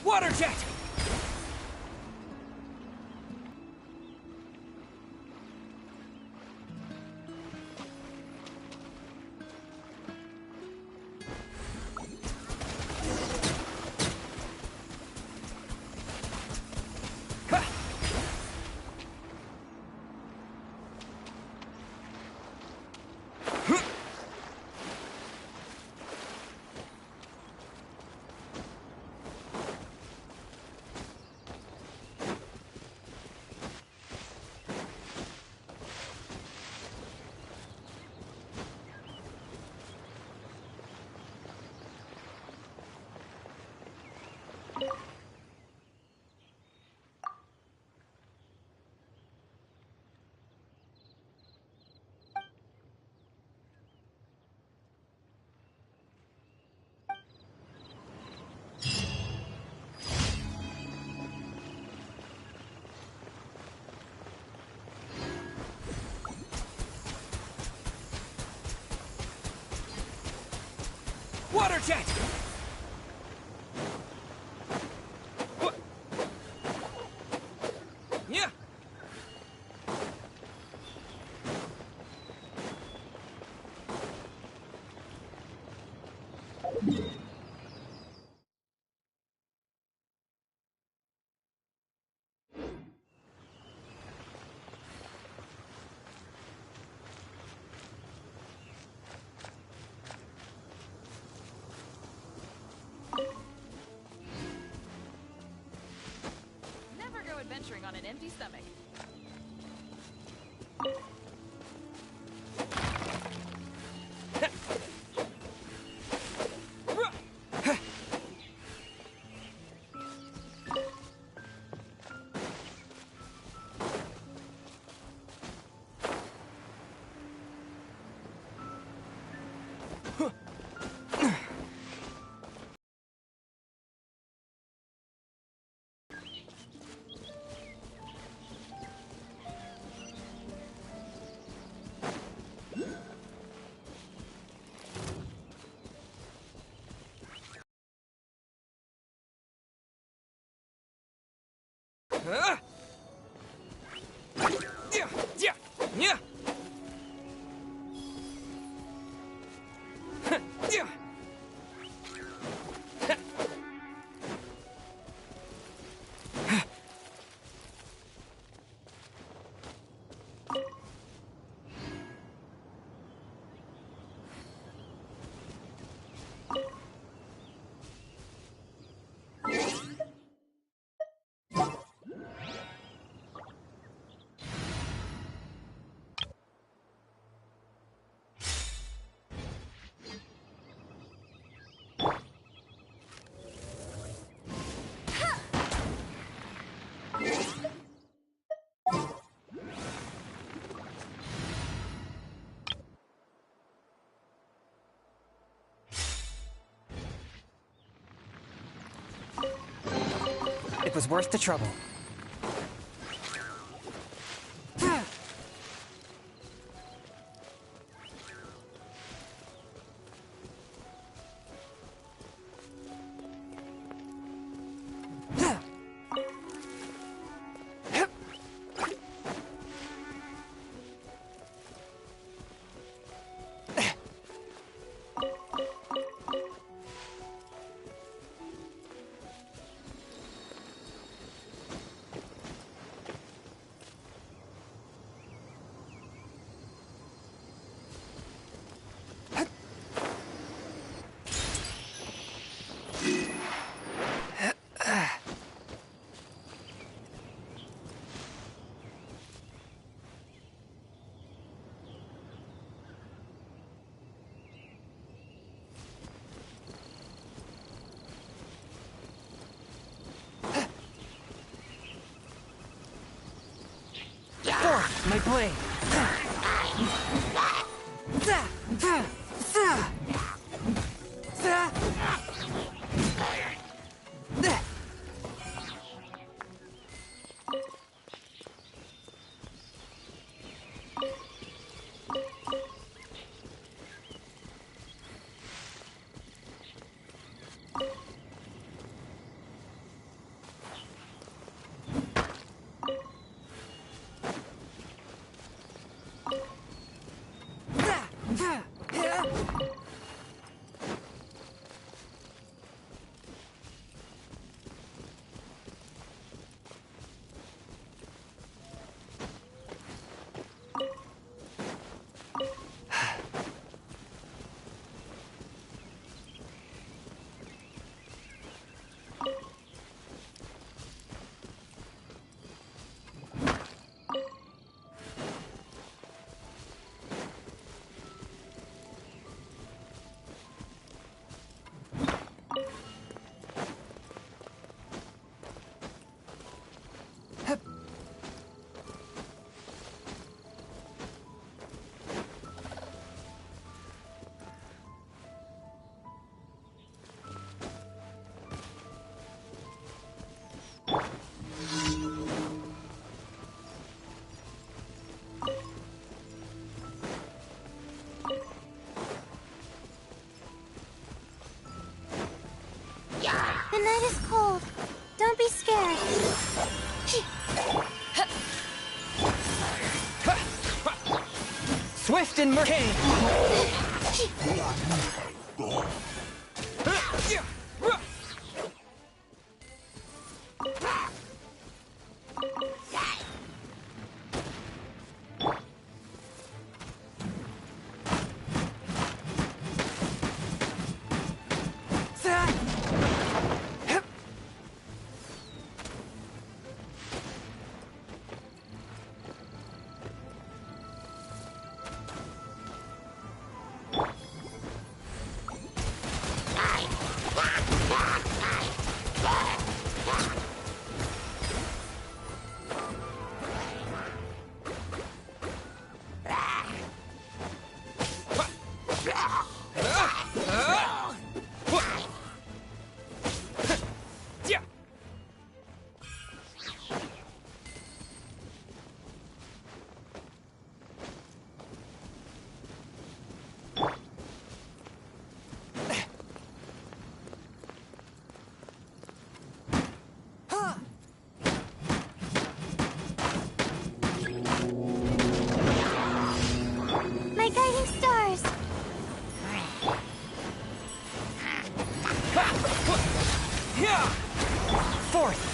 Water jet! Water jet! What? Yeah! Never go adventuring on an empty stomach. Yeah, yeah, yeah. Yeah. It was worth the trouble. My blade! The night is cold. Don't be scared. Swift and Mercane!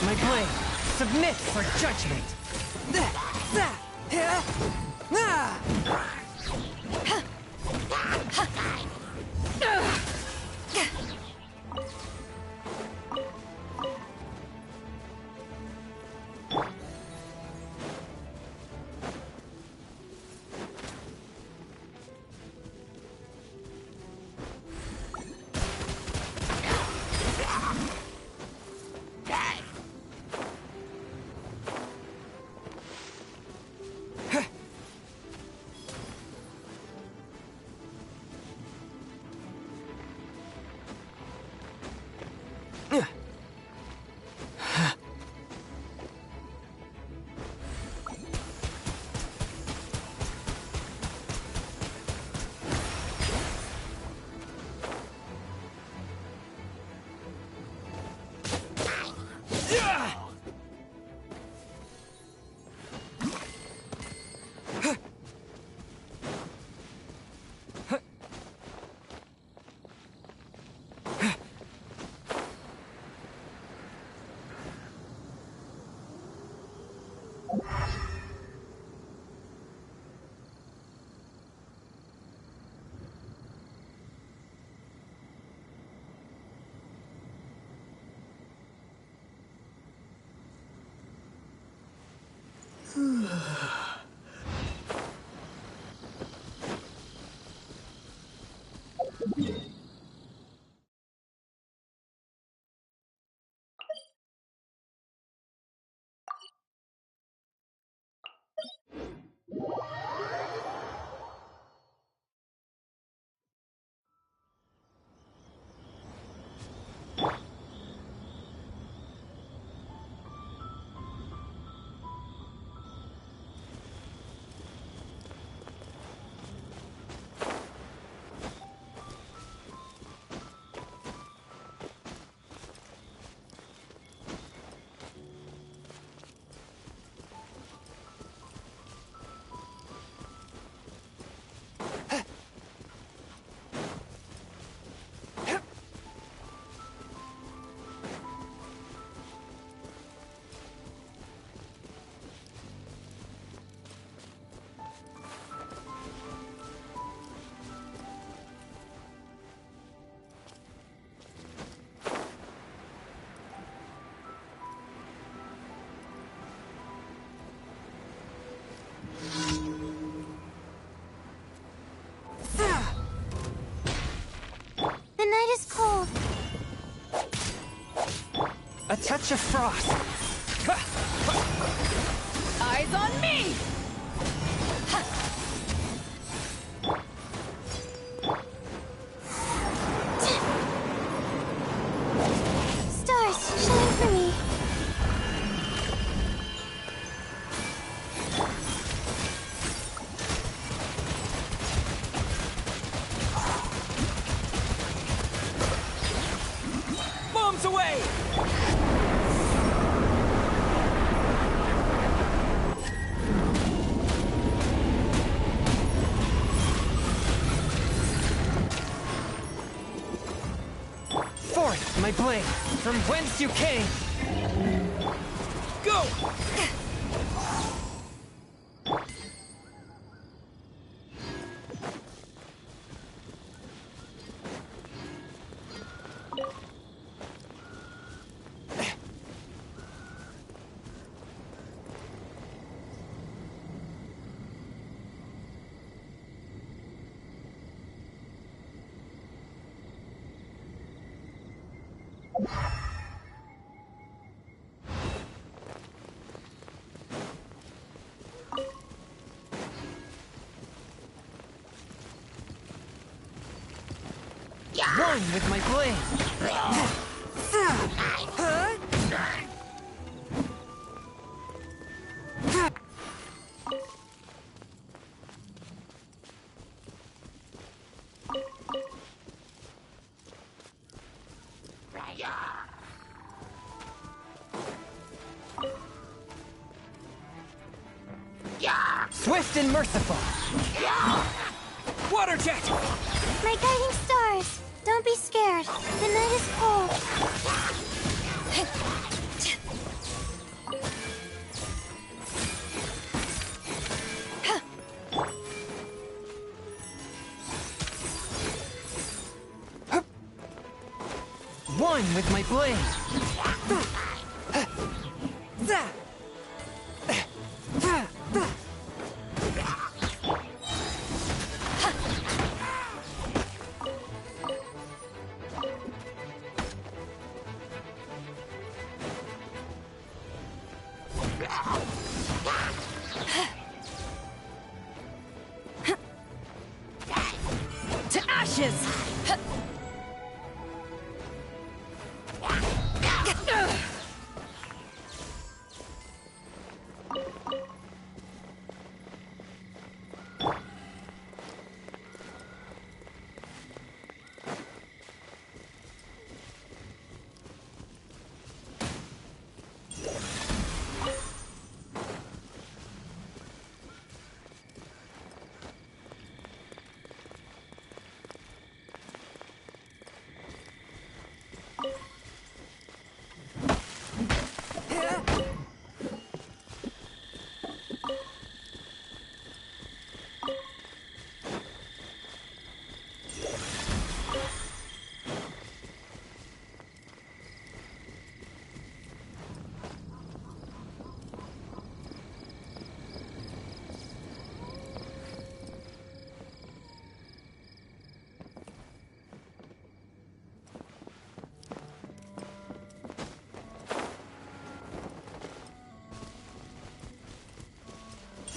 my blade. Submit for judgment. The night is cold. A touch of frost. Eyes on me! Stars, shine for me. Bombs away! Forth, my blade, from whence you came! Go! One with my blade! Swift and merciful! Water jet! My guiding stars. Don't be scared. The night is cold. One with my blade. To ashes!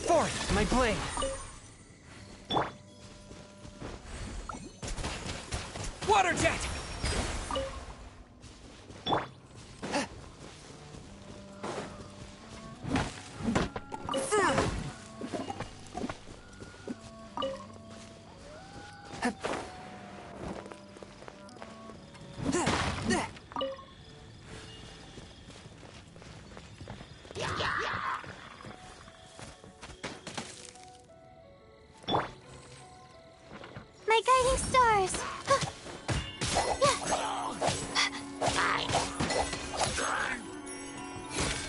Fourth, my blade. Water jet! My guiding stars.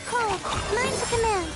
Cold, mine to command.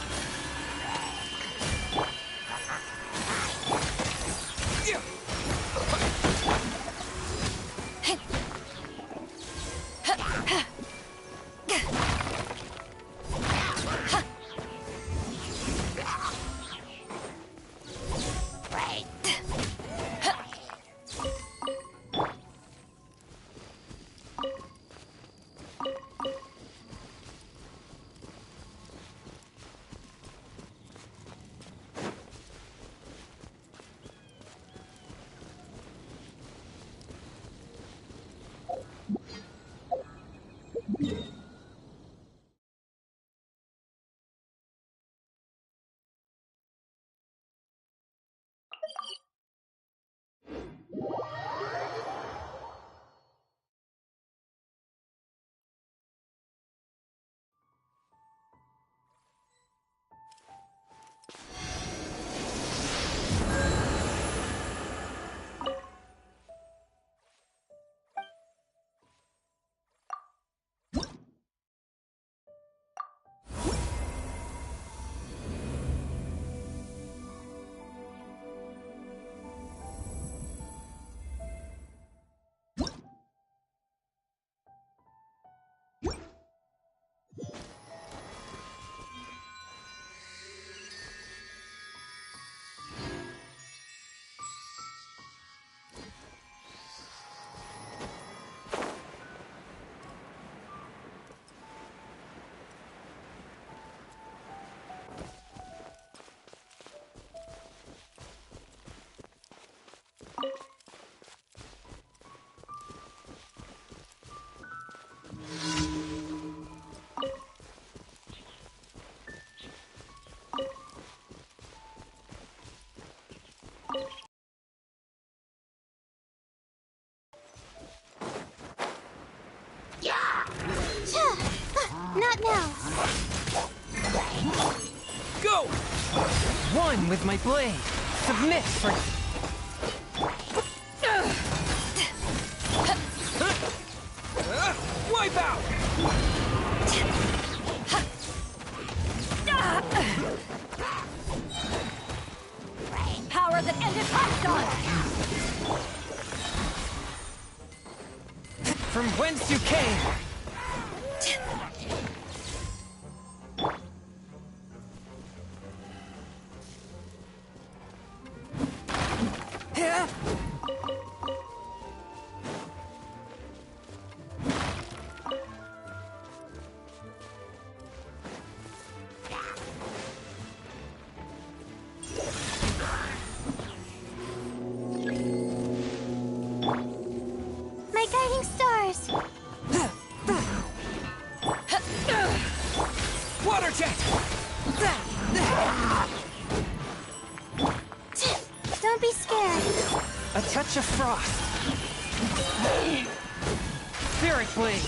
Not now. Go! One with my blade. Submit for... Wipe out! Power that ended hostile! from whence you came! Yeah. My guiding stars! Water jet! Don't be scared. A touch of frost. Spirit blade.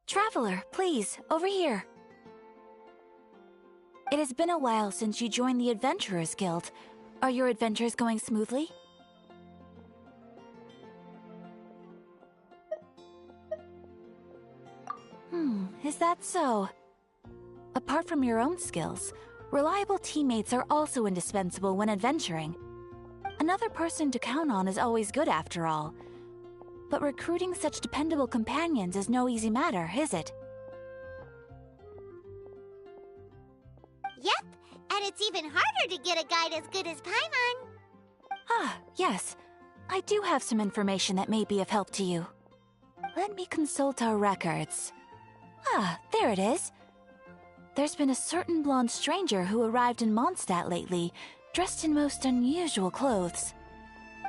Traveler, please, over here. It has been a while since you joined the Adventurers Guild. Are your adventures going smoothly? Is that so? Apart from your own skills, reliable teammates are also indispensable when adventuring. Another person to count on is always good after all. But recruiting such dependable companions is no easy matter, is it? Yep, and it's even harder to get a guide as good as Paimon. Ah, yes. I do have some information that may be of help to you. Let me consult our records. Ah, there it is. There's been a certain blonde stranger who arrived in Mondstadt lately, dressed in most unusual clothes.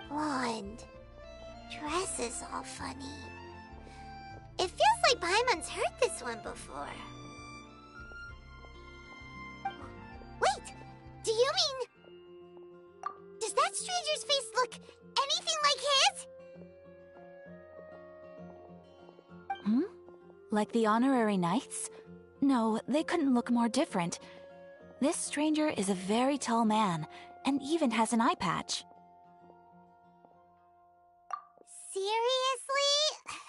Blonde. Dresses all funny. It feels like Paimon's heard this one before. Wait! Do you mean... Does that stranger's face look anything like his? Like the honorary knights? No, they couldn't look more different. This stranger is a very tall man, and even has an eye patch. Seriously?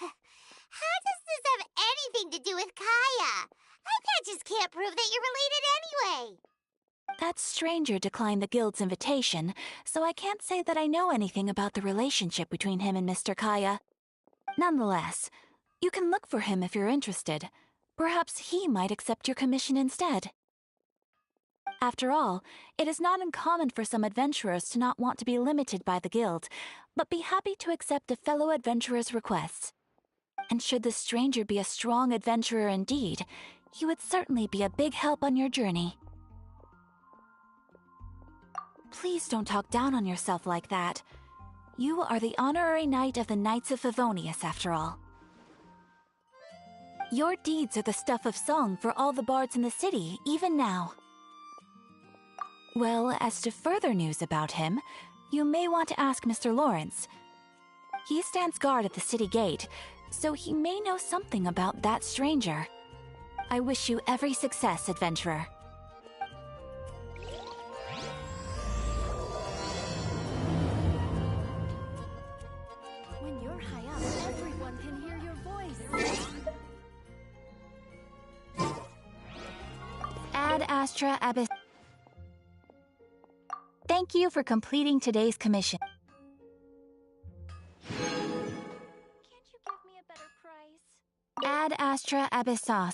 How does this have anything to do with Kaya? Eye patches can't prove that you're related anyway. That stranger declined the guild's invitation, so I can't say that I know anything about the relationship between him and Mr. Kaya. Nonetheless, you can look for him if you're interested. Perhaps he might accept your commission instead. After all, it is not uncommon for some adventurers to not want to be limited by the guild, but be happy to accept a fellow adventurer's requests. And should the stranger be a strong adventurer indeed, he would certainly be a big help on your journey. Please don't talk down on yourself like that. You are the honorary knight of the Knights of Favonius, after all. Your deeds are the stuff of song for all the bards in the city, even now. Well, as to further news about him, you may want to ask Mr. Lawrence. He stands guard at the city gate, so he may know something about that stranger. I wish you every success, adventurer. When you're high up, everyone can hear your voice. Ad Astra Abyss. Thank you for completing today's commission. Can't you give me a better price? Ad Astra Abyssos.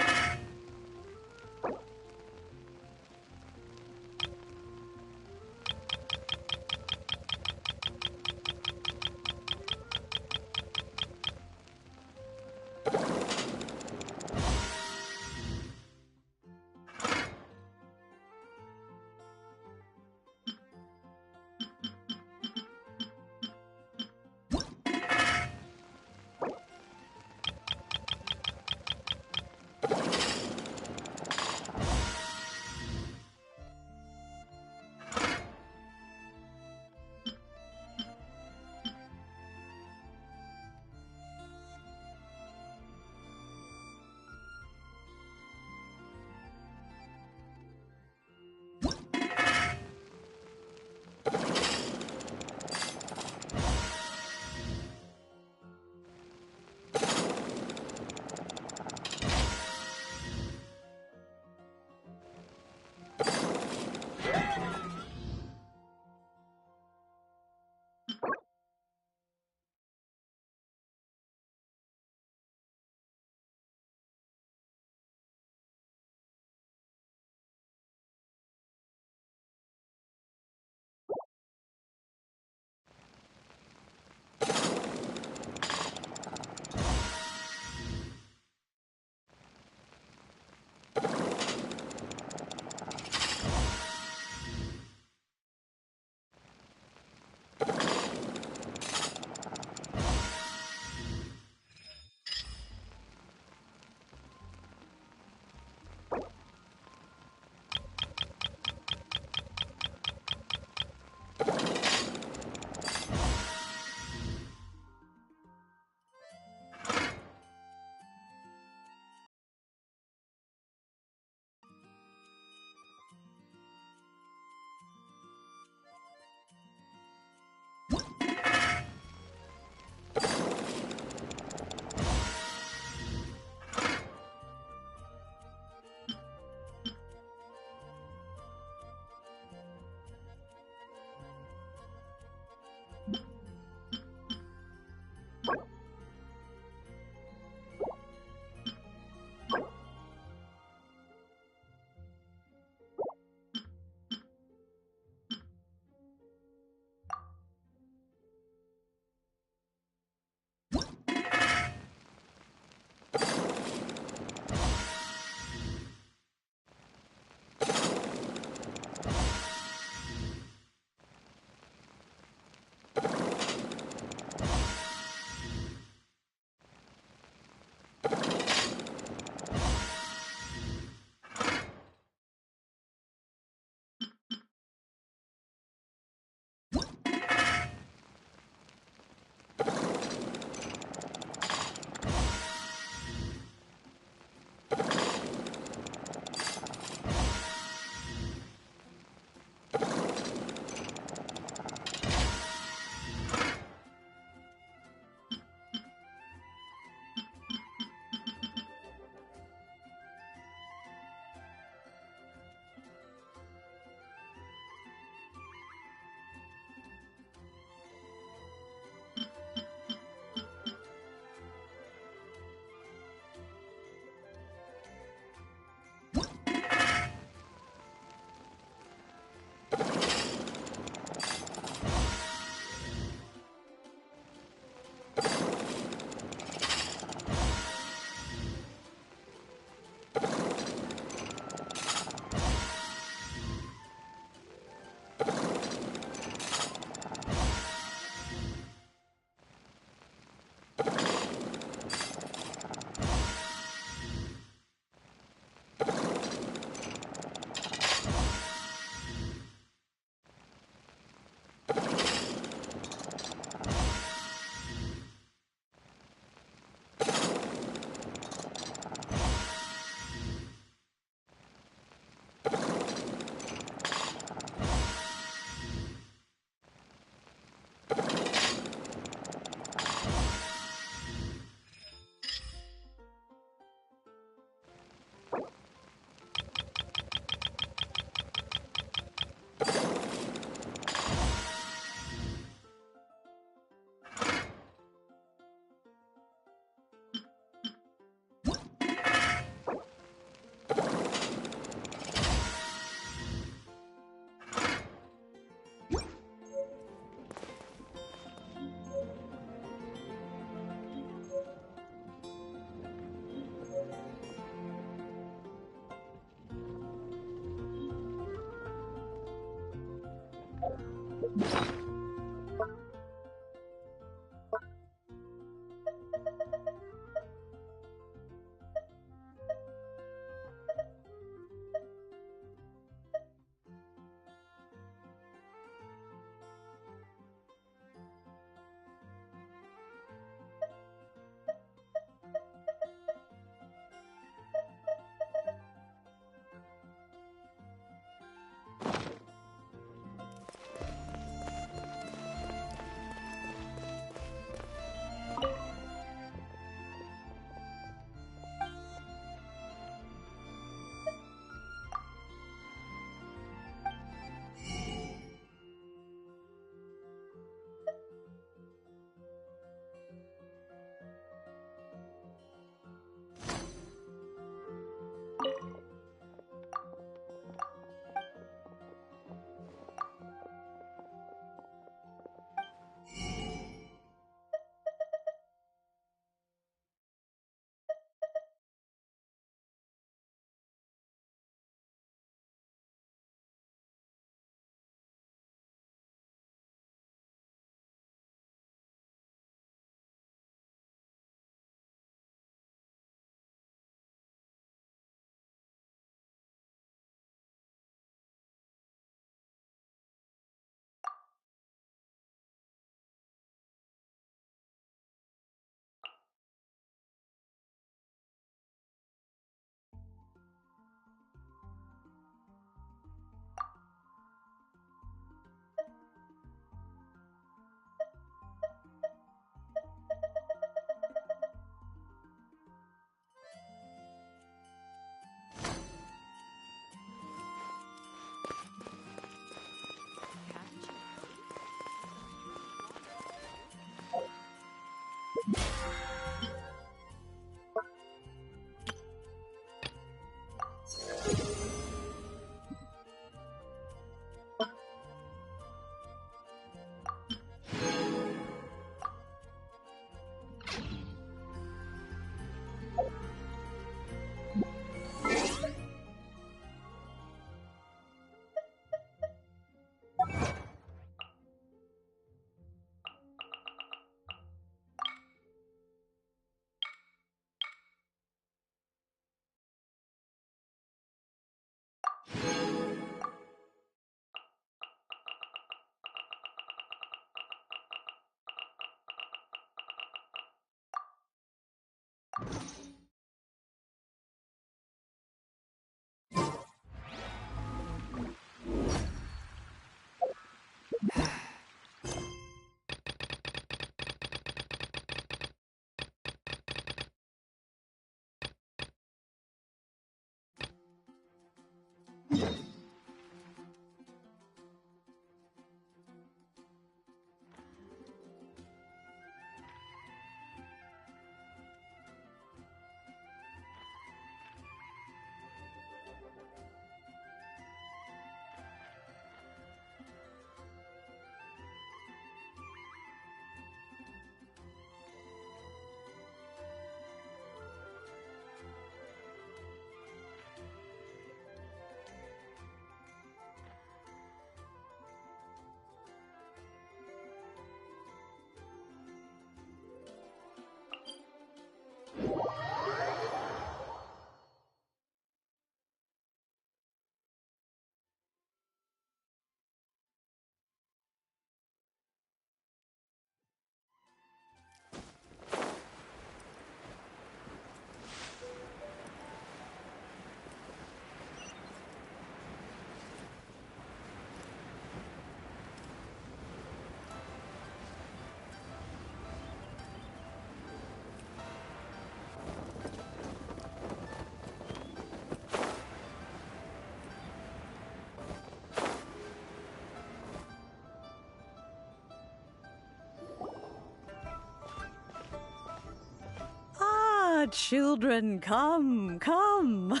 Children, come, come.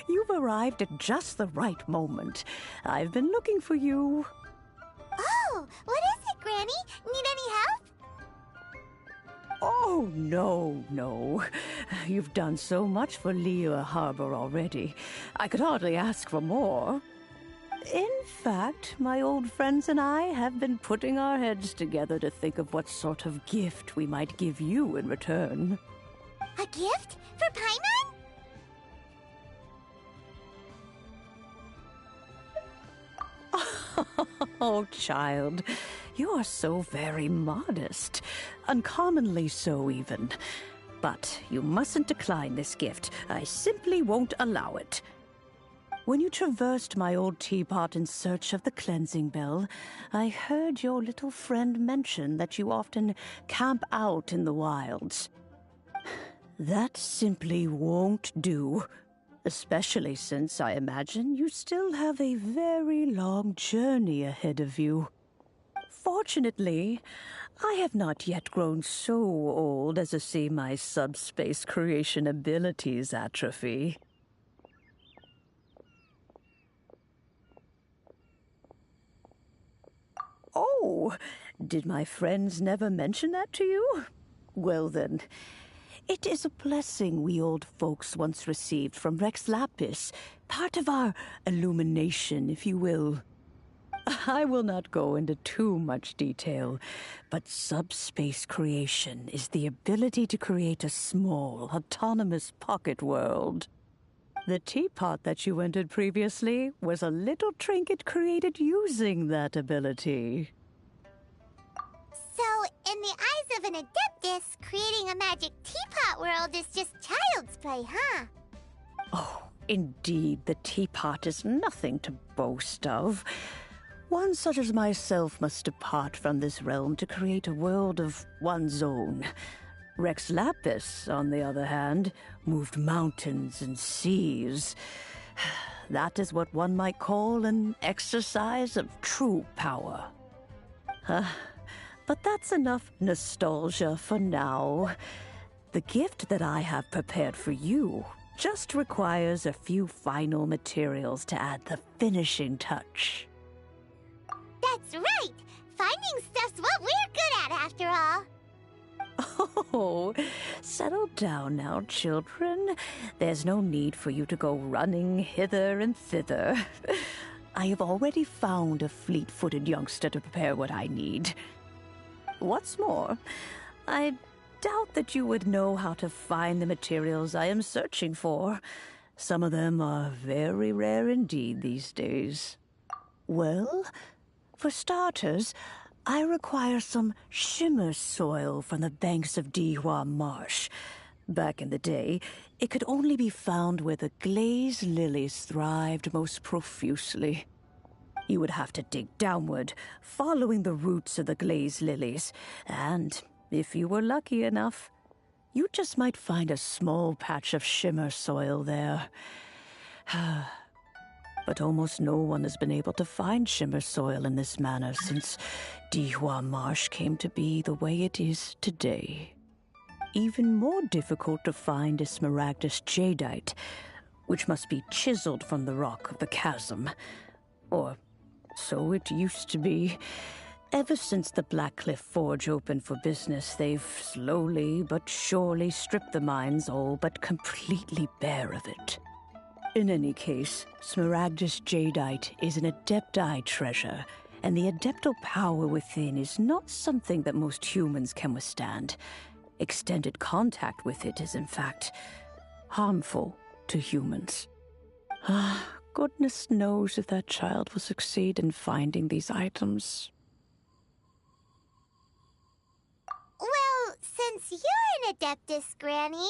You've arrived at just the right moment. I've been looking for you. Oh, what is it, Granny? Need any help? Oh, no. You've done so much for Liyue Harbor already. I could hardly ask for more. In fact, my old friends and I have been putting our heads together to think of what sort of gift we might give you in return. A gift? For Paimon? Oh, child, you are so very modest. Uncommonly so, even. But you mustn't decline this gift. I simply won't allow it. When you traversed my old teapot in search of the cleansing bell, I heard your little friend mention that you often camp out in the wilds. That simply won't do. Especially since I imagine you still have a very long journey ahead of you. Fortunately, I have not yet grown so old as to see my subspace creation abilities atrophy. Oh, did my friends never mention that to you? Well then, it is a blessing we old folks once received from Rex Lapis, part of our illumination, if you will. I will not go into too much detail, but subspace creation is the ability to create a small, autonomous pocket world. The teapot that you entered previously was a little trinket created using that ability. So, in the eyes of an Adeptus, creating a magic teapot world is just child's play, huh? Oh, indeed, the teapot is nothing to boast of. One such as myself must depart from this realm to create a world of one's own. Rex Lapis, on the other hand, moved mountains and seas. That is what one might call an exercise of true power. But that's enough nostalgia for now. The gift that I have prepared for you just requires a few final materials to add the finishing touch. That's right! Finding stuff's what we're good at, after all. Oh, settle down now, children. There's no need for you to go running hither and thither. I have already found a fleet-footed youngster to prepare what I need. What's more, I doubt that you would know how to find the materials I am searching for. Some of them are very rare indeed these days. Well, for starters, I require some shimmer soil from the banks of Dihua Marsh. Back in the day, it could only be found where the glazed lilies thrived most profusely. You would have to dig downward, following the roots of the glazed lilies, and if you were lucky enough, you just might find a small patch of shimmer soil there. But almost no one has been able to find shimmer soil in this manner since Dihua Marsh came to be the way it is today. Even more difficult to find is smaragdus jadeite, which must be chiseled from the rock of the chasm. Or so it used to be. Ever since the Blackcliff Forge opened for business, they've slowly but surely stripped the mines all but completely bare of it. In any case, smaragdus jadeite is an adepti treasure, and the adeptal power within is not something that most humans can withstand. Extended contact with it is, in fact, harmful to humans. Goodness knows if that child will succeed in finding these items. Well, since you're an Adeptus, Granny,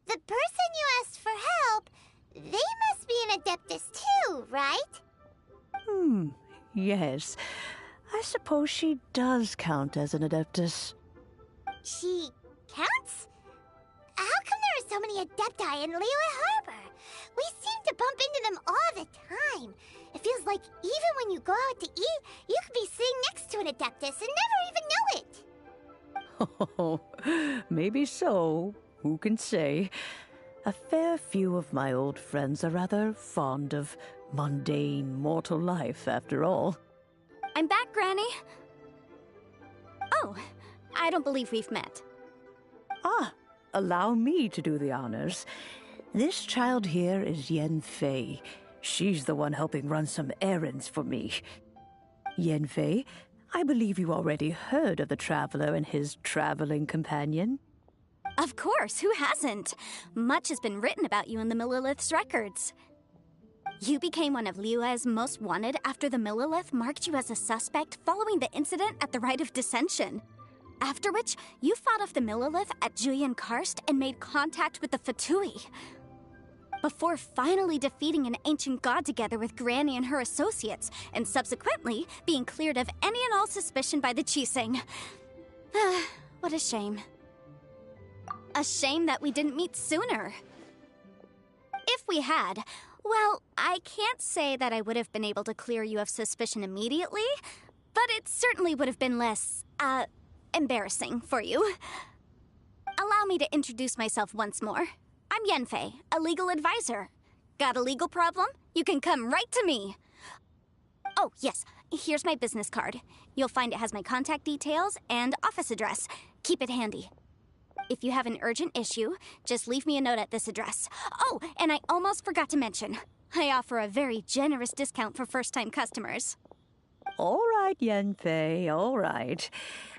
the person you asked for help, they must be an Adeptus too, right? Yes. I suppose she does count as an Adeptus. She counts? How come there are so many Adepti in Liyue Harbor? We seem to bump into them all the time. It feels like even when you go out to eat, you could be sitting next to an Adeptus and never even know it. Oh, maybe so. Who can say? A fair few of my old friends are rather fond of mundane mortal life, after all. I'm back, Granny. Oh, I don't believe we've met. Allow me to do the honors. This child here is Yen Fei. She's the one helping run some errands for me. Yenfei, I believe you already heard of the Traveler and his traveling companion. Of course, who hasn't? Much has been written about you in the Millilith's records. You became one of Liyue's most wanted after the Millilith marked you as a suspect following the incident at the Rite of Dissension. After which, you fought off the Millilith at Julian Karst and made contact with the Fatui. Before finally defeating an ancient god together with Granny and her associates, and subsequently being cleared of any and all suspicion by the Chiseng. What a shame. A shame that we didn't meet sooner. If we had, well, I can't say that I would have been able to clear you of suspicion immediately, but it certainly would have been less, embarrassing for you. Allow me to introduce myself once more. I'm Yenfei, a legal advisor. Got a legal problem? You can come right to me. Oh, yes, here's my business card. You'll find it has my contact details and office address. Keep it handy. If you have an urgent issue, just leave me a note at this address. Oh, and I almost forgot to mention, I offer a very generous discount for first-time customers. All right, Yenfei, all right.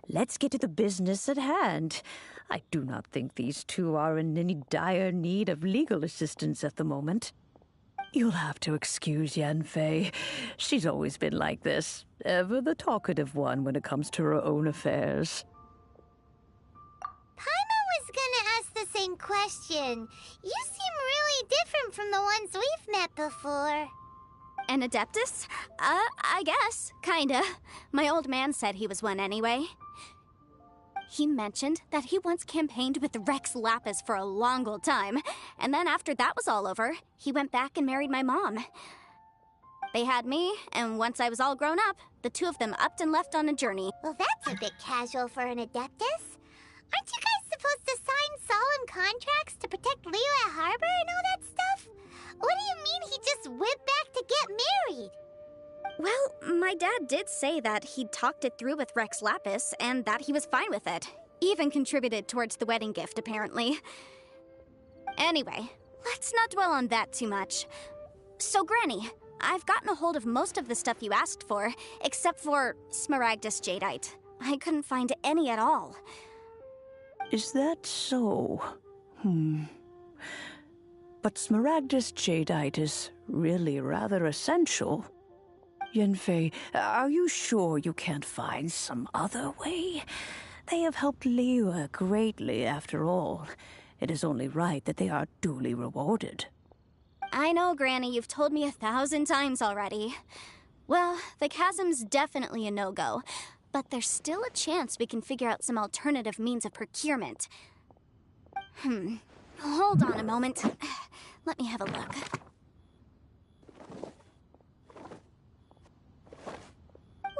Let's get to the business at hand. I do not think these two are in any dire need of legal assistance at the moment. You'll have to excuse Yenfei. She's always been like this, ever the talkative one when it comes to her own affairs. Paimon was gonna ask the same question. You seem really different from the ones we've met before. An Adeptus? I guess. Kinda. My old man said he was one anyway. He mentioned that he once campaigned with Rex Lapis for a long old time, and then after that was all over, he went back and married my mom. They had me, and once I was all grown up, the two of them upped and left on a journey. Well, that's a bit casual for an Adeptus. Aren't you guys supposed to sign solemn contracts to protect Liyue Harbor and all that stuff? What do you mean he just went back to get married? Well, my dad did say that he'd talked it through with Rex Lapis, and that he was fine with it. Even contributed towards the wedding gift, apparently. Anyway, let's not dwell on that too much. So, Granny, I've gotten a hold of most of the stuff you asked for, except for Smaragdus Jadeite. I couldn't find any at all. Is that so? But Smaragdus Jadeite is really rather essential. Yenfei, are you sure you can't find some other way? They have helped Liyue greatly, after all. It is only right that they are duly rewarded. I know, Granny, you've told me 1,000 times already. Well, the chasm's definitely a no-go, but there's still a chance we can figure out some alternative means of procurement. Hold on a moment. Let me have a look.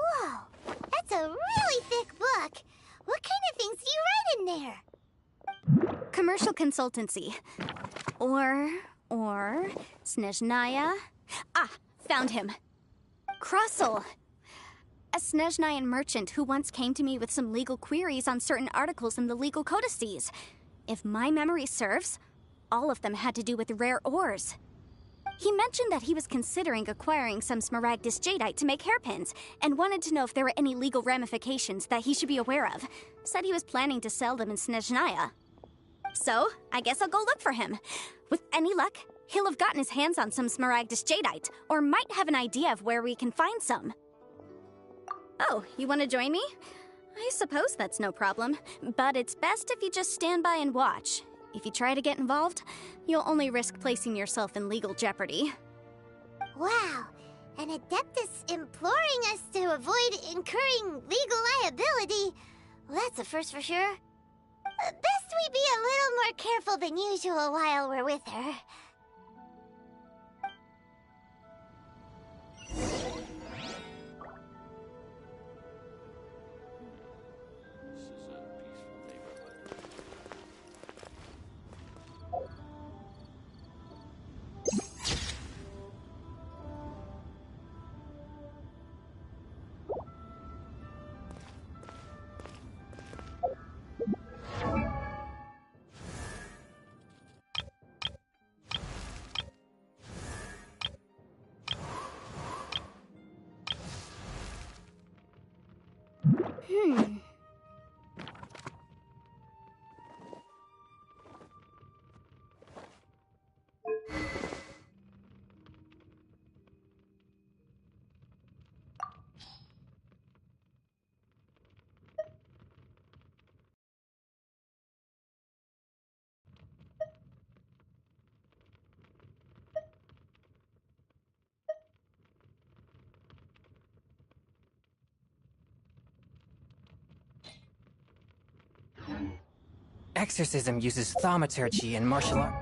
Whoa, that's a really thick book. What kind of things do you write in there? Commercial consultancy. Or Snezhnaya. Ah, found him. Krusel. A Snezhnayan merchant who once came to me with some legal queries on certain articles in the legal codices. If my memory serves, all of them had to do with rare ores. He mentioned that he was considering acquiring some Smaragdus Jadeite to make hairpins, and wanted to know if there were any legal ramifications that he should be aware of. Said he was planning to sell them in Snezhnaya. So, I guess I'll go look for him. With any luck, he'll have gotten his hands on some Smaragdus Jadeite, or might have an idea of where we can find some. Oh, you want to join me? I suppose that's no problem, but it's best if you just stand by and watch. If you try to get involved, you'll only risk placing yourself in legal jeopardy. Wow, an Adeptus imploring us to avoid incurring legal liability. Well, that's a first for sure. Best we be a little more careful than usual while we're with her. Exorcism uses thaumaturgy and martial art.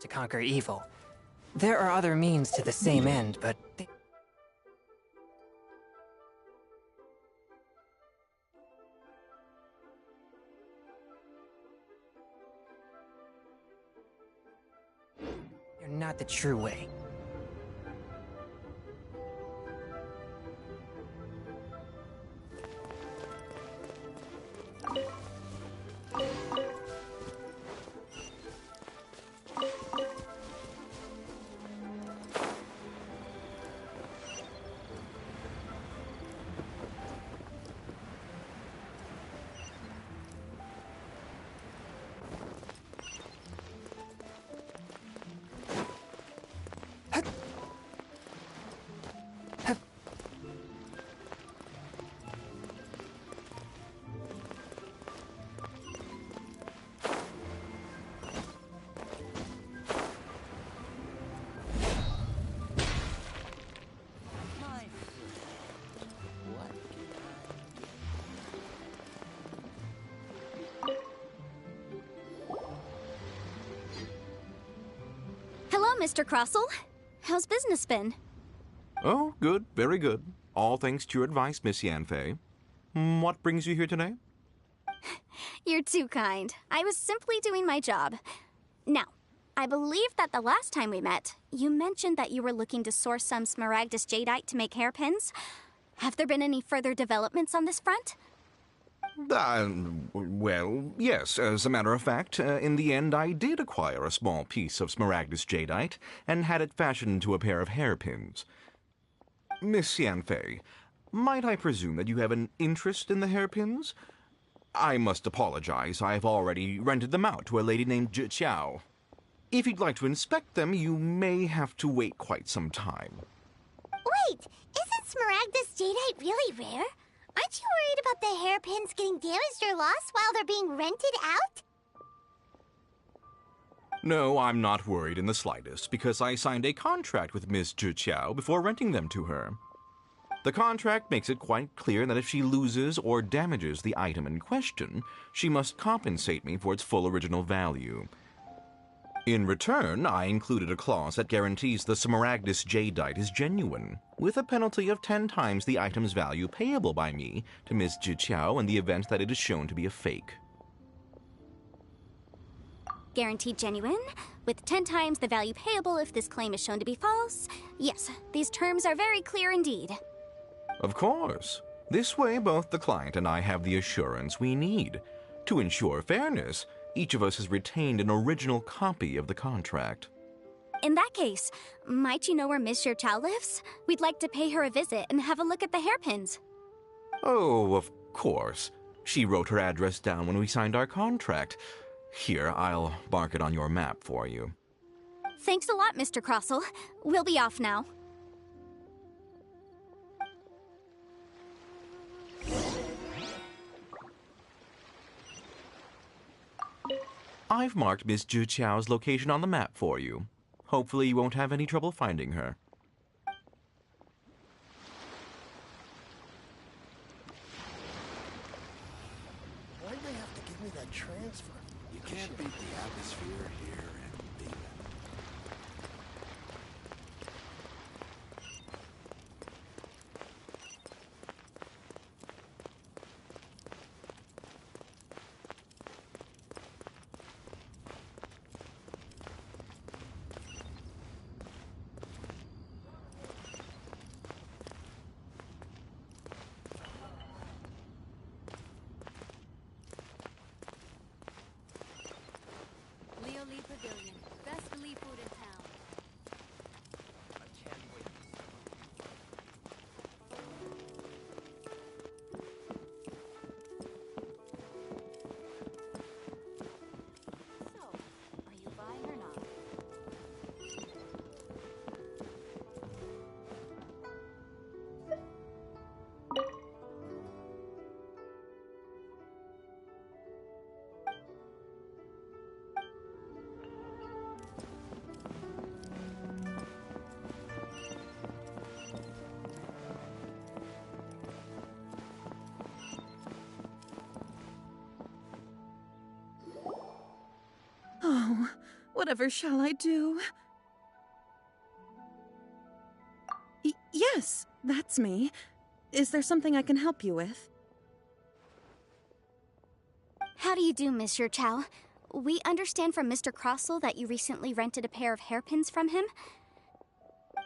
To conquer evil. There are other means to the same end, but they're not the true way. Hello, Mr. Crossell. How's business been? Oh, good, very good. All thanks to your advice, Miss Yanfei. What brings you here today? You're too kind. I was simply doing my job. Now, I believe that the last time we met, you mentioned that you were looking to source some smaragdus jadeite to make hairpins. Have there been any further developments on this front? Well, yes. As a matter of fact, in the end, I did acquire a small piece of smaragdus jadeite and had it fashioned into a pair of hairpins. Miss Yanfei, might I presume that you have an interest in the hairpins? I must apologize. I've already rented them out to a lady named Zhi. If you'd like to inspect them, you may have to wait quite some time. Wait, isn't smaragdus jadeite really rare? Aren't you worried about the hairpins getting damaged or lost while they're being rented out? No, I'm not worried in the slightest, because I signed a contract with Miss Zhi before renting them to her. The contract makes it quite clear that if she loses or damages the item in question, she must compensate me for its full original value. In return, I included a clause that guarantees the smaragdus jadeite is genuine, with a penalty of 10 times the item's value payable by me to Miss Zhi in the event that it is shown to be a fake. Guaranteed genuine, with 10 times the value payable if this claim is shown to be false. Yes, these terms are very clear indeed. Of course. This way, both the client and I have the assurance we need. To ensure fairness, each of us has retained an original copy of the contract. In that case, might you know where Miss Zhi lives? We'd like to pay her a visit and have a look at the hairpins. Oh, of course. She wrote her address down when we signed our contract. Here, I'll mark it on your map for you. Thanks a lot, Mr. Crossell. We'll be off now. I've marked Miss Zhi's location on the map for you. Hopefully you won't have any trouble finding her. me that transfer. You can't beat the atmosphere here in Beacon. Pavilion. Best Lee food in town. So, are you buying or not? Oh, whatever shall I do? Yes, that's me. Is there something I can help you with? How do you do, Monsieur Chow? We understand from Mr. Crossell that you recently rented a pair of hairpins from him.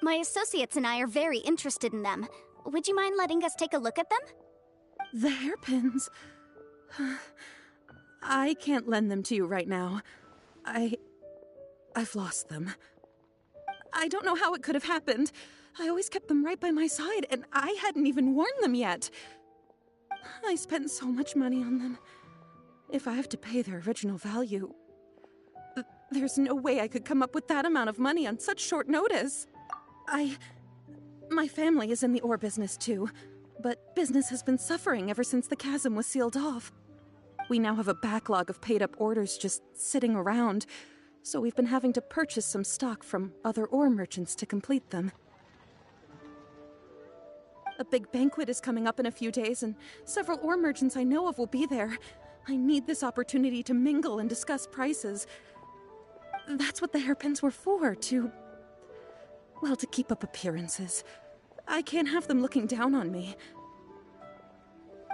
My associates and I are very interested in them. Would you mind letting us take a look at them? The hairpins? I can't lend them to you right now. I've lost them. I don't know how it could have happened. I always kept them right by my side, and I hadn't even worn them yet. I spent so much money on them. If I have to pay their original value, there's no way I could come up with that amount of money on such short notice. My family is in the ore business too, but business has been suffering ever since the chasm was sealed off. We now have a backlog of paid-up orders just sitting around, so we've been having to purchase some stock from other ore merchants to complete them. A big banquet is coming up in a few days, and several ore merchants I know of will be there. I need this opportunity to mingle and discuss prices. That's what the hairpins were for, to keep up appearances. I can't have them looking down on me.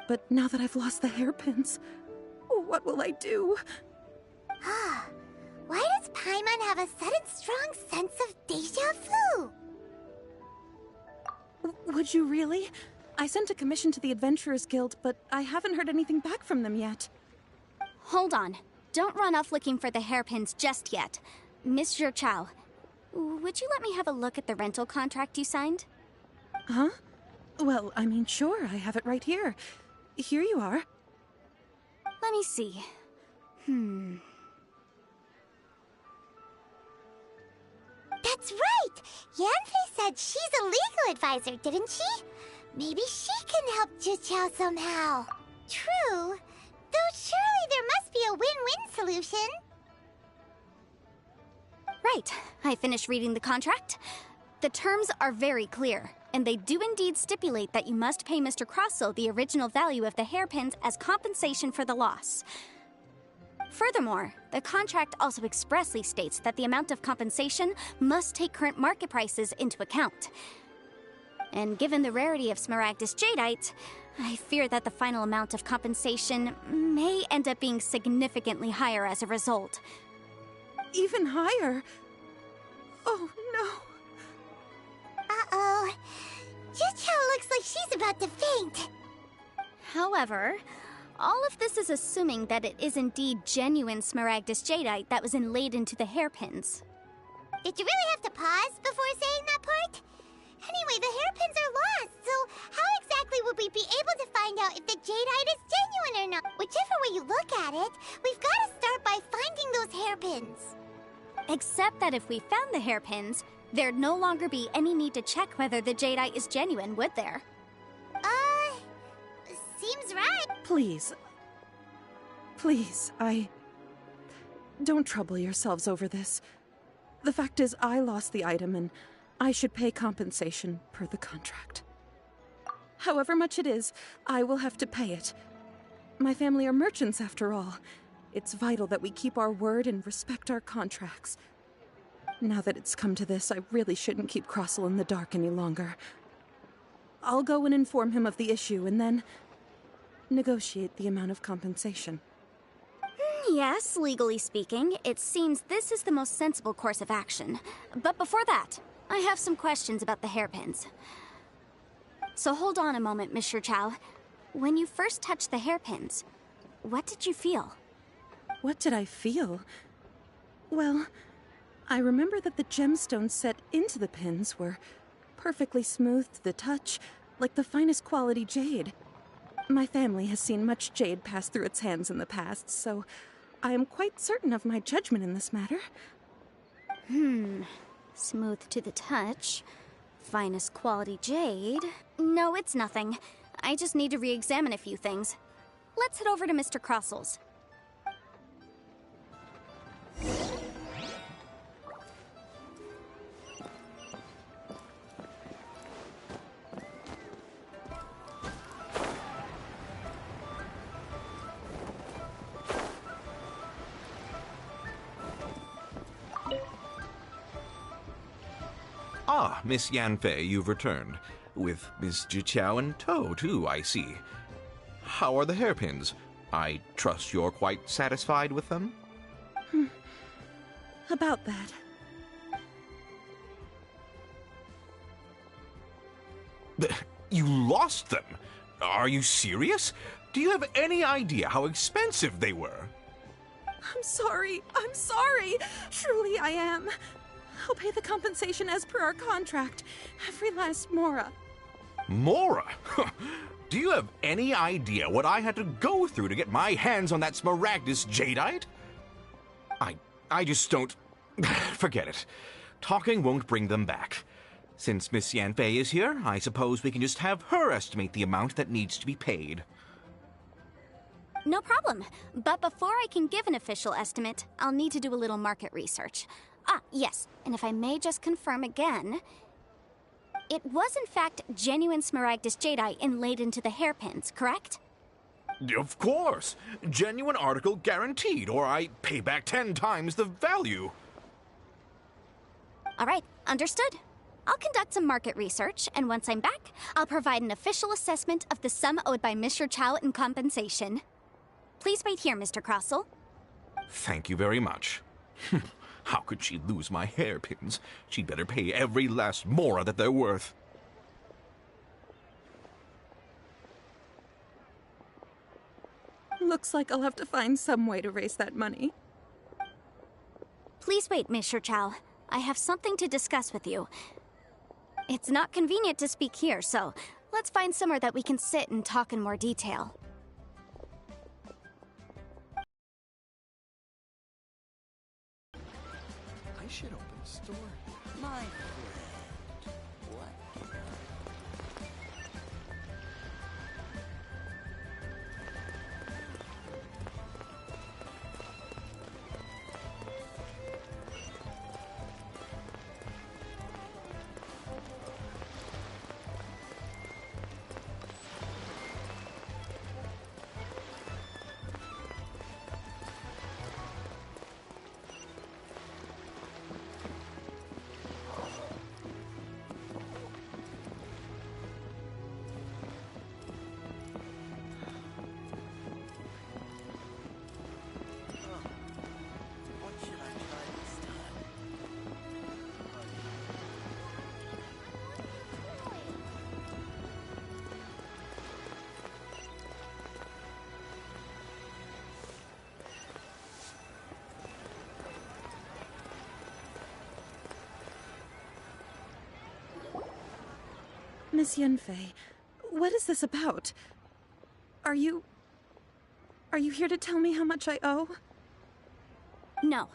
But now that I've lost the hairpins, what will I do? Why does Paimon have a sudden strong sense of déjà vu? Would you really? I sent a commission to the Adventurers Guild, but I haven't heard anything back from them yet. Hold on. Don't run off looking for the hairpins just yet. Mr. Chow, would you let me have a look at the rental contract you signed? Huh? Well, I mean, sure, I have it right here. Here you are. Let me see. That's right! Yanfei said she's a legal advisor, didn't she? Maybe she can help Juqiao somehow. True. Though surely there must be a win-win solution. Right. I finished reading the contract. The terms are very clear, and they do indeed stipulate that you must pay Mr. Crossell the original value of the hairpins as compensation for the loss. Furthermore, the contract also expressly states that the amount of compensation must take current market prices into account. And given the rarity of Smaragdus Jadeite, I fear that the final amount of compensation may end up being significantly higher as a result. Even higher? Oh, no. Uh-oh. Juqiao looks like she's about to faint. However, all of this is assuming that it is indeed genuine Smaragdus Jadeite that was inlaid into the hairpins. Did you really have to pause before saying that part? Anyway, the hairpins are lost, so how exactly would we be able to find out if the Jadeite is genuine or not? Whichever way you look at it, we've got to start by finding those hairpins. Except that if we found the hairpins, there'd no longer be any need to check whether the Jadeite is genuine, would there? Seems right. Please, don't trouble yourselves over this. The fact is, I lost the item and I should pay compensation per the contract. However much it is, I will have to pay it. My family are merchants, after all. It's vital that we keep our word and respect our contracts. Now that it's come to this, I really shouldn't keep Crossell in the dark any longer. I'll go and inform him of the issue and then negotiate the amount of compensation. Yes, legally speaking, it seems this is the most sensible course of action. But before that, I have some questions about the hairpins. So hold on a moment, Mr. Chow. When you first touched the hairpins, what did you feel? What did I feel? Well, I remember that the gemstones set into the pins were perfectly smooth to the touch, like the finest quality jade. My family has seen much jade pass through its hands in the past, so I am quite certain of my judgment in this matter. Smooth to the touch. Finest quality jade. No, it's nothing. I just need to re-examine a few things. Let's head over to Mr. Crossell's. Ah, Miss Yanfei, you've returned. With Miss Jiqiao in tow, too, I see. How are the hairpins? I trust you're quite satisfied with them? About that. You lost them? Are you serious? Do you have any idea how expensive they were? I'm sorry. Truly I am. I'll pay the compensation as per our contract. Every last mora. Mora? Do you have any idea what I had to go through to get my hands on that Smaragdus jadeite? I just don't... Forget it. Talking won't bring them back. Since Miss Yanfei is here, I suppose we can just have her estimate the amount that needs to be paid. No problem. But before I can give an official estimate, I'll need to do a little market research. Ah, yes. And if I may just confirm again, it was in fact genuine Smaragdus jadeite inlaid into the hairpins, correct? Of course. Genuine article guaranteed, or I pay back 10 times the value. All right, understood. I'll conduct some market research, and once I'm back, I'll provide an official assessment of the sum owed by Mr. Chow in compensation. Please wait here, Mr. Crossell. Thank you very much. How could she lose my hairpins? She'd better pay every last mora that they're worth. Looks like I'll have to find some way to raise that money. Please wait, Mr. Chow. I have something to discuss with you. It's not convenient to speak here, so let's find somewhere that we can sit and talk in more detail. I should open a store. My friend. What? What should I try this time? Miss Yanfei, what is this about? Are you here to tell me how much I owe? No.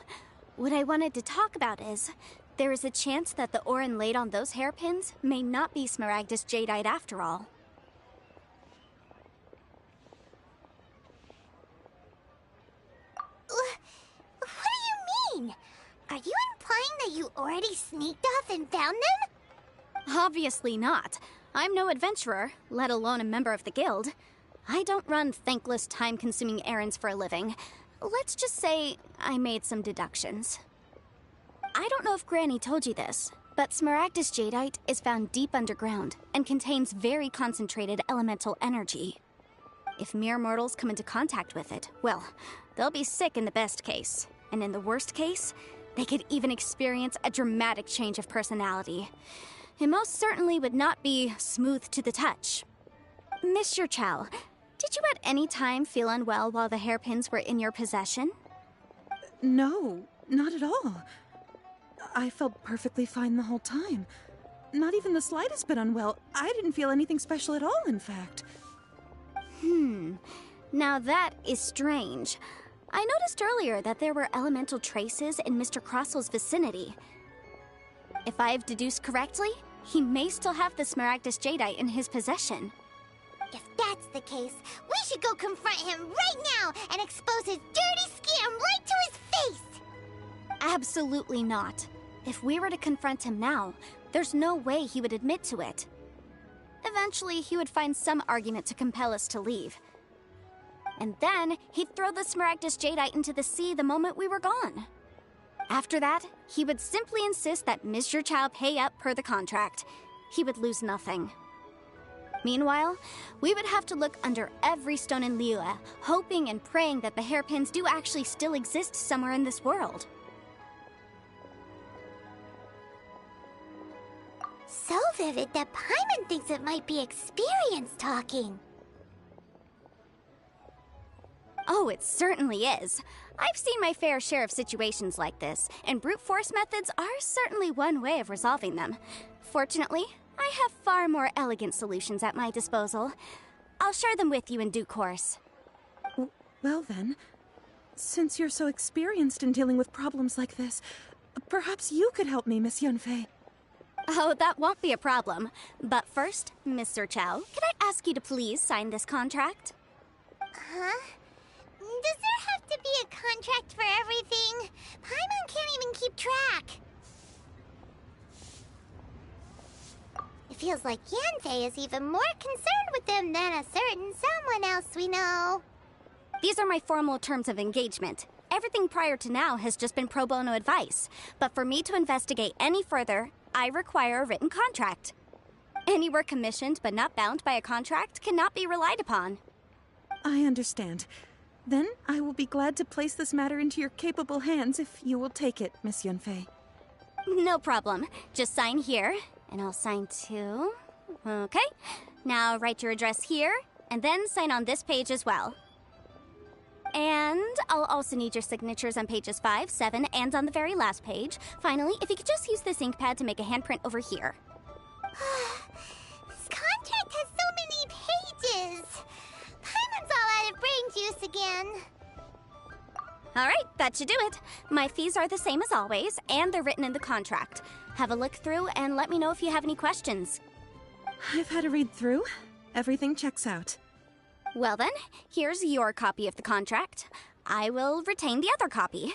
What I wanted to talk about is, there is a chance that the ore inlaid on those hairpins may not be Smaragdus jadeite after all. What do you mean? Are you implying that you already sneaked off and found them? Obviously not. I'm no adventurer, let alone a member of the guild. I don't run thankless, time-consuming errands for a living. Let's just say I made some deductions. I don't know if Granny told you this, but Smaragdus Jadeite is found deep underground and contains very concentrated elemental energy. If mere mortals come into contact with it, well, they'll be sick in the best case. And in the worst case, they could even experience a dramatic change of personality. It most certainly would not be smooth to the touch. Mr. Chow, did you at any time feel unwell while the hairpins were in your possession? No, not at all. I felt perfectly fine the whole time. Not even the slightest bit unwell. I didn't feel anything special at all, in fact. Now that is strange. I noticed earlier that there were elemental traces in Mr. Crossel's vicinity. If I've deduced correctly, he may still have the Smaragdus Jadeite in his possession. If that's the case, we should go confront him right now and expose his dirty scam right to his face! Absolutely not. If we were to confront him now, there's no way he would admit to it. Eventually, he would find some argument to compel us to leave. And then, he'd throw the Smaragdus Jadeite into the sea the moment we were gone. After that, he would simply insist that Mr. Chow pay up per the contract. He would lose nothing. Meanwhile, we would have to look under every stone in Liyue, hoping and praying that the hairpins do actually still exist somewhere in this world. So vivid that Paimon thinks it might be experience talking. Oh, it certainly is. I've seen my fair share of situations like this, and brute force methods are certainly one way of resolving them. Fortunately, I have far more elegant solutions at my disposal. I'll share them with you in due course. Well then, since you're so experienced in dealing with problems like this, perhaps you could help me, Miss Yunfei. Oh, that won't be a problem. But first, Mr. Chow, could I ask you to please sign this contract? Huh? Does there have to be a contract for everything? Paimon can't even keep track. It feels like Yanfei is even more concerned with them than a certain someone else we know. These are my formal terms of engagement. Everything prior to now has just been pro bono advice. But for me to investigate any further, I require a written contract. Any work commissioned but not bound by a contract cannot be relied upon. I understand. Then I will be glad to place this matter into your capable hands if you will take it, Miss Yunfei. No problem. Just sign here, and I'll sign too. Okay. Now write your address here, and then sign on this page as well. And I'll also need your signatures on pages 5, 7, and on the very last page. Finally, if you could just use this ink pad to make a handprint over here. This contract has so many pages. Paimon's all out of brain juice again. Alright, that should do it. My fees are the same as always, and they're written in the contract. Have a look through and let me know if you have any questions. I've had a read through. Everything checks out. Well then, here's your copy of the contract. I will retain the other copy.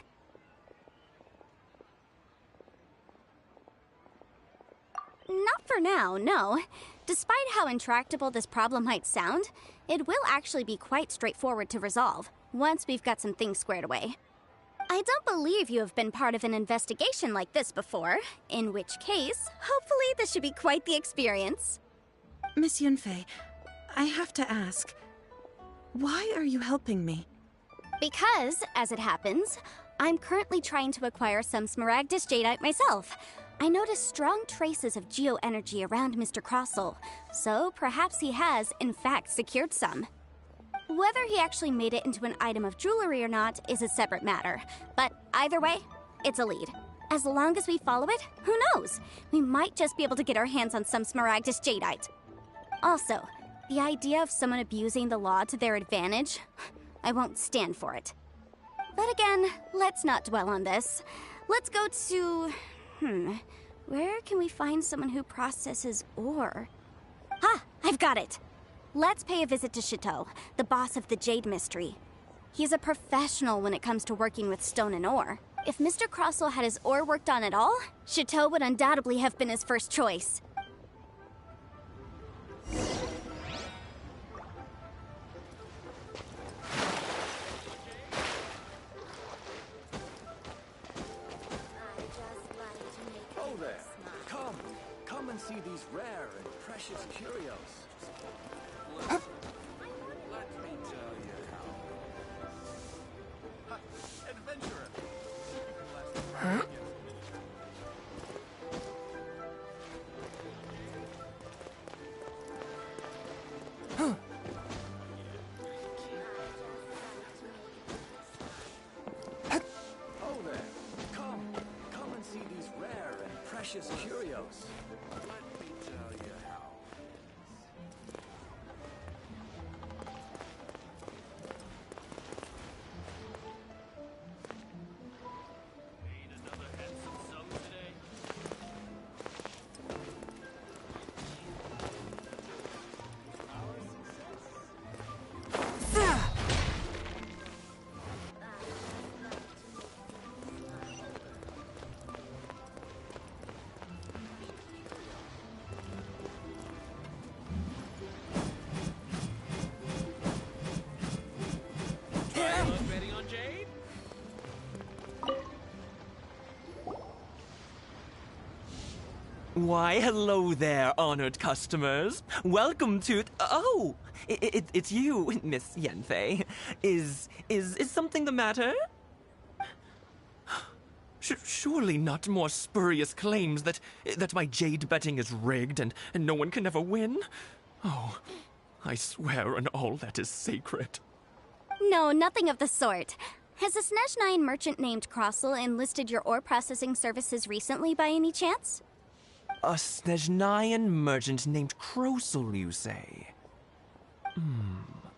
Not for now, no. Despite how intractable this problem might sound, it will actually be quite straightforward to resolve, once we've got some things squared away. I don't believe you have been part of an investigation like this before, in which case, hopefully this should be quite the experience. Miss Yunfei, I have to ask, why are you helping me? Because, as it happens, I'm currently trying to acquire some Smaragdus Jadeite myself. I noticed strong traces of geo-energy around Mr. Crossel, so perhaps he has, in fact, secured some. Whether he actually made it into an item of jewelry or not is a separate matter, but either way, it's a lead. As long as we follow it, who knows? We might just be able to get our hands on some Smaragdus Jadeite. Also, the idea of someone abusing the law to their advantage, I won't stand for it. But again, let's not dwell on this. Let's go to... where can we find someone who processes ore? Ah, I've got it! Let's pay a visit to Chateau, the boss of the Jade Mystery. He's a professional when it comes to working with stone and ore. If Mr. Crossel had his ore worked on at all, Chateau would undoubtedly have been his first choice. rare and precious curios. Let me tell you how. Adventurer. Huh? Oh there. Come and see these rare and precious curios. Let me tell you how. Made another handsome sum today. Betting on Jade? Why, hello there, honored customers. Welcome to... Oh, it's you, Miss Yenfei. Is something the matter? Surely not more spurious claims that my jade betting is rigged and no one can ever win? Oh, I swear on all that is sacred. No, nothing of the sort. Has a Snezhnine merchant named Crossel enlisted your ore processing services recently by any chance? A Snezhnine merchant named Crossel, you say?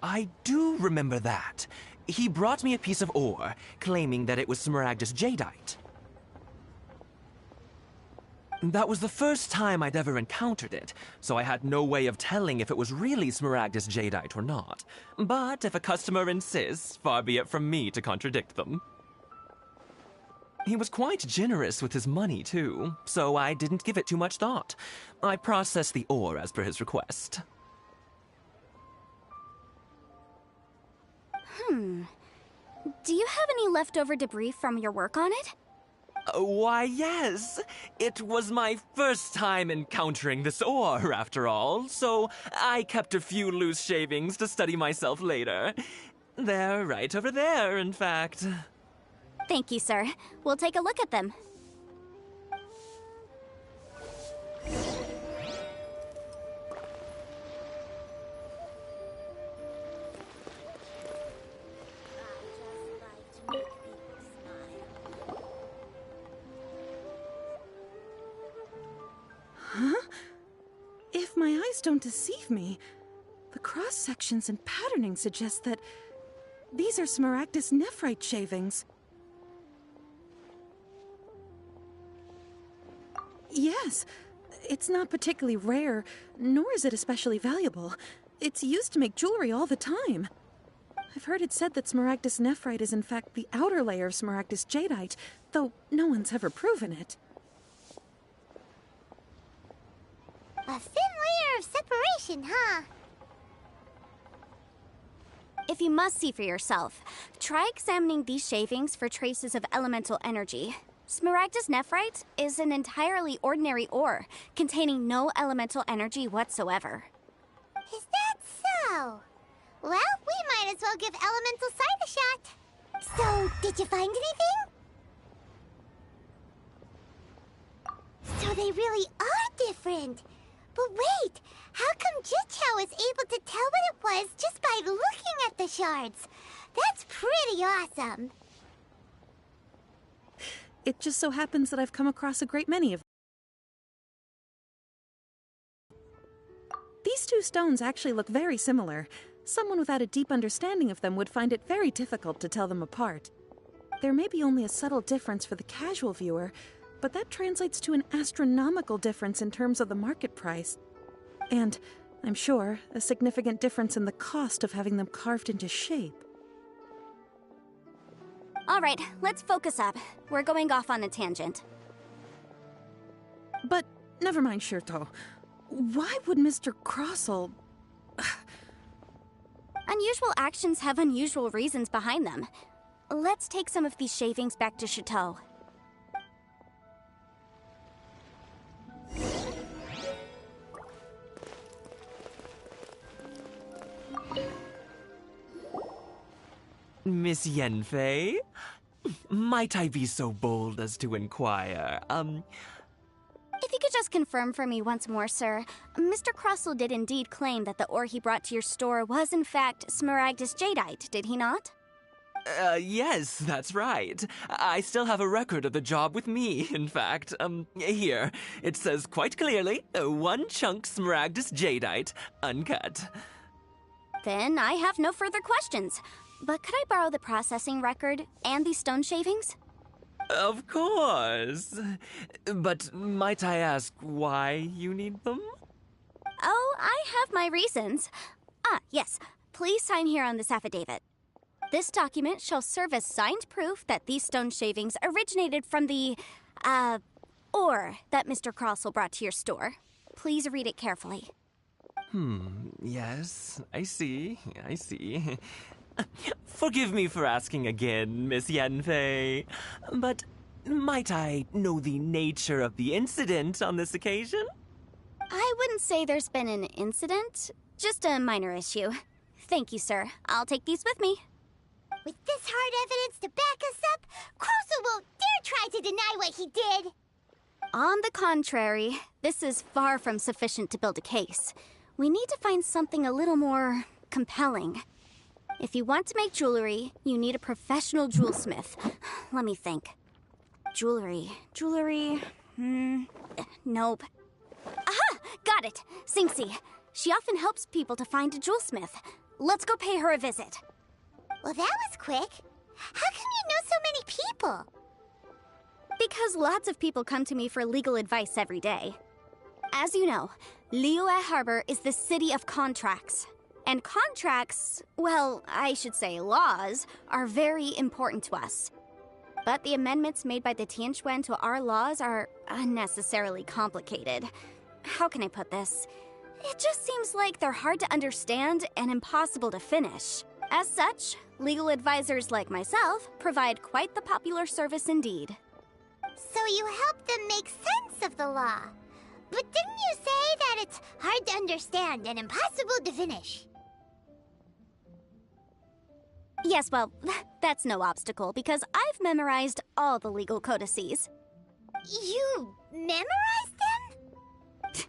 I do remember that. He brought me a piece of ore, claiming that it was Smaragdus jadeite. That was the first time I'd ever encountered it, so I had no way of telling if it was really Smaragdus jadeite or not. But if a customer insists, far be it from me to contradict them. He was quite generous with his money, too, so I didn't give it too much thought. I processed the ore as per his request. Do you have any leftover debris from your work on it? Why, yes. It was my first time encountering this ore, after all, so I kept a few loose shavings to study myself later. They're right over there, in fact. Thank you, sir. We'll take a look at them. If my eyes don't deceive me, the cross-sections and patterning suggest that these are Smaragdus nephrite shavings. Yes, it's not particularly rare, nor is it especially valuable. It's used to make jewelry all the time. I've heard it said that Smaragdus nephrite is in fact the outer layer of Smaragdus jadeite, though no one's ever proven it. A thin layer of separation, huh? If you must see for yourself, try examining these shavings for traces of elemental energy. Smaragdus nephrite is an entirely ordinary ore, containing no elemental energy whatsoever. Is that so? Well, we might as well give elemental sight a shot. So, did you find anything? So they really are different. But wait, how come Jichao was able to tell what it was just by looking at the shards? That's pretty awesome. It just so happens that I've come across a great many of them. These two stones actually look very similar. Someone without a deep understanding of them would find it very difficult to tell them apart. There may be only a subtle difference for the casual viewer, but that translates to an astronomical difference in terms of the market price. And, I'm sure, a significant difference in the cost of having them carved into shape. All right, let's focus up. We're going off on a tangent. But, never mind, Shirto. Why would Mr. Crossel... Unusual actions have unusual reasons behind them. Let's take some of these shavings back to Chateau. Miss Yenfei? Might I be so bold as to inquire, If you could just confirm for me once more, sir. Mr. Crossell did indeed claim that the ore he brought to your store was in fact Smaragdus Jadeite, did he not? Yes, that's right. I still have a record of the job with me, in fact. Here. It says quite clearly, 1 chunk Smaragdus Jadeite, uncut. Then I have no further questions. But could I borrow the processing record and these stone shavings? Of course. But might I ask why you need them? Oh, I have my reasons. Yes. Please sign here on this affidavit. This document shall serve as signed proof that these stone shavings originated from the, ore that Mr. Crossell brought to your store. Please read it carefully. Yes, I see. Forgive me for asking again, Miss Yenfei, but might I know the nature of the incident on this occasion? I wouldn't say there's been an incident, just a minor issue. Thank you, sir. I'll take these with me. With this hard evidence to back us up, Crossell won't dare try to deny what he did. On the contrary, this is far from sufficient to build a case. We need to find something a little more compelling. If you want to make jewelry, you need a professional jewelsmith. Let me think. Jewelry. Nope. Aha! Got it! Singsi. She often helps people to find a jewelsmith. Let's go pay her a visit. Well, that was quick. How come you know so many people? Because lots of people come to me for legal advice every day. As you know, Liyue Harbor is the city of contracts. And contracts, well, I should say laws, are very important to us. But the amendments made by the Tianquan to our laws are unnecessarily complicated. How can I put this? It just seems like they're hard to understand and impossible to finish. As such, legal advisors like myself provide quite the popular service indeed. So you help them make sense of the law. But didn't you say that it's hard to understand and impossible to finish? Yes, well, that's no obstacle because I've memorized all the legal codices. You memorized them?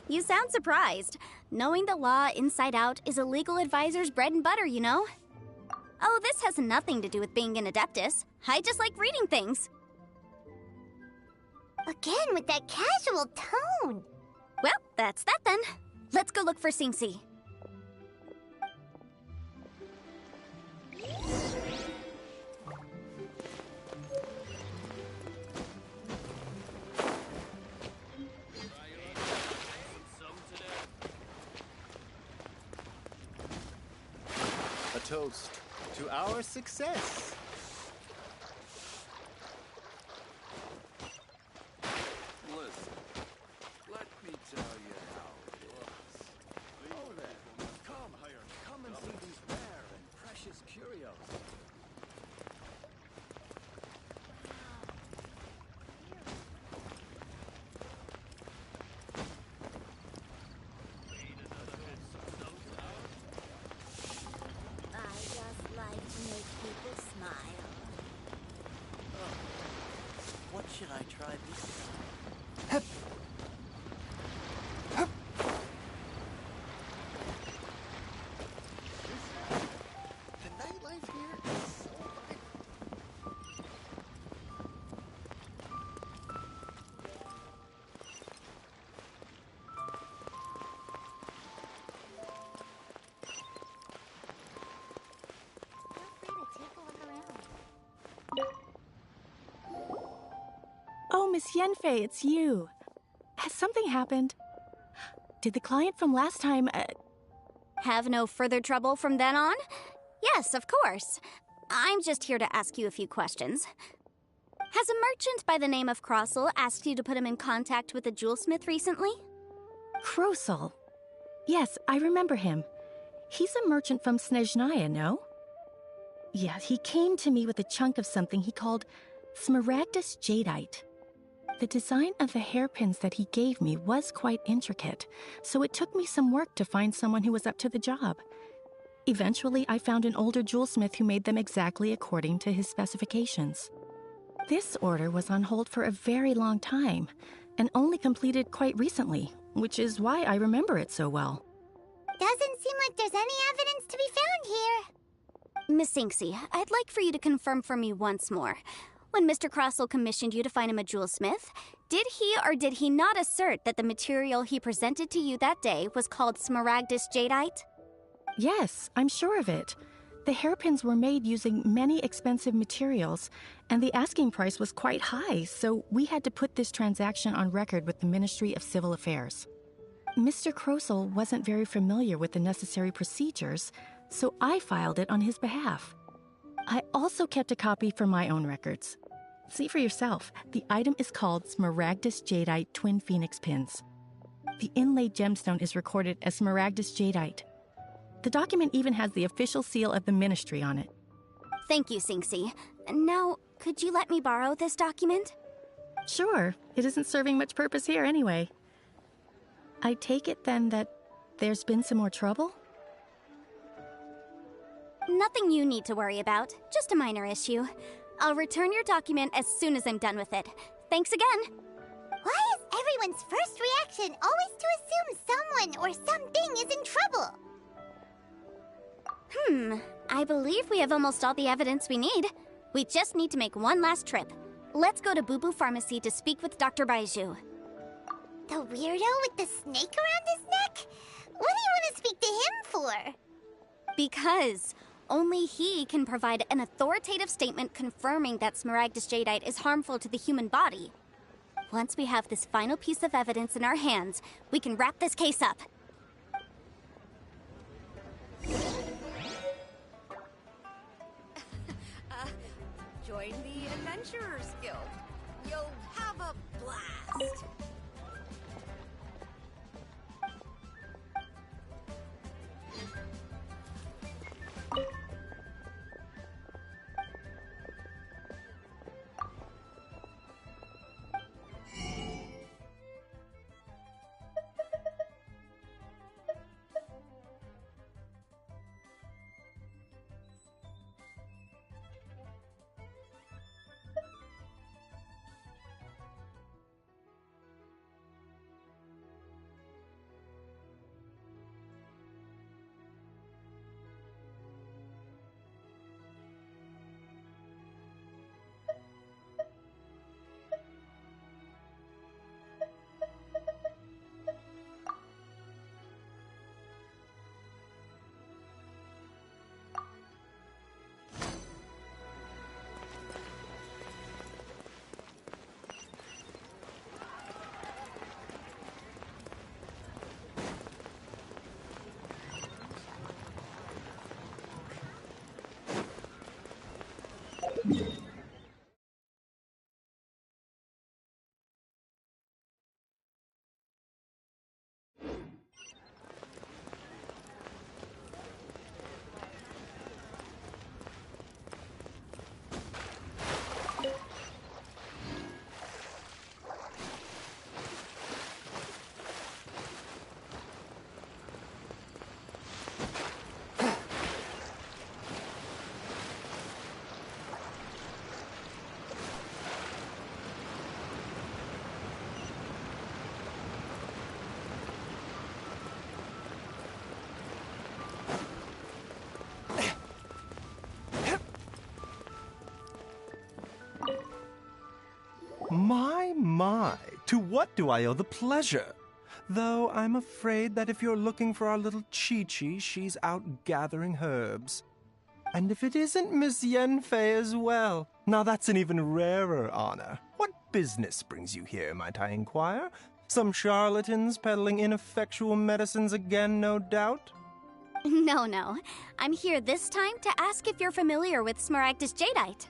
You sound surprised. Knowing the law inside out is a legal advisor's bread and butter, you know? Oh, this has nothing to do with being an adeptus. I just like reading things. Again, with that casual tone. Well, that's that then. Let's go look for Singsi. A toast to our success. Listen, let me tell you how it is. Oh there, come and see these rare and precious curios. I just like to make people smile. What should I try this time? The nightlife here is so vibrant. Feel free to take a look around. Oh, Miss Yenfei, it's you. Has something happened? Did the client from last time, Have no further trouble from then on? Yes, of course. I'm just here to ask you a few questions. Has a merchant by the name of Crossell asked you to put him in contact with a jewelsmith recently? Crossell? Yes, I remember him. He's a merchant from Snezhnaya, no? Yeah, he came to me with a chunk of something he called Smaragdus Jadeite. The design of the hairpins that he gave me was quite intricate, so it took me some work to find someone who was up to the job. Eventually, I found an older jewelsmith who made them exactly according to his specifications. This order was on hold for a very long time, and only completed quite recently, which is why I remember it so well. Doesn't seem like there's any evidence to be found here. Miss Inksy, I'd like for you to confirm for me once more. When Mr. Crossell commissioned you to find him a jewelsmith, did he or did he not assert that the material he presented to you that day was called smaragdus jadeite? Yes, I'm sure of it. The hairpins were made using many expensive materials, and the asking price was quite high, so we had to put this transaction on record with the Ministry of Civil Affairs. Mr. Crossell wasn't very familiar with the necessary procedures, so I filed it on his behalf. I also kept a copy for my own records. See for yourself, the item is called Smaragdus Jadeite Twin Phoenix Pins. The inlaid gemstone is recorded as Smaragdus Jadeite. The document even has the official seal of the ministry on it. Thank you, Sinksy. Now, could you let me borrow this document? Sure, it isn't serving much purpose here anyway. I take it then that there's been some more trouble? Nothing you need to worry about, just a minor issue. I'll return your document as soon as I'm done with it. Thanks again! Why is everyone's first reaction always to assume someone or something is in trouble? I believe we have almost all the evidence we need. We just need to make one last trip. Let's go to Boo Boo Pharmacy to speak with Dr. Baiju. The weirdo with the snake around his neck? What do you want to speak to him for? Because only he can provide an authoritative statement confirming that smaragdus jadeite is harmful to the human body. Once we have this final piece of evidence in our hands, we can wrap this case up. Join the Adventurers Guild. You'll have a blast. My, to what do I owe the pleasure? Though I'm afraid that if you're looking for our little Chi-Chi, she's out gathering herbs. And if it isn't Miss Yenfei as well, now that's an even rarer honor. What business brings you here, might I inquire? Some charlatans peddling ineffectual medicines again, no doubt? No. I'm here this time to ask if you're familiar with smaragdus jadeite.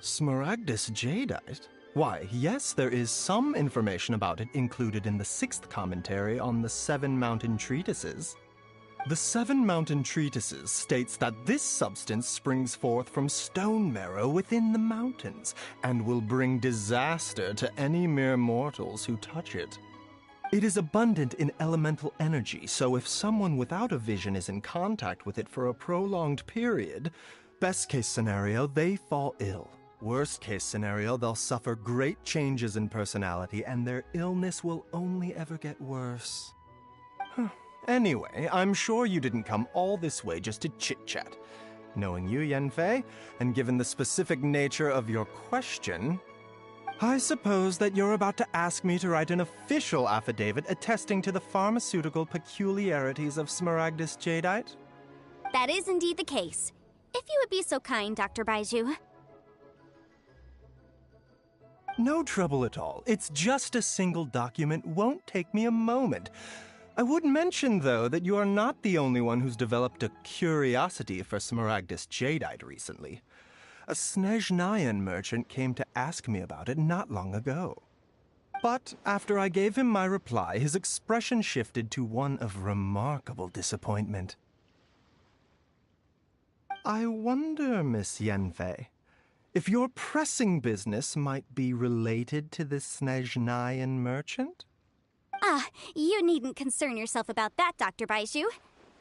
Smaragdus jadeite? Why, yes, there is some information about it included in the 6th commentary on the 7 Mountain Treatises. The 7 Mountain Treatises states that this substance springs forth from stone marrow within the mountains, and will bring disaster to any mere mortals who touch it. It is abundant in elemental energy, so if someone without a vision is in contact with it for a prolonged period, best case scenario, they fall ill. Worst case scenario, they'll suffer great changes in personality and their illness will only ever get worse. Anyway, I'm sure you didn't come all this way just to chit-chat. Knowing you, Yanfei, and given the specific nature of your question, I suppose that you're about to ask me to write an official affidavit attesting to the pharmaceutical peculiarities of Smaragdus jadeite? That is indeed the case. If you would be so kind, Dr. Baizhu. No trouble at all. It's just a single document. Won't take me a moment. I would mention, though, that you are not the only one who's developed a curiosity for Smaragdus jadeite recently. A Snezhnayan merchant came to ask me about it not long ago. But after I gave him my reply, his expression shifted to one of remarkable disappointment. I wonder, Miss Yanfei, if your pressing business might be related to this Snezhnayan merchant? You needn't concern yourself about that, Dr. Baizhu.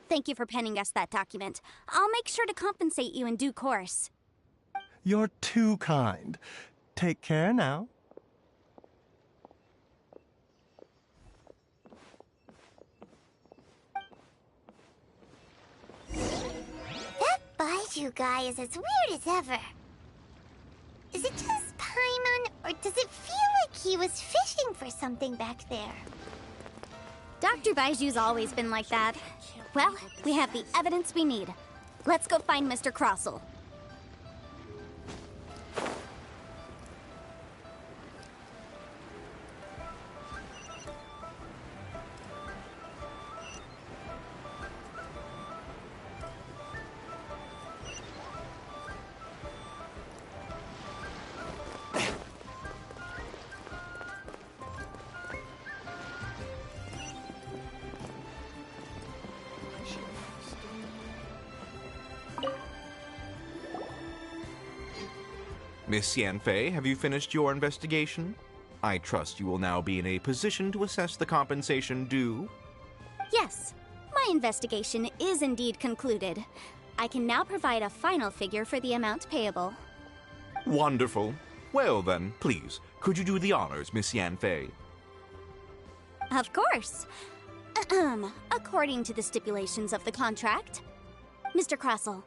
Thank you for penning us that document. I'll make sure to compensate you in due course. You're too kind. Take care now. That Baizhu guy is as weird as ever. Is it just Paimon, or does it feel like he was fishing for something back there? Dr. Baizhu's always been like that. Well, we have the evidence we need. Let's go find Mr. Crossell. Miss Yanfei, have you finished your investigation? I trust you will now be in a position to assess the compensation due. Yes, my investigation is indeed concluded. I can now provide a final figure for the amount payable. Wonderful. Well then, please, could you do the honors, Miss Yanfei? Of course. According to the stipulations of the contract, Mr. Crossell,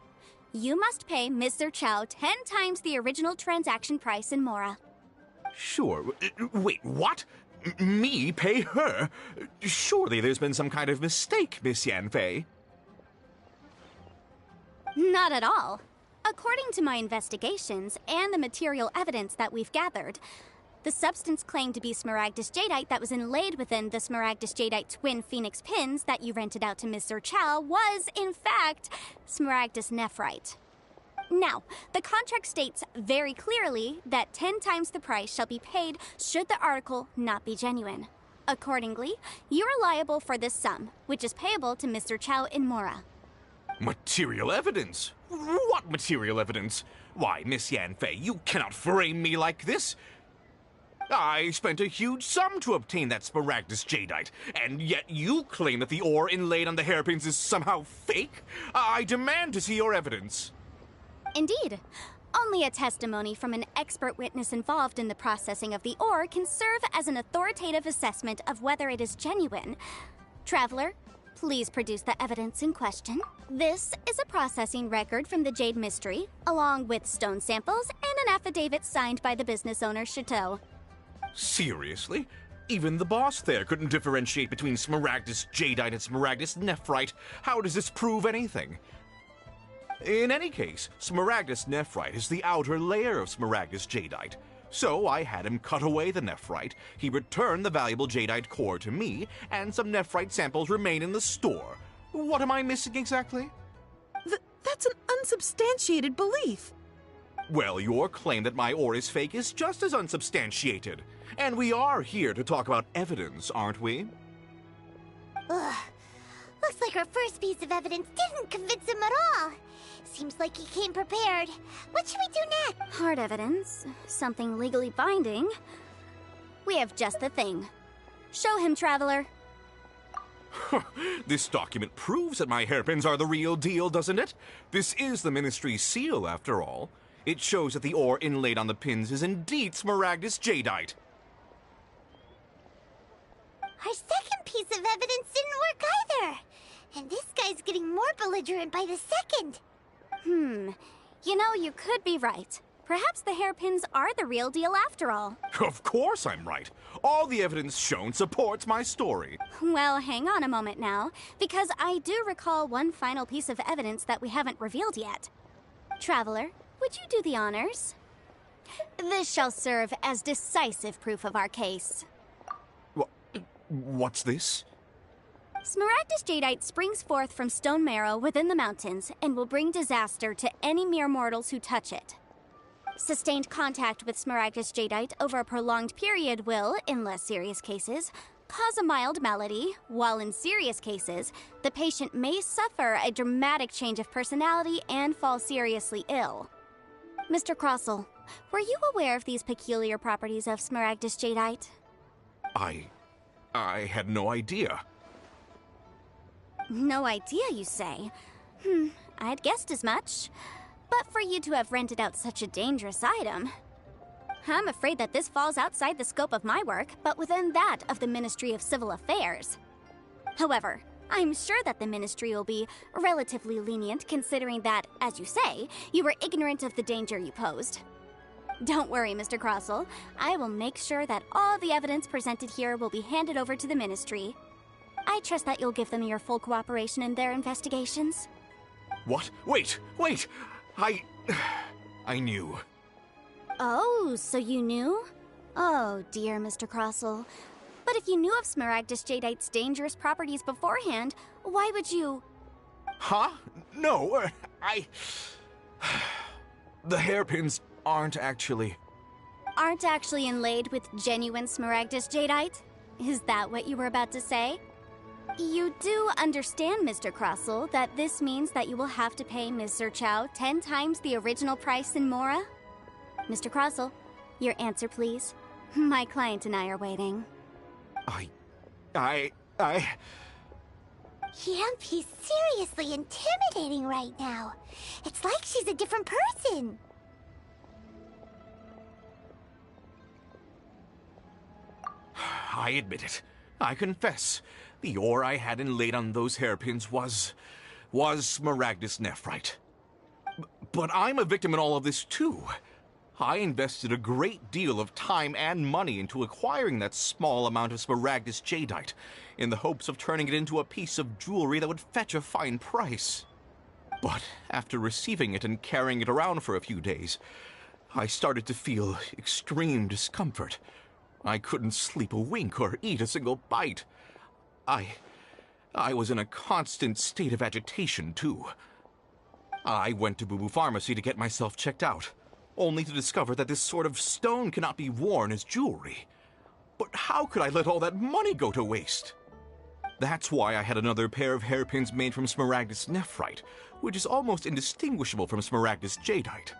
you must pay Mr. Chow 10 times the original transaction price in Mora. Sure. Wait, what? Me pay her? Surely there's been some kind of mistake, Miss Yanfei. Not at all. According to my investigations and the material evidence that we've gathered, the substance claimed to be Smaragdus jadeite that was inlaid within the Smaragdus jadeite twin phoenix pins that you rented out to Mr. Chow was, in fact, Smaragdus nephrite. Now, the contract states very clearly that 10 times the price shall be paid should the article not be genuine. Accordingly, you are liable for this sum, which is payable to Mr. Chow in Mora. Material evidence? What material evidence? Why, Miss Yanfei, you cannot frame me like this. I spent a huge sum to obtain that Smaragdus jadeite, and yet you claim that the ore inlaid on the hairpins is somehow fake? I demand to see your evidence. Indeed. Only a testimony from an expert witness involved in the processing of the ore can serve as an authoritative assessment of whether it is genuine. Traveler, please produce the evidence in question. This is a processing record from the Jade Mystery, along with stone samples and an affidavit signed by the business owner, Chateau. Seriously? Even the boss there couldn't differentiate between Smaragdus jadeite and Smaragdus nephrite. How does this prove anything? In any case, Smaragdus nephrite is the outer layer of Smaragdus jadeite. So I had him cut away the nephrite, he returned the valuable jadeite core to me, and some nephrite samples remain in the store. What am I missing exactly? That's an unsubstantiated belief. Well, your claim that my ore is fake is just as unsubstantiated. And we are here to talk about evidence, aren't we? Ugh. Looks like our first piece of evidence didn't convince him at all. Seems like he came prepared. What should we do next? Hard evidence. Something legally binding. We have just the thing. Show him, Traveler. This document proves that my hairpins are the real deal, doesn't it? This is the Ministry's seal, after all. It shows that the ore inlaid on the pins is indeed Smaragdus jadeite. Our second piece of evidence didn't work either. And this guy's getting more belligerent by the second. You know, you could be right. Perhaps the hairpins are the real deal after all. Of course I'm right. All the evidence shown supports my story. Well, hang on a moment now, because I do recall one final piece of evidence that we haven't revealed yet. Traveler, would you do the honors? This shall serve as decisive proof of our case. What's this? Smaragdus jadeite springs forth from stone marrow within the mountains and will bring disaster to any mere mortals who touch it. Sustained contact with Smaragdus jadeite over a prolonged period will, in less serious cases, cause a mild malady, while in serious cases, the patient may suffer a dramatic change of personality and fall seriously ill. Mr. Crossell, were you aware of these peculiar properties of Smaragdus jadeite? I had no idea. No idea, you say? I'd guessed as much. But for you to have rented out such a dangerous item... I'm afraid that this falls outside the scope of my work, but within that of the Ministry of Civil Affairs. However, I'm sure that the Ministry will be relatively lenient considering that, as you say, you were ignorant of the danger you posed. Don't worry, Mr. Crossell. I will make sure that all the evidence presented here will be handed over to the Ministry. I trust that you'll give them your full cooperation in their investigations. What? Wait! I knew. Oh, so you knew? Oh, dear Mr. Crossell. But if you knew of Smaragdus jadeite's dangerous properties beforehand, why would you... Huh? No, The hairpins aren't actually inlaid with genuine Smaragdus jadeite? Is that what you were about to say? You do understand, Mr. Crossell, that this means that you will have to pay Ms. Zerchow 10 times the original price in Mora? Mr. Crossell, your answer, please. My client and I are waiting. Yep, he's seriously intimidating right now. It's like she's a different person. I admit it. I confess. The ore I had inlaid on those hairpins was Smaragdus nephrite. But I'm a victim in all of this, too. I invested a great deal of time and money into acquiring that small amount of Smaragdus jadeite, in the hopes of turning it into a piece of jewelry that would fetch a fine price. But after receiving it and carrying it around for a few days, I started to feel extreme discomfort. I couldn't sleep a wink or eat a single bite. I was in a constant state of agitation, too. I went to Boo Boo Pharmacy to get myself checked out, only to discover that this sort of stone cannot be worn as jewelry. But how could I let all that money go to waste? That's why I had another pair of hairpins made from Smaragdus nephrite, which is almost indistinguishable from Smaragdus jadeite.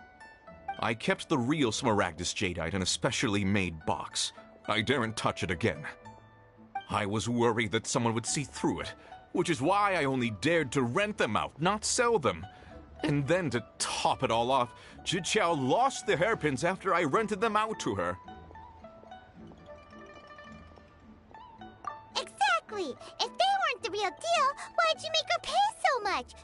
I kept the real Smaragdus jadeite in a specially made box. I daren't touch it again. I was worried that someone would see through it, which is why I only dared to rent them out, not sell them. And then to top it all off, Zhiqiao lost the hairpins after I rented them out to her. Exactly! If they weren't the real deal, why'd you make her pay so much?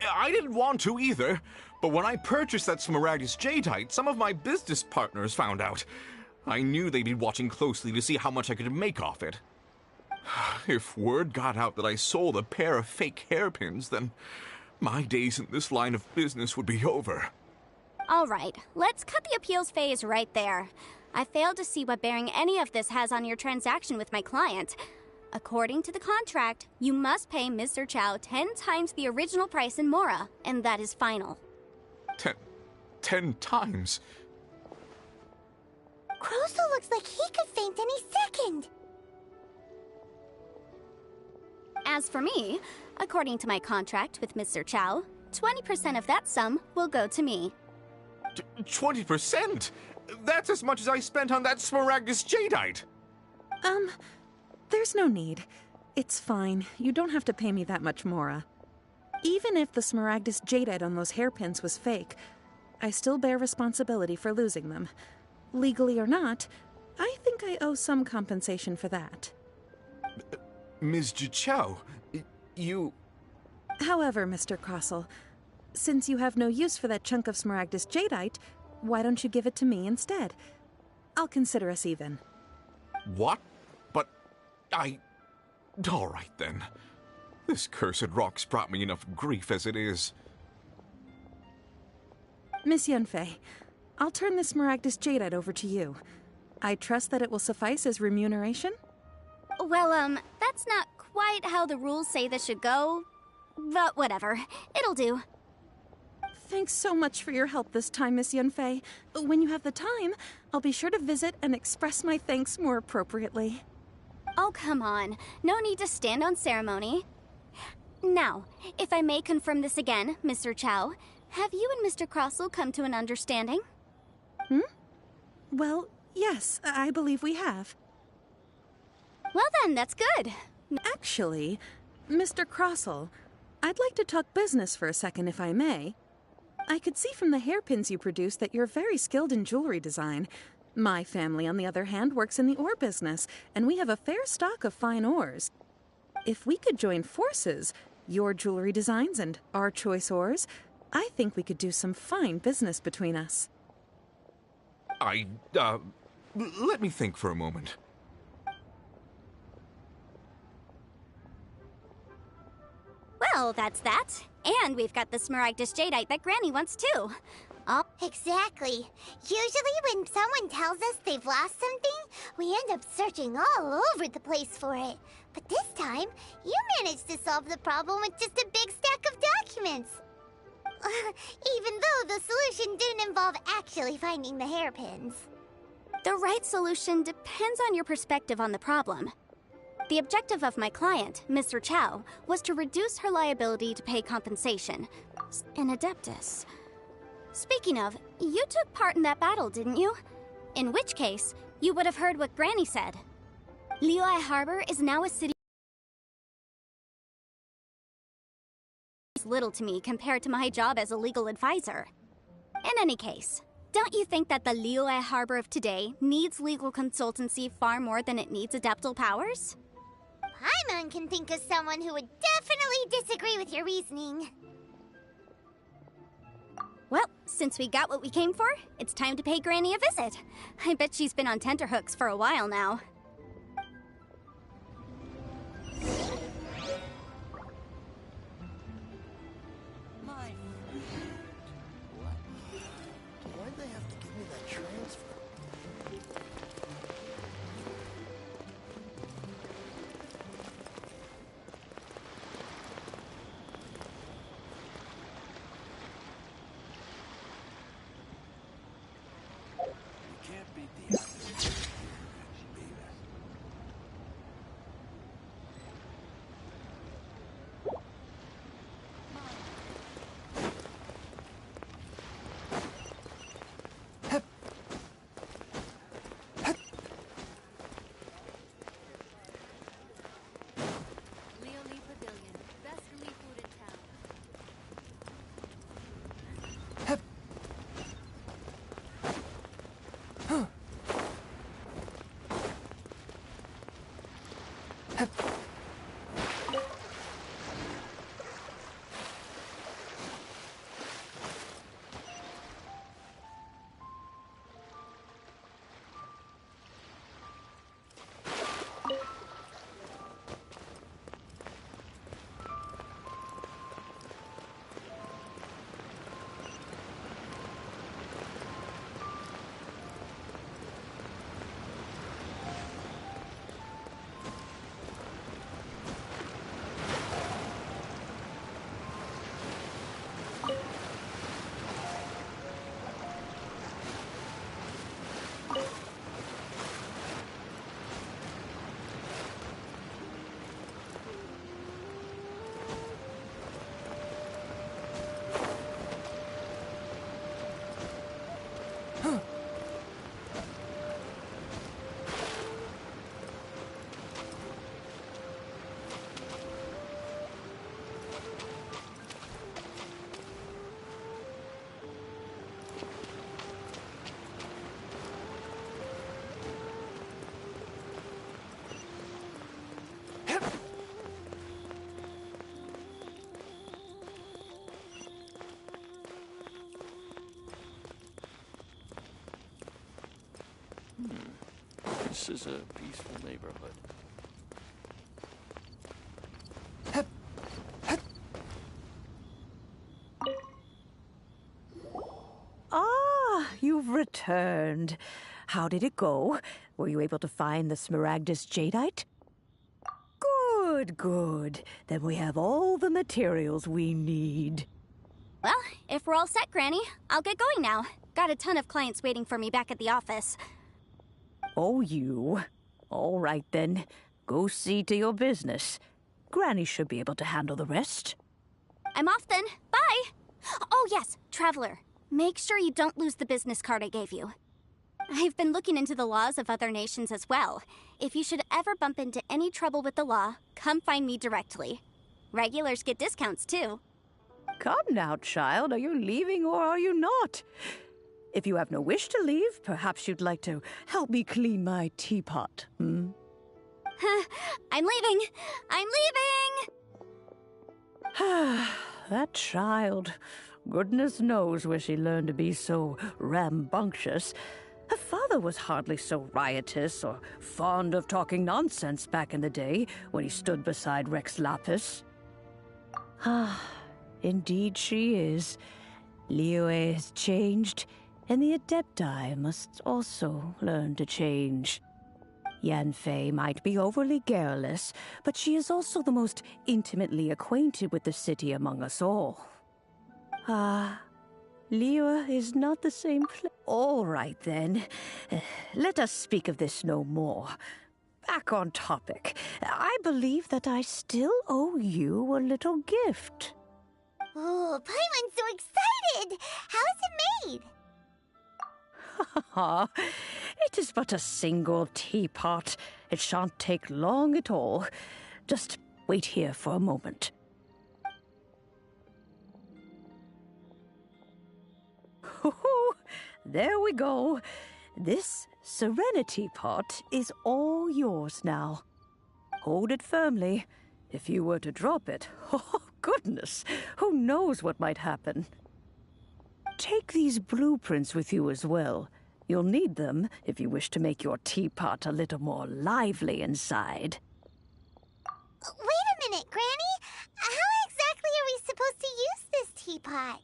I didn't want to either, but when I purchased that Smaragdus jadeite, some of my business partners found out. I knew they'd be watching closely to see how much I could make off it. If word got out that I sold a pair of fake hairpins, then my days in this line of business would be over. All right, let's cut the appeals phase right there. I failed to see what bearing any of this has on your transaction with my client. According to the contract, you must pay Ms. Zerchow 10 times the original price in Mora, and that is final. 10 times? Crossell looks like he could faint any second. As for me, according to my contract with Ms. Zerchow, 20% of that sum will go to me. 20%? That's as much as I spent on that Smaragdus jadeite. There's no need. It's fine. You don't have to pay me that much, Mora. Even if the Smaragdus jadeite on those hairpins was fake, I still bear responsibility for losing them. Legally or not, I think I owe some compensation for that. Ms. Jichao, you... However, Mr. Crossell, since you have no use for that chunk of Smaragdus jadeite, why don't you give it to me instead? I'll consider us even. What? But all right, then. This cursed rock's brought me enough grief as it is. Miss Yunfei, I'll turn this Smaragdus jadeite over to you. I trust that it will suffice as remuneration? Well, that's not quite how the rules say this should go. But whatever. It'll do. Thanks so much for your help this time, Miss Yunfei. When you have the time, I'll be sure to visit and express my thanks more appropriately. Oh, come on. No need to stand on ceremony. Now, if I may confirm this again, Mr. Chow, have you and Mr. Crossell come to an understanding? Well, yes, I believe we have. Well then, that's good. Actually, Mr. Crossell, I'd like to talk business for a second, if I may. I could see from the hairpins you produce that you're very skilled in jewelry design. My family, on the other hand, works in the ore business, and we have a fair stock of fine ores. If we could join forces, your jewelry designs and our choice ores, I think we could do some fine business between us. Let me think for a moment. Well, that's that. And we've got the Smaragdus jadeite that Granny wants too. Oh. Exactly. Usually when someone tells us they've lost something, we end up searching all over the place for it. But this time, you managed to solve the problem with just a big stack of documents. Even though the solution didn't involve actually finding the hairpins. The right solution depends on your perspective on the problem. The objective of my client, Mr. Chow, was to reduce her liability to pay compensation. An adeptus. Speaking of, you took part in that battle, didn't you? In which case, you would have heard what Granny said. Liyue Harbor is now a city little to me compared to my job as a legal advisor. In any case, don't you think that the Liyue Harbor of today needs legal consultancy far more than it needs adeptal powers? Paimon can think of someone who would definitely disagree with your reasoning. Well, since we got what we came for, it's time to pay Granny a visit. I bet she's been on tenterhooks for a while now. Why'd they have to give me that transfer? You can't beat the atmosphere. Baby. This is a peaceful neighborhood. Ah, you've returned. How did it go? Were you able to find the Smaragdus Jadeite? Good, good. Then we have all the materials we need. Well, if we're all set, Granny, I'll get going now. Got a ton of clients waiting for me back at the office. Oh, you. All right, then. Go see to your business. Granny should be able to handle the rest. I'm off then. Bye! Oh, yes, Traveler. Make sure you don't lose the business card I gave you. I've been looking into the laws of other nations as well. If you should ever bump into any trouble with the law, come find me directly. Regulars get discounts, too. Come now, child. Are you leaving or are you not? If you have no wish to leave, perhaps you'd like to help me clean my teapot, hmm? I'm leaving! I'm leaving! That child. Goodness knows where she learned to be so rambunctious. Her father was hardly so riotous or fond of talking nonsense back in the day when he stood beside Rex Lapis. Ah, indeed she is. Liyue has changed, and the Adepti must also learn to change. Yanfei might be overly garrulous, but she is also the most intimately acquainted with the city among us all. Ah, Liyue is not the same All right, then. Let us speak of this no more. Back on topic. I believe that I still owe you a little gift. Oh, Paimon's so excited! How is it made? It is but a single teapot. It shan't take long at all. Just wait here for a moment. There we go. This Serenity Pot is all yours now. Hold it firmly. If you were to drop it, oh goodness, who knows what might happen. Take these blueprints with you as well. You'll need them if you wish to make your teapot a little more lively inside. Wait a minute, Granny! How exactly are we supposed to use this teapot?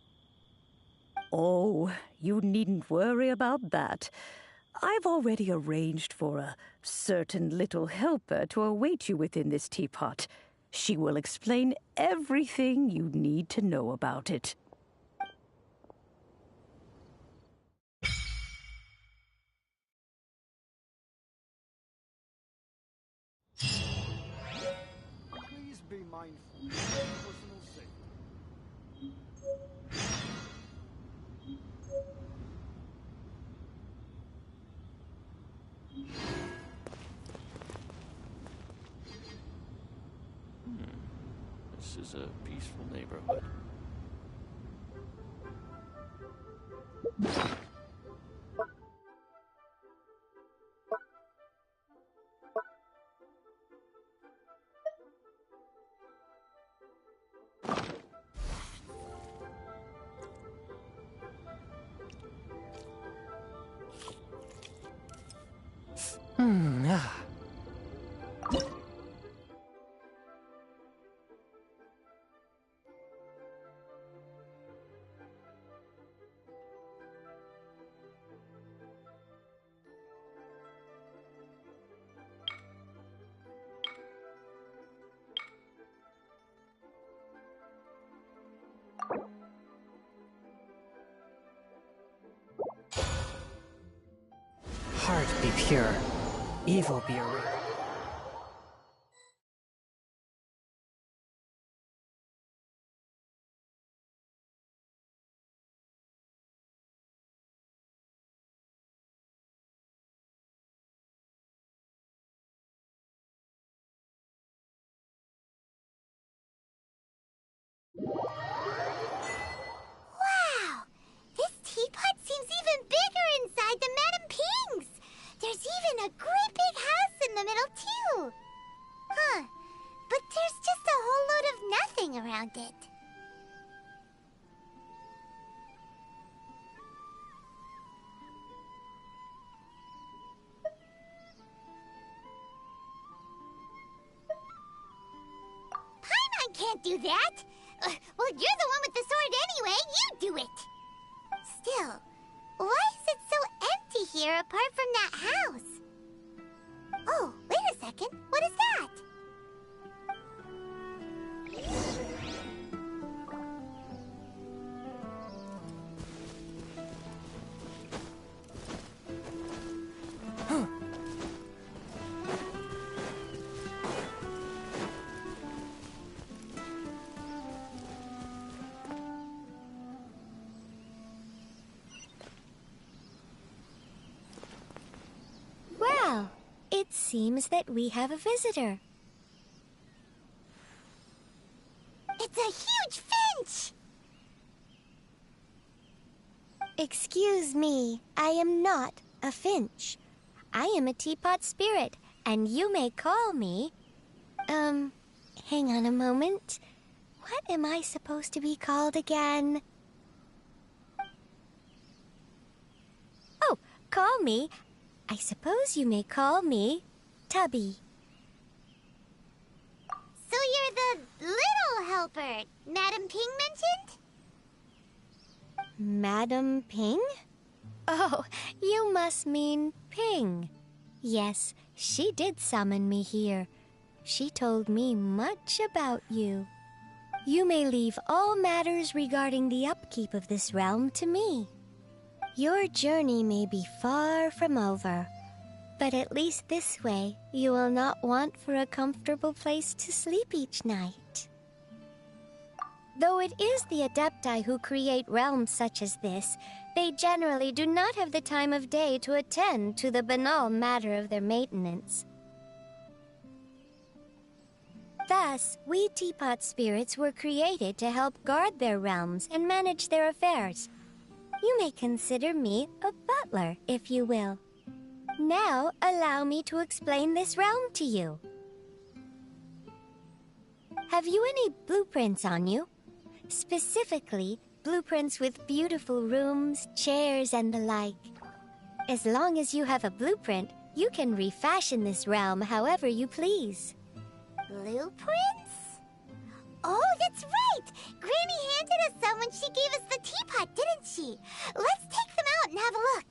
Oh, you needn't worry about that. I've already arranged for a certain little helper to await you within this teapot. She will explain everything you need to know about it. Please be mindful of personal safety. This is a peaceful neighborhood. Heart be pure, evil be erased. Wow! This teapot seems even bigger inside than Madame Ping's! There's even a great big house in the middle, too! Huh. But there's just a whole load of nothing around it. do that. Well, you're the one with the sword anyway. You do it. Still, why is it so empty here apart from that house? Oh, wait a second. What is that? Well, it seems that we have a visitor. It's a huge finch! Excuse me, I am not a finch. I am a teapot spirit, and you may call me... hang on a moment. What am I supposed to be called again? Oh, call me... I suppose you may call me Tubby. So you're the little helper Madam Ping mentioned? Madam Ping? Oh, you must mean Ping. Yes, she did summon me here. She told me much about you. You may leave all matters regarding the upkeep of this realm to me. Your journey may be far from over, but at least this way you will not want for a comfortable place to sleep each night. Though it is the Adepti who create realms such as this, they generally do not have the time of day to attend to the banal matter of their maintenance. Thus, we teapot spirits were created to help guard their realms and manage their affairs. You may consider me a butler, if you will. Now, allow me to explain this realm to you. Have you any blueprints on you? Specifically, blueprints with beautiful rooms, chairs, and the like. As long as you have a blueprint, you can refashion this realm however you please. Blueprints? Oh, that's right! Granny handed us some when she gave us the teapot, didn't she? Let's take them out and have a look.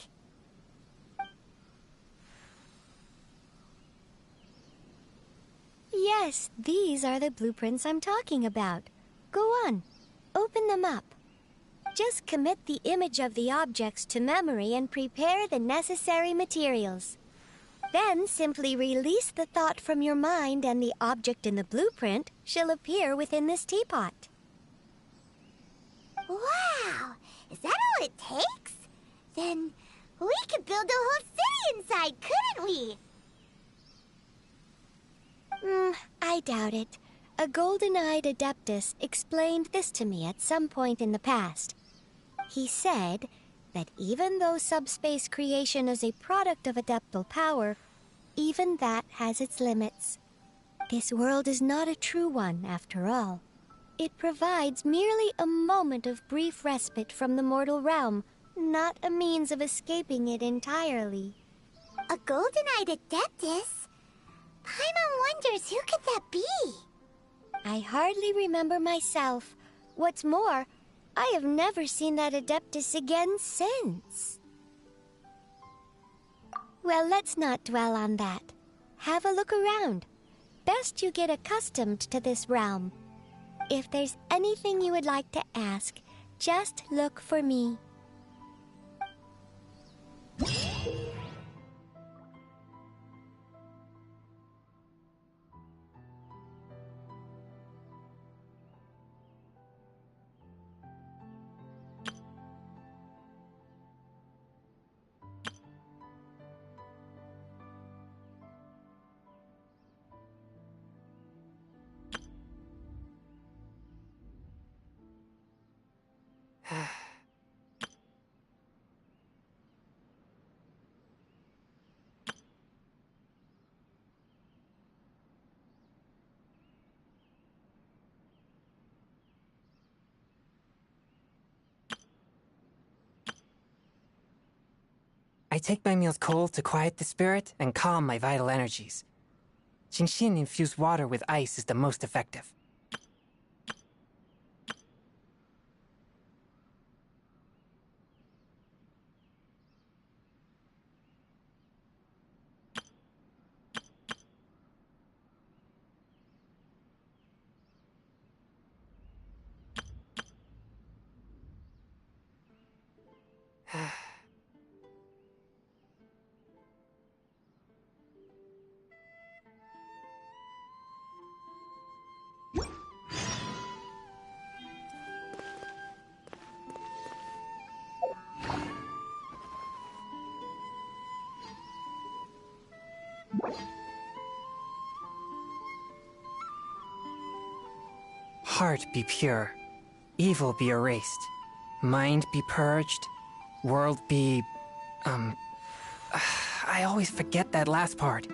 Yes, these are the blueprints I'm talking about. Go on, open them up. Just commit the image of the objects to memory and prepare the necessary materials. Then simply release the thought from your mind and the object in the blueprint shall appear within this teapot. Wow! Is that all it takes? Then we could build a whole city inside, couldn't we? I doubt it. A golden-eyed adeptus explained this to me at some point in the past. He said that even though subspace creation is a product of adeptal power, even that has its limits. This world is not a true one, after all. It provides merely a moment of brief respite from the mortal realm, not a means of escaping it entirely. A golden-eyed adeptus? Paimon wonders who could that be? I hardly remember myself. What's more, I have never seen that adeptus again since. Well, let's not dwell on that. Have a look around. Best you get accustomed to this realm. If there's anything you would like to ask, just look for me. I take my meals cold to quiet the spirit and calm my vital energies. Genshin infused water with ice is the most effective. heart be pure, evil be erased, mind be purged, world be... I always forget that last part.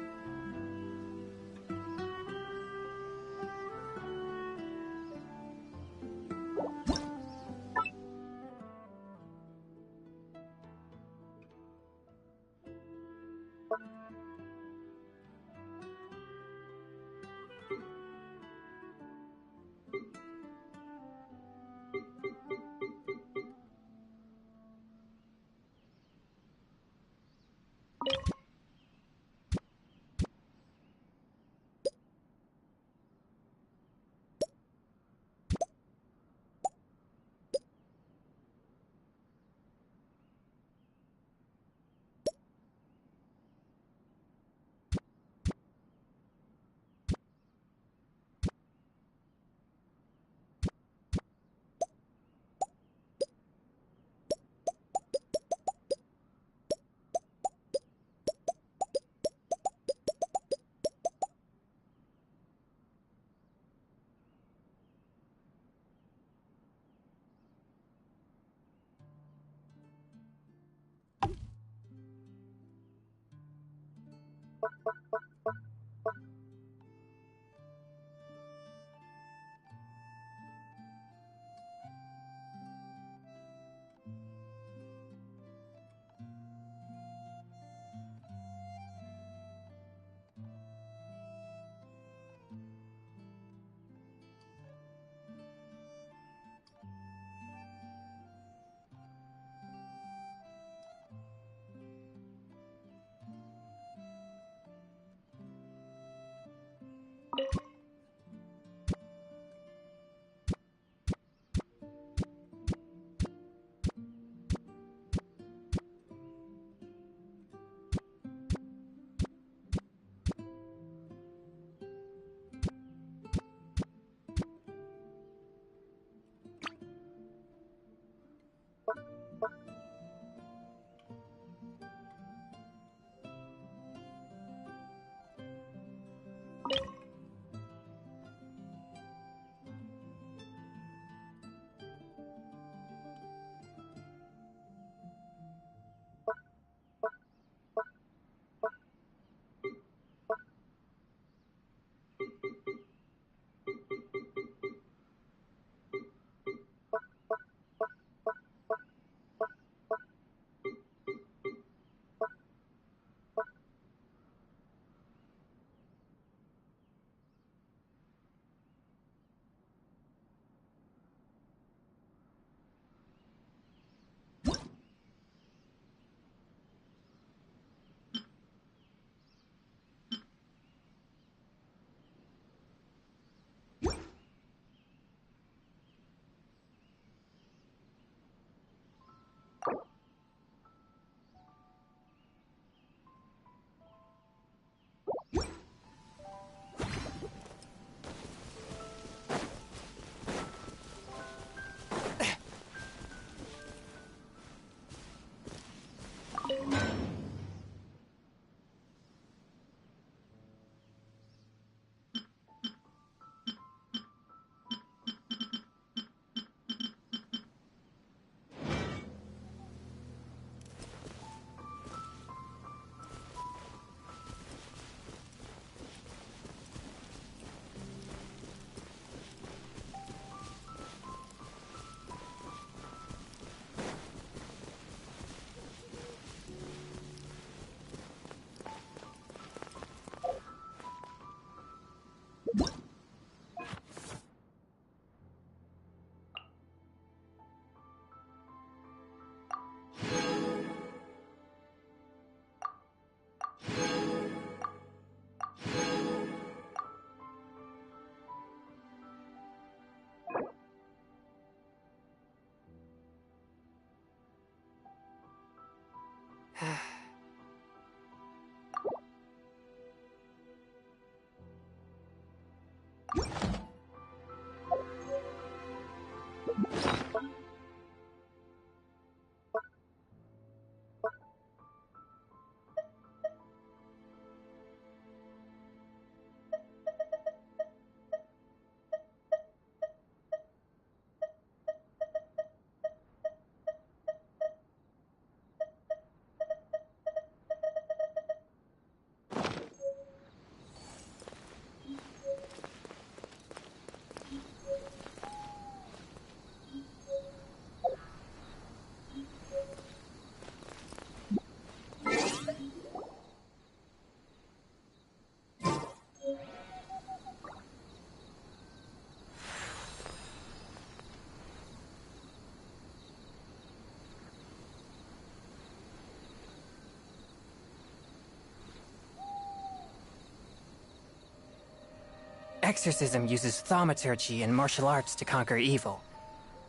Exorcism uses thaumaturgy and martial arts to conquer evil.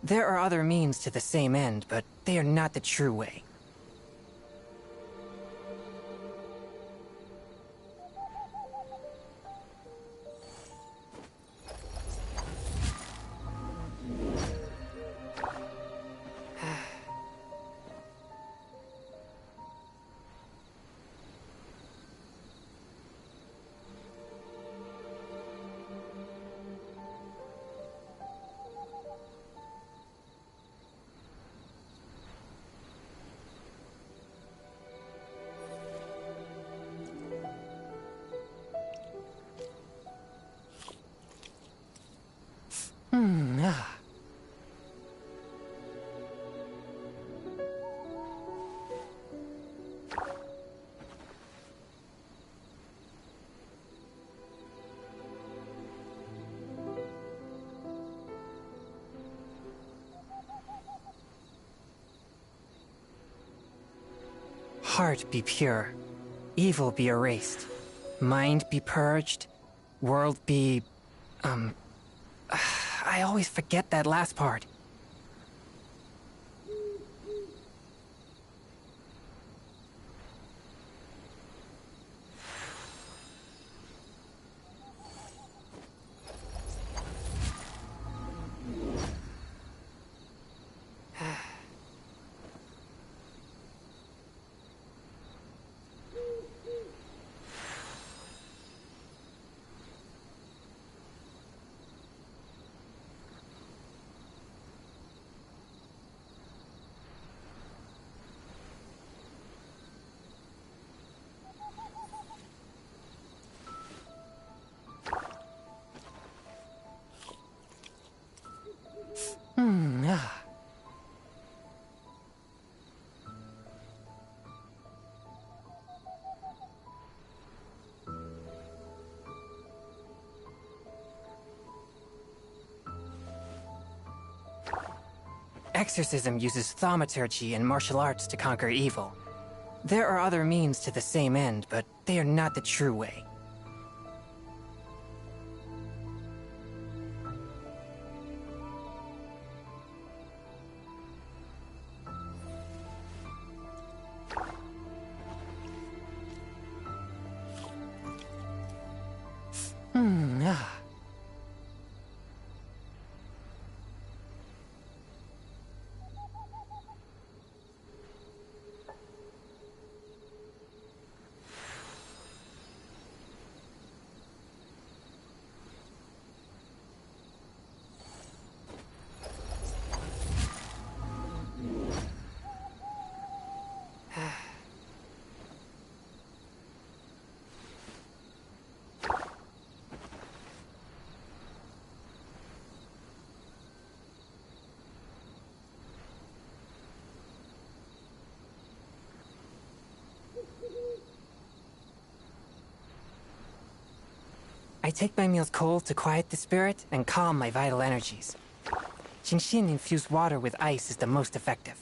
There are other means to the same end, but they are not the true way. Heart be pure, evil be erased, mind be purged, world be... I always forget that last part. Exorcism uses thaumaturgy and martial arts to conquer evil. There are other means to the same end, but they are not the true way. I take my meals cold to quiet the spirit and calm my vital energies. Genshin infused water with ice is the most effective.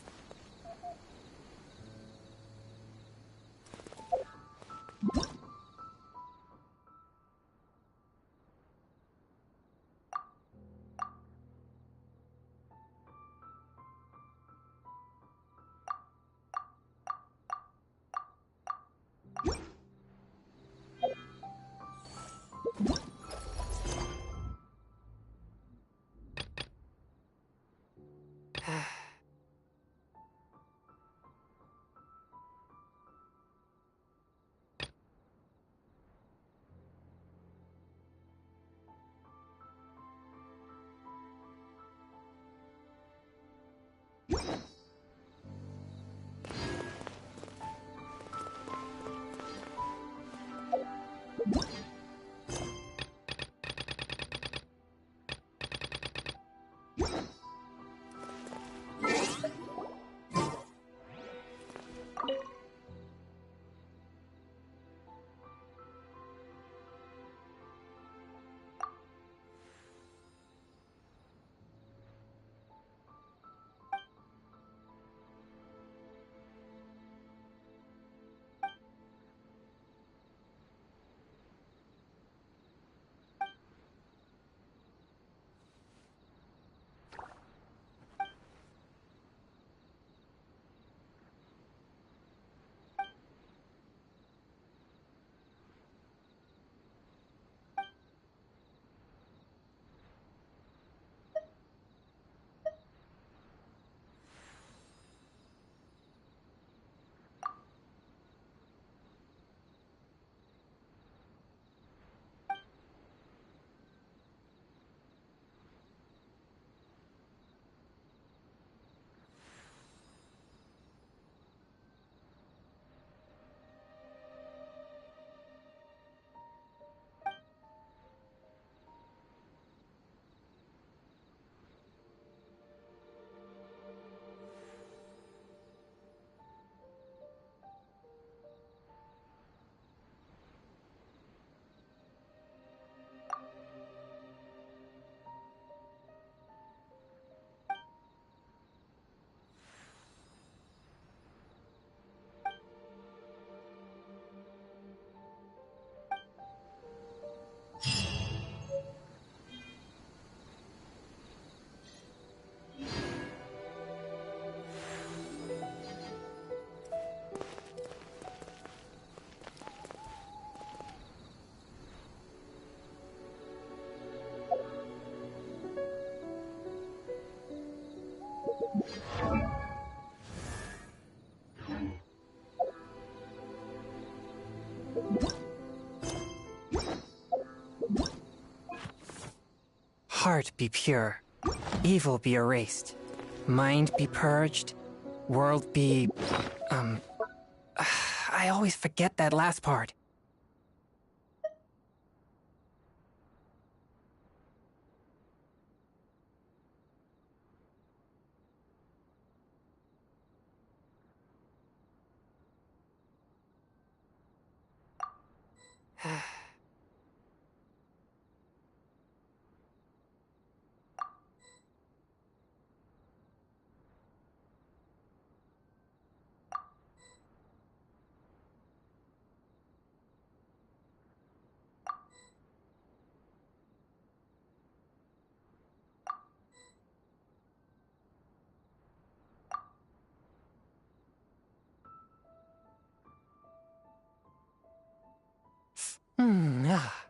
Heart be pure, evil be erased, mind be purged, world be... I always forget that last part. Ah. Ah.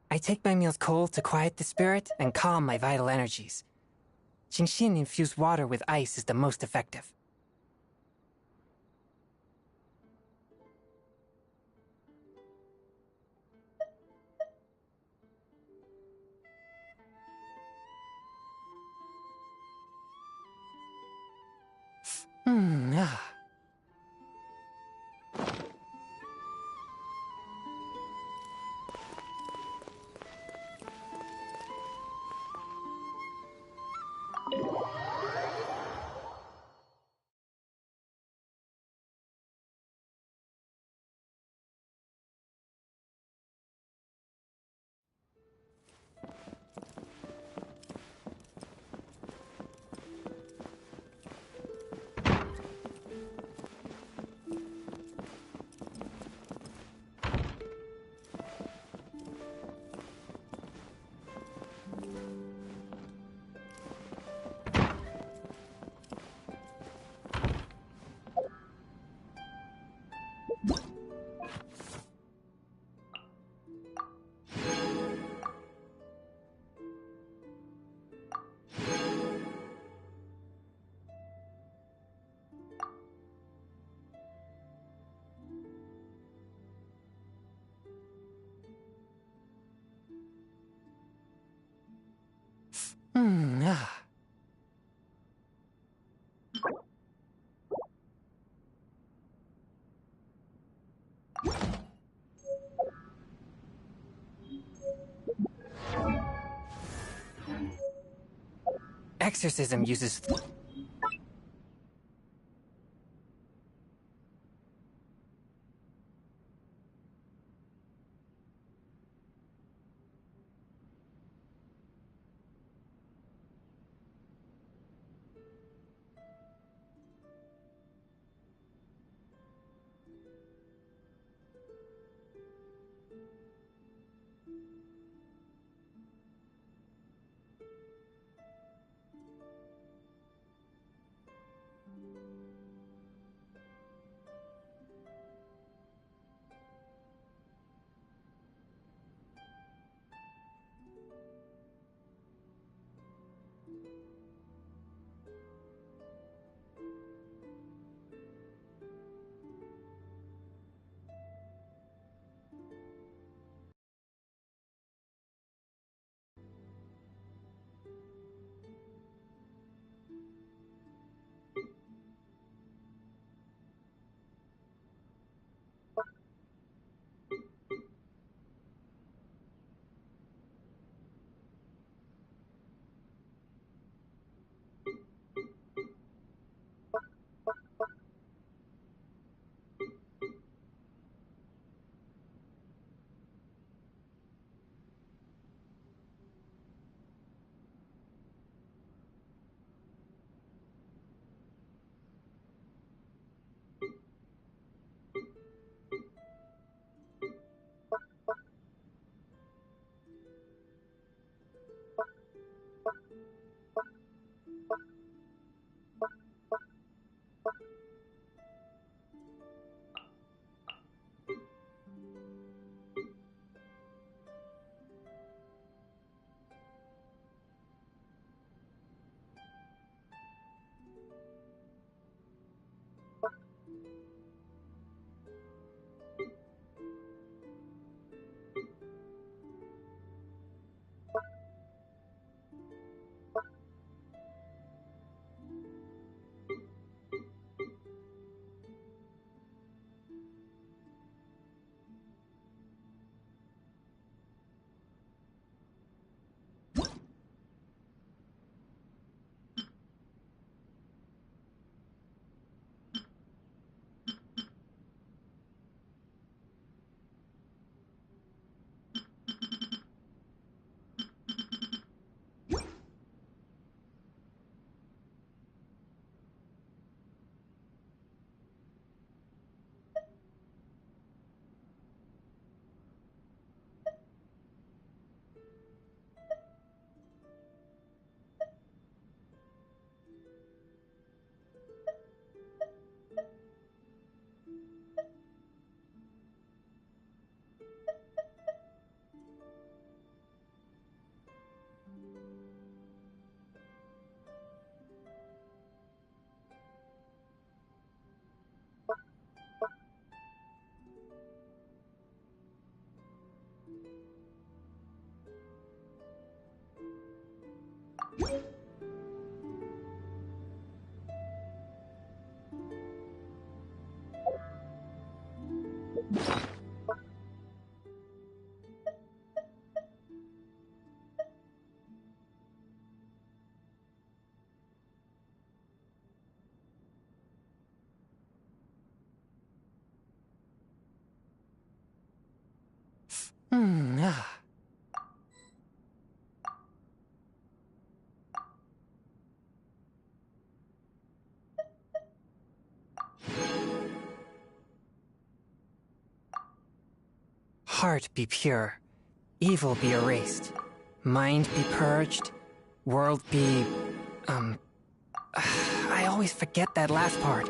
I take my meals cold to quiet the spirit and calm my vital energies. Genshin infused water with ice is the most effective. Ah. Ah. Exorcism uses... Heart be pure, evil be erased, mind be purged, world be... I always forget that last part.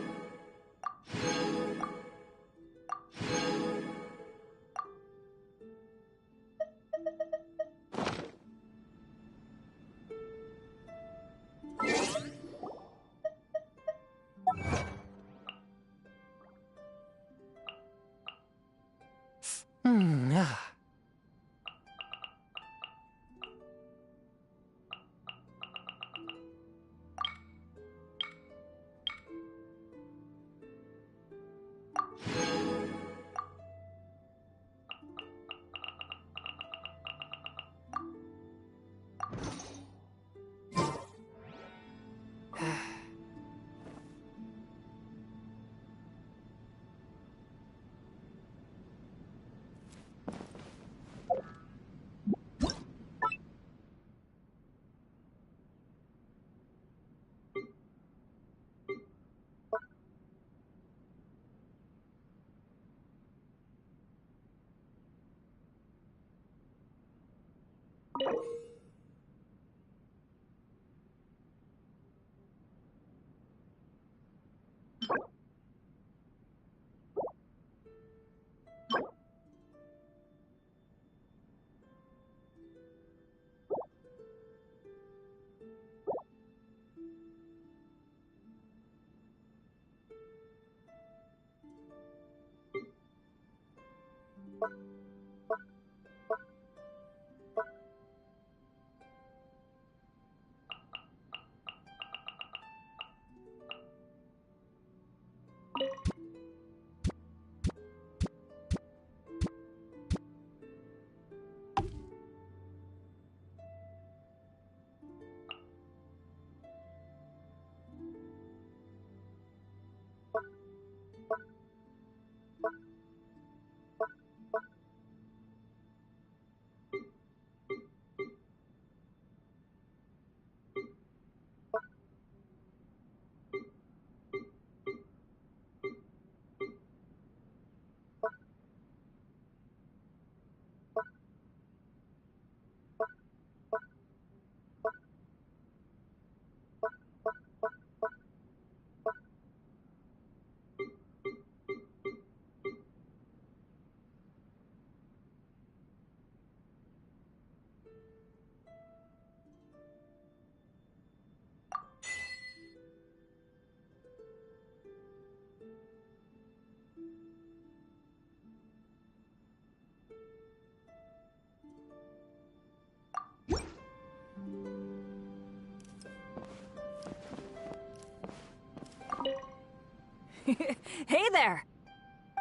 Hey there!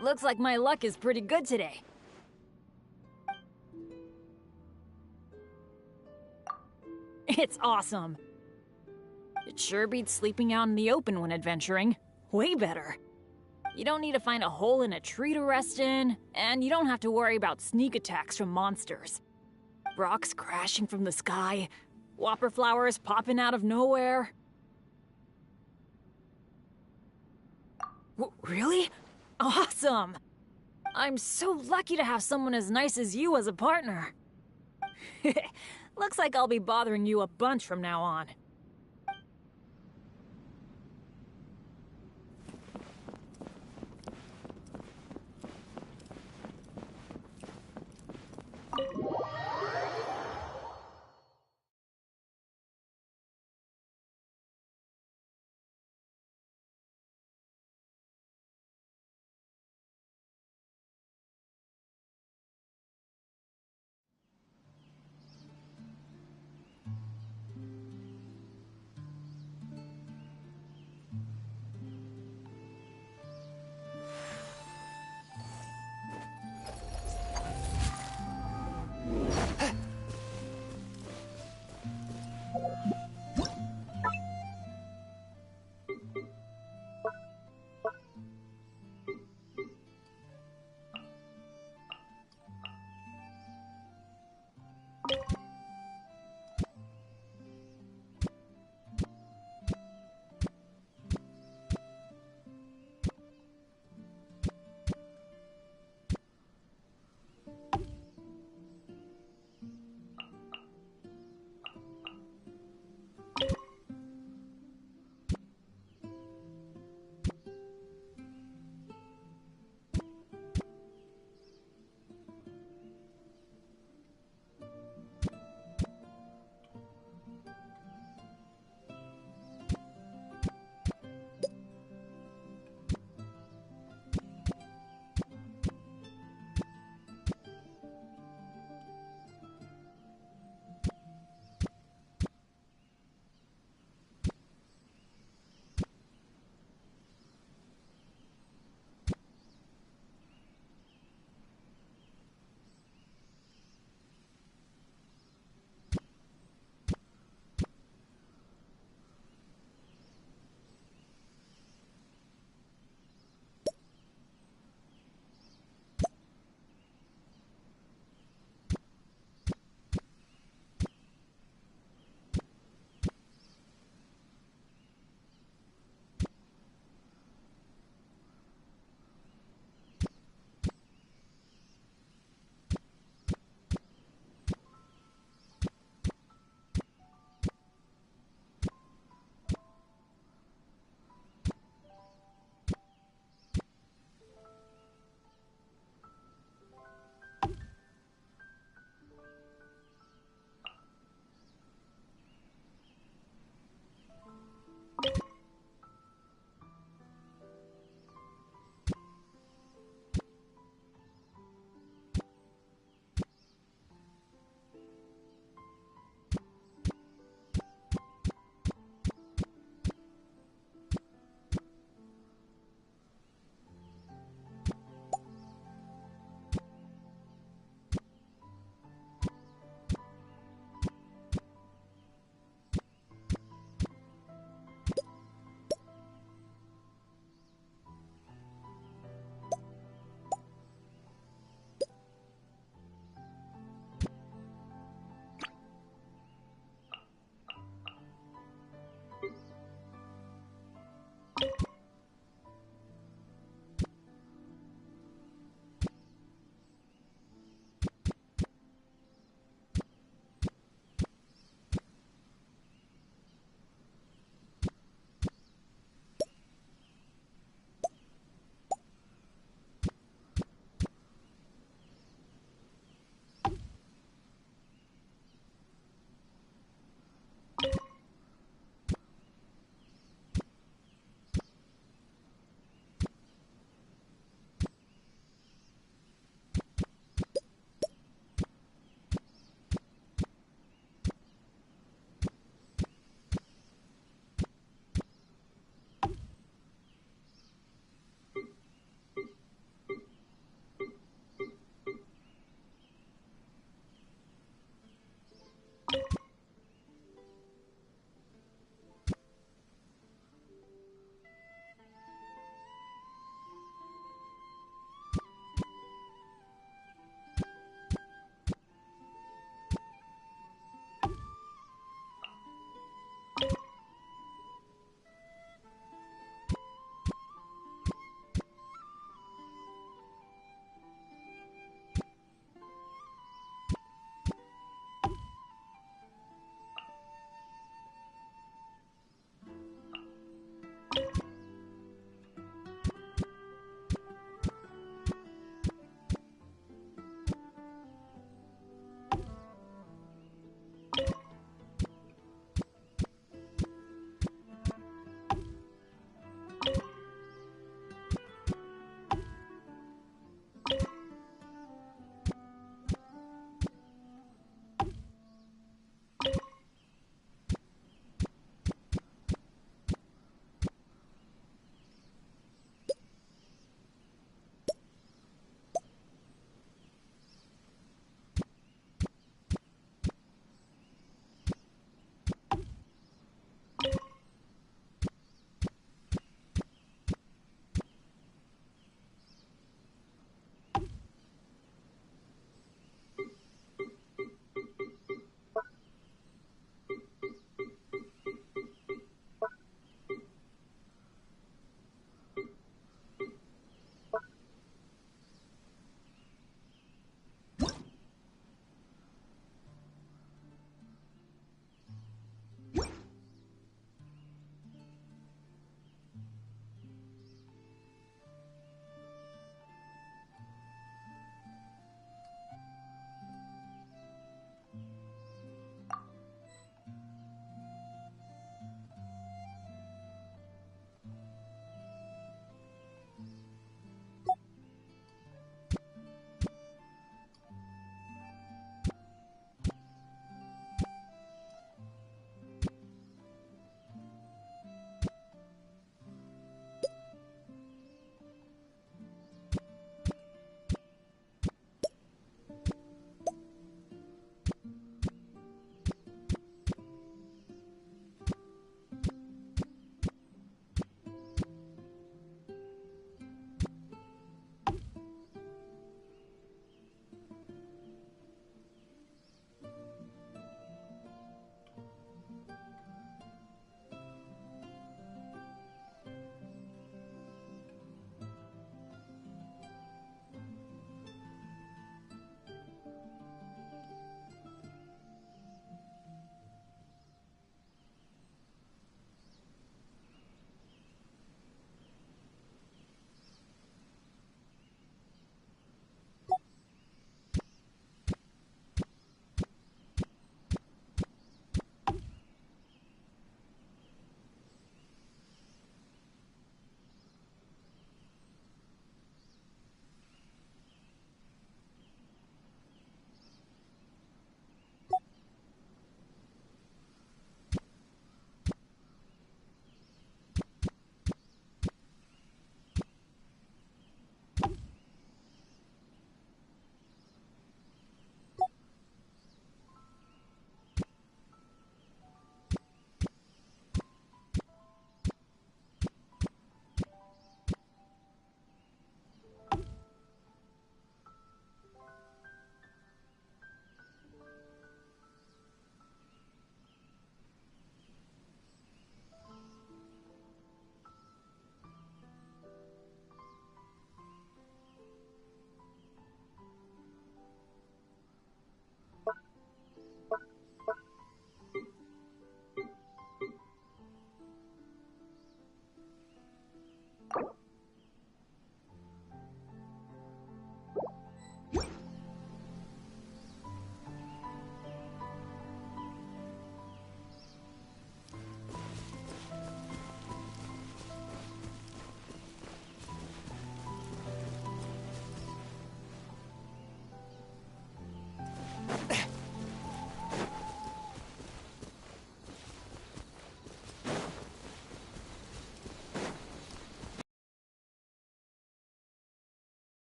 Looks like my luck is pretty good today. It's awesome. It sure beats sleeping out in the open when adventuring. Way better. You don't need to find a hole in a tree to rest in, and you don't have to worry about sneak attacks from monsters. Rocks crashing from the sky, whopper flowers popping out of nowhere. Really? Awesome! I'm so lucky to have someone as nice as you as a partner. Looks like I'll be bothering you a bunch from now on.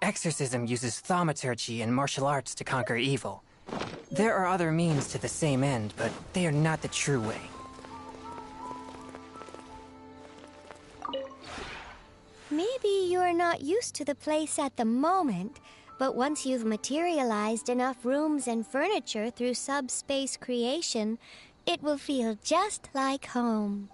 exorcism uses thaumaturgy and martial arts to conquer evil. There are other means to the same end, but they are not the true way. Maybe you're not used to the place at the moment, but once you've materialized enough rooms and furniture through subspace creation, it will feel just like home.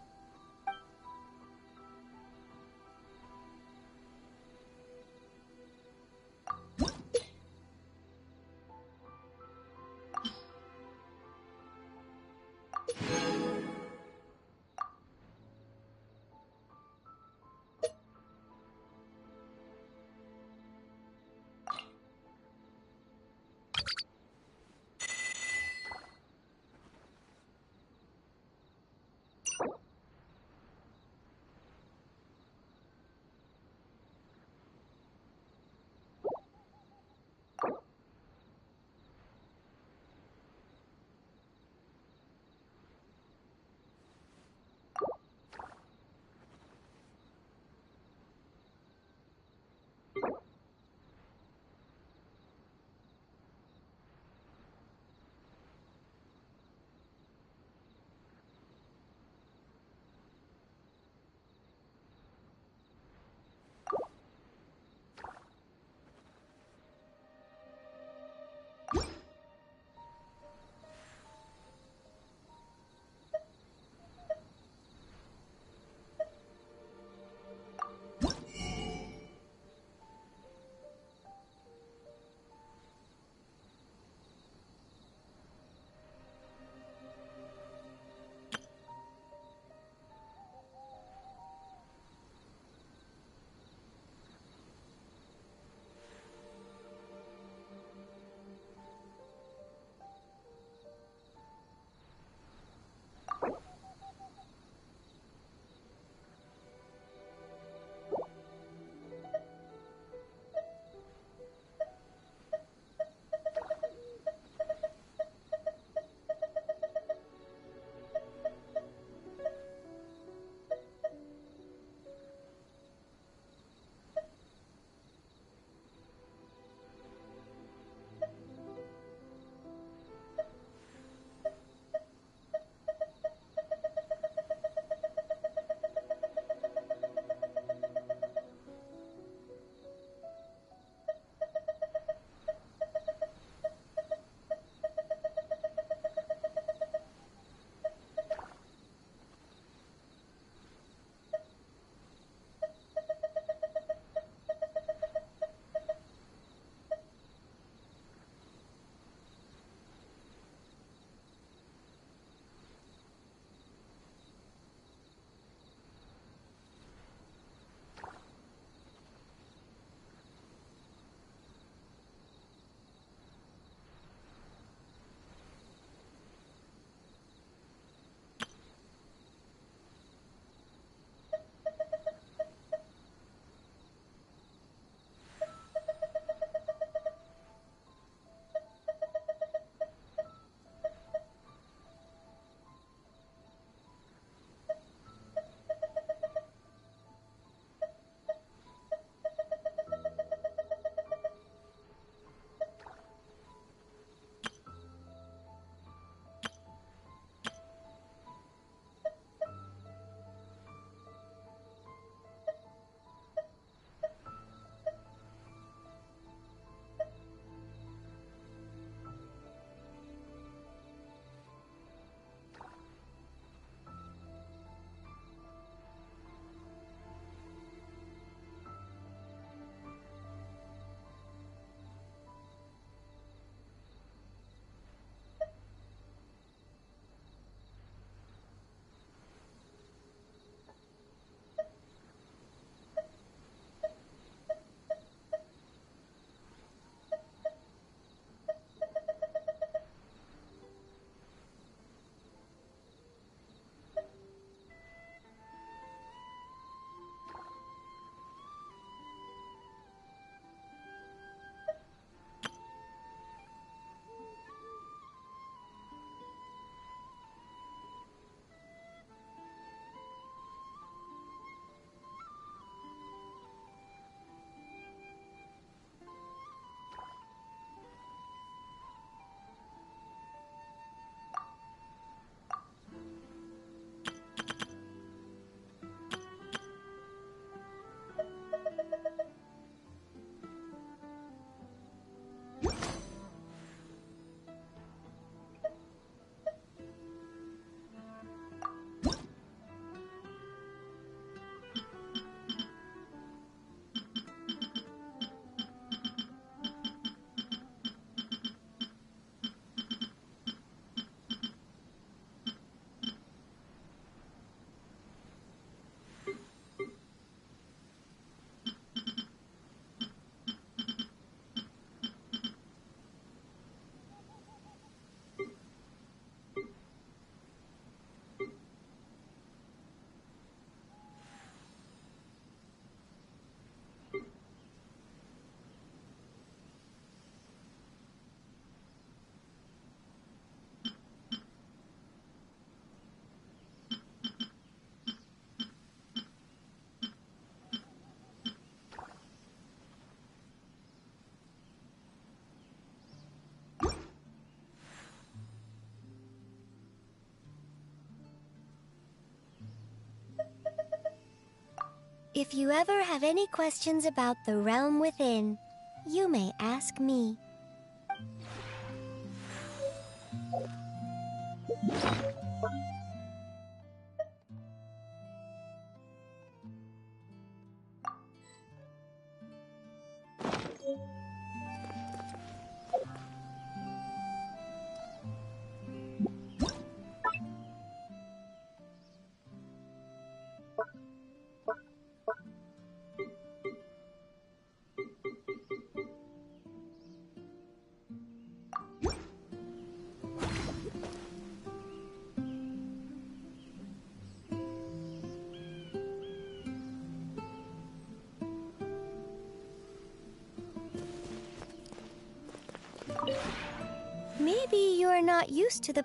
If you ever have any questions about the realm within, you may ask me. Maybe you're not used to the...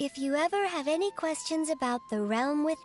If you ever have any questions about the realm with...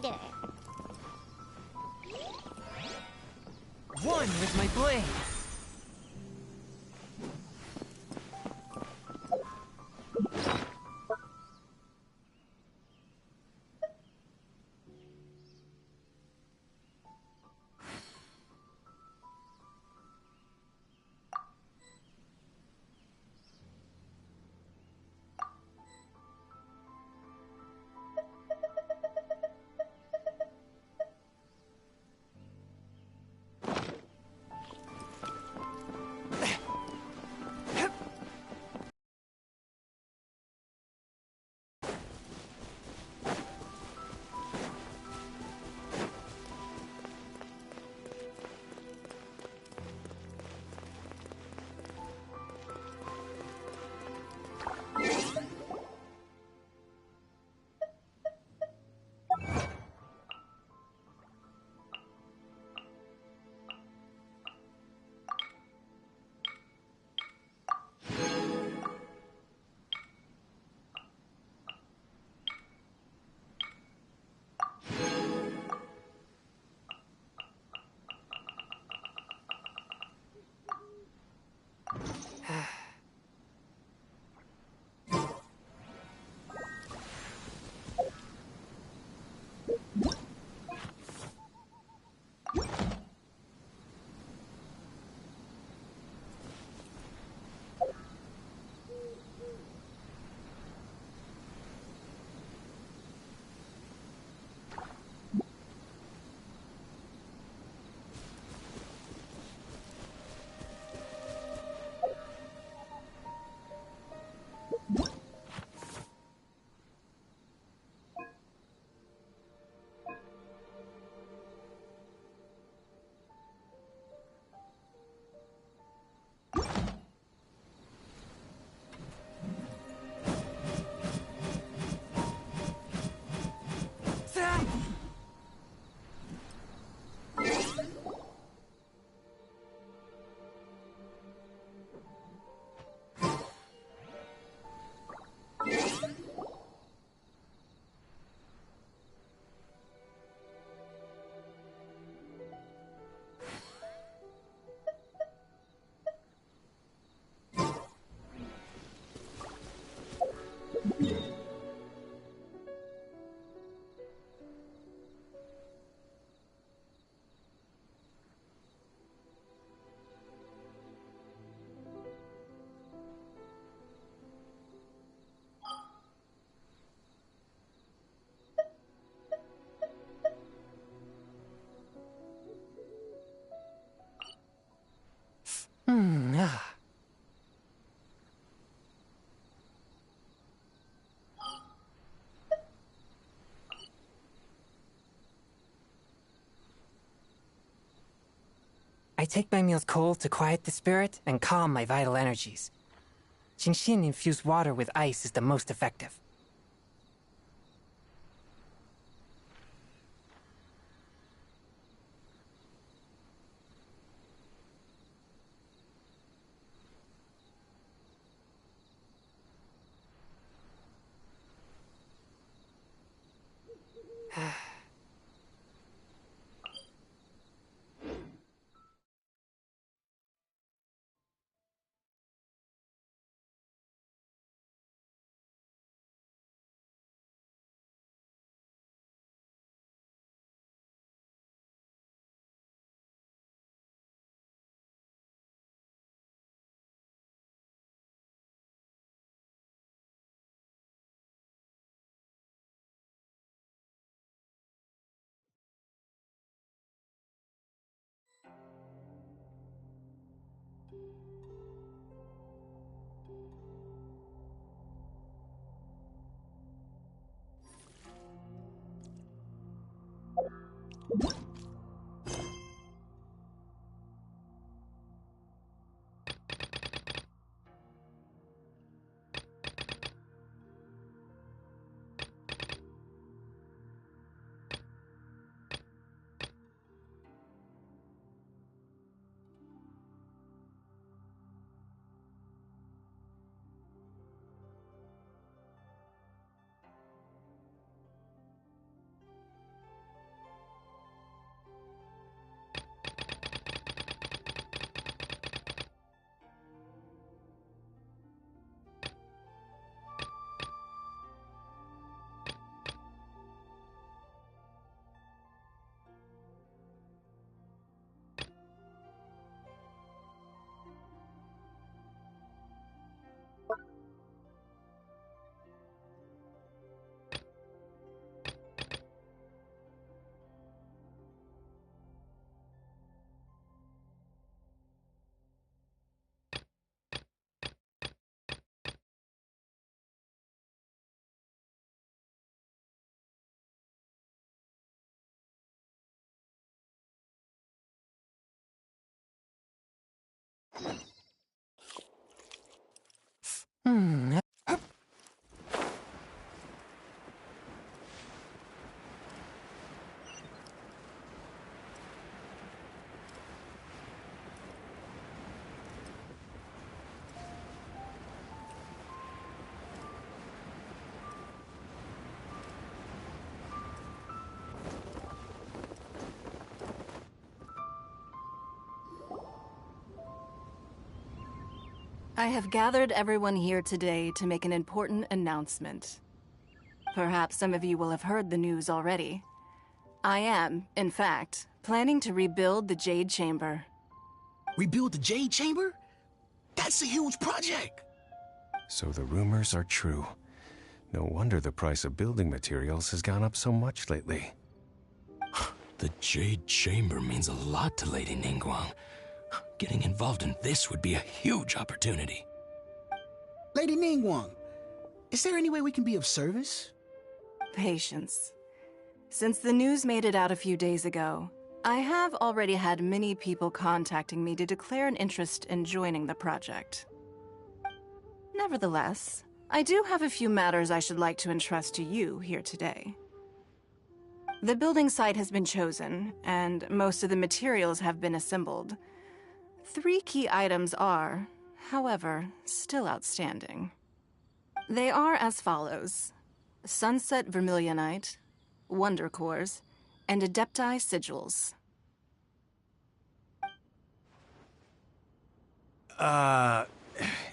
later. One with my blade. I take my meals cold to quiet the spirit and calm my vital energies. Genshin infused water with ice is the most effective. I have gathered everyone here today to make an important announcement. Perhaps some of you will have heard the news already. I am, in fact, planning to rebuild the Jade Chamber. Rebuild the Jade Chamber? That's a huge project! So the rumors are true. No wonder the price of building materials has gone up so much lately. The Jade Chamber means a lot to Lady Ningguang. Getting involved in this would be a huge opportunity. Lady Ningguang, is there any way we can be of service? Patience. Since the news made it out a few days ago, I have already had many people contacting me to declare an interest in joining the project. Nevertheless, I do have a few matters I should like to entrust to you here today. The building site has been chosen, and most of the materials have been assembled. 3 key items are, however, still outstanding. They are as follows: Sunset Vermilionite, Wonder Cores, and Adepti Sigils.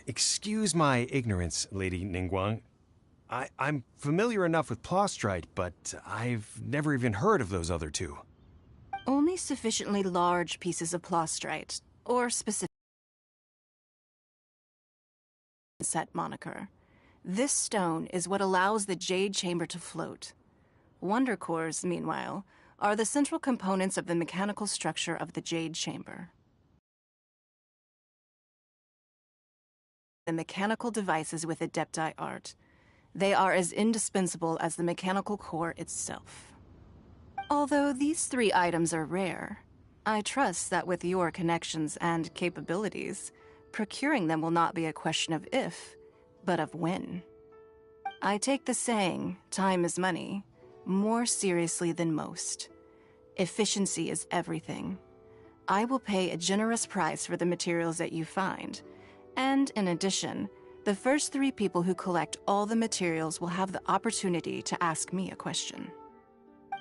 Excuse my ignorance, Lady Ningguang. I'm familiar enough with Plostrite, but I've never even heard of those other 2. Only sufficiently large pieces of Plostrite, or specific set moniker. This stone is what allows the Jade Chamber to float. Wonder Cores, meanwhile, are the central components of the mechanical structure of the Jade Chamber. The mechanical devices with Adepti art. They are as indispensable as the mechanical core itself. Although these 3 items are rare, I trust that with your connections and capabilities, procuring them will not be a question of if, but of when. I take the saying, time is money, more seriously than most. Efficiency is everything. I will pay a generous price for the materials that you find, and in addition, the first 3 people who collect all the materials will have the opportunity to ask me a question.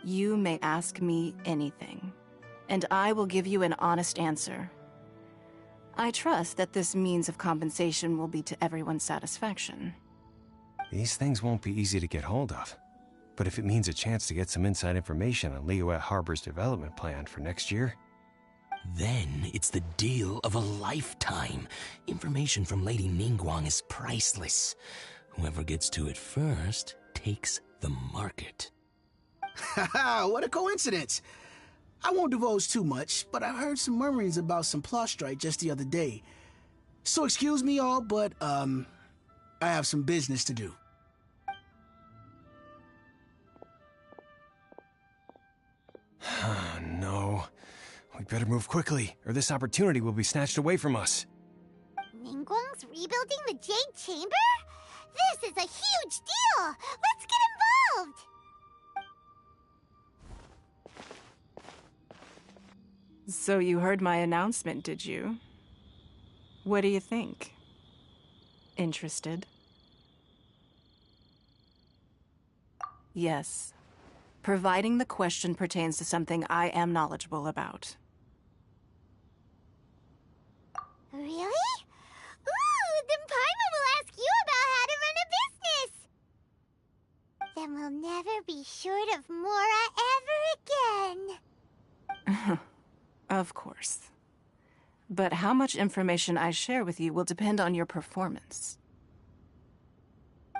You may ask me anything, and I will give you an honest answer. I trust that this means of compensation will be to everyone's satisfaction. These things won't be easy to get hold of. But if it means a chance to get some inside information on Liyue Harbor's development plan for next year... Then it's the deal of a lifetime. Information from Lady Ningguang is priceless. Whoever gets to it first takes the market. Haha, what a coincidence! I won't divulge too much, but I heard some murmurings about some Plostrite just the other day. So excuse me all, but, I have some business to do. No. We better move quickly, or this opportunity will be snatched away from us. Ningguang's rebuilding the Jade Chamber? This is a huge deal! Let's get involved! So you heard my announcement, did you? What do you think? Interested? Yes. Providing the question pertains to something I am knowledgeable about. Really? Ooh, then Paimon will ask you about how to run a business! Then we'll never be short of Mora ever again. Of course. But how much information I share with you will depend on your performance.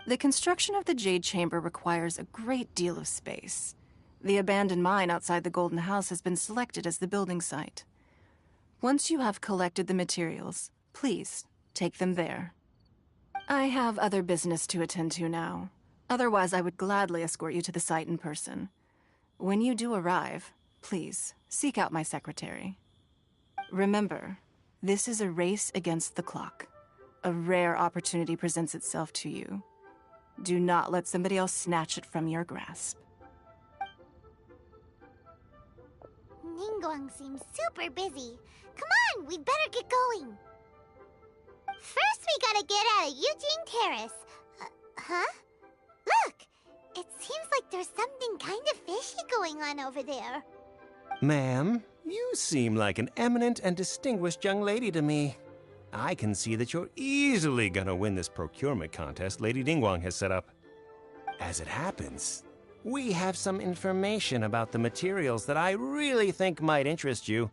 The construction of the Jade Chamber requires a great deal of space. The abandoned mine outside the Golden House has been selected as the building site. Once you have collected the materials, please take them there. I have other business to attend to now. Otherwise, I would gladly escort you to the site in person. When you do arrive, please seek out my secretary. Remember, This is a race against the clock. A rare opportunity presents itself to you. Do not let somebody else snatch it from your grasp. Ningguang seems super busy. Come on, we better get going. First, we gotta get out of Eugene Terrace. Huh? Look! It seems like there's something kind of fishy going on over there. Ma'am, you seem like an eminent and distinguished young lady to me. I can see that you're easily gonna win this procurement contest Lady Ningguang has set up. As it happens, we have some information about the materials that I really think might interest you.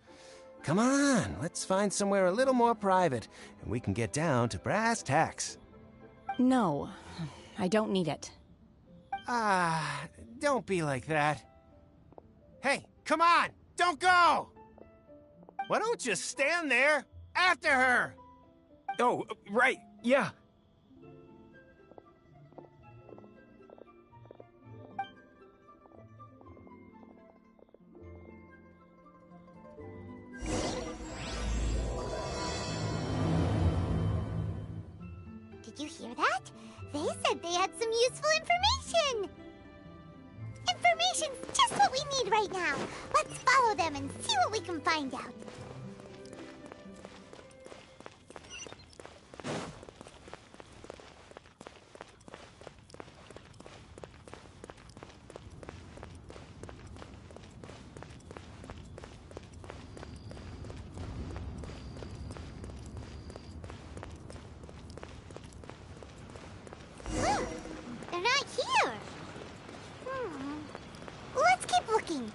Come on, let's find somewhere a little more private, and we can get down to brass tacks. No, I don't need it. Don't be like that. Hey, come on, don't go! Why don't you stand there after her? Oh, right, yeah. Did you hear that? They said they had some useful information! Information's just what we need right now. Let's follow them and see what we can find out. They're not here. Let's keep looking.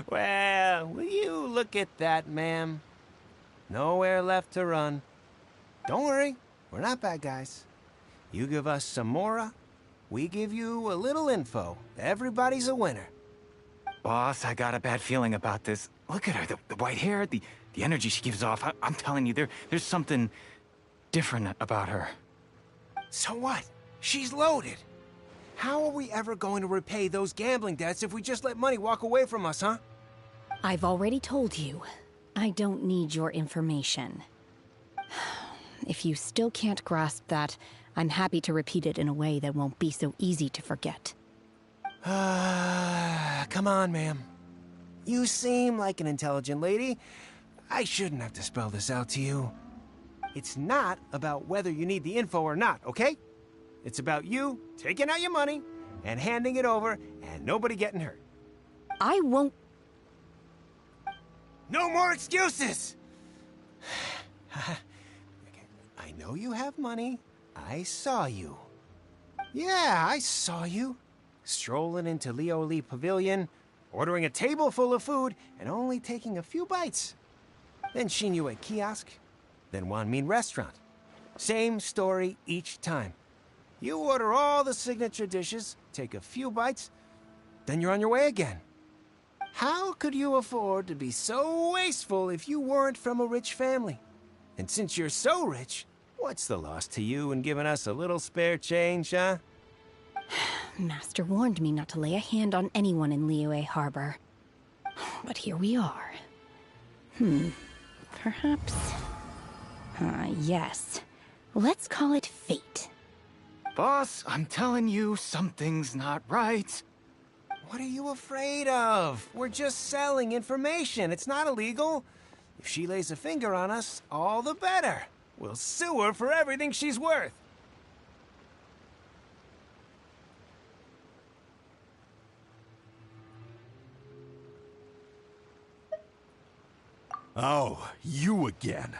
Well, will you look at that, ma'am? Nowhere left to run. Don't worry, we're not bad guys. You give us some mora, we give you a little info. Everybody's a winner. Boss, I got a bad feeling about this. Look at her, the white hair, the energy she gives off. I'm telling you, there's something different about her. So what? She's loaded. How are we ever going to repay those gambling debts if we just let money walk away from us, huh? I've already told you, I don't need your information. If you still can't grasp that, I'm happy to repeat it in a way that won't be so easy to forget. Come on, ma'am. You seem like an intelligent lady. I shouldn't have to spell this out to you. It's not about whether you need the info or not, okay? It's about you taking out your money and handing it over and nobody getting hurt. I won't... No more excuses! I know you have money. I saw you. Yeah, I saw you. Strolling into Leo Lee Pavilion, ordering a table full of food, and only taking a few bites. Then Shinyue Kiosk, then Wanmin Restaurant. Same story each time. You order all the signature dishes, take a few bites, then you're on your way again. How could you afford to be so wasteful if you weren't from a rich family? And since you're so rich, what's the loss to you in giving us a little spare change, huh? Master warned me not to lay a hand on anyone in Liyue Harbor. But here we are. Perhaps... yes. Let's call it fate. Boss, I'm telling you, something's not right. What are you afraid of? We're just selling information. It's not illegal. If she lays a finger on us, all the better. We'll sue her for everything she's worth. Oh, you again.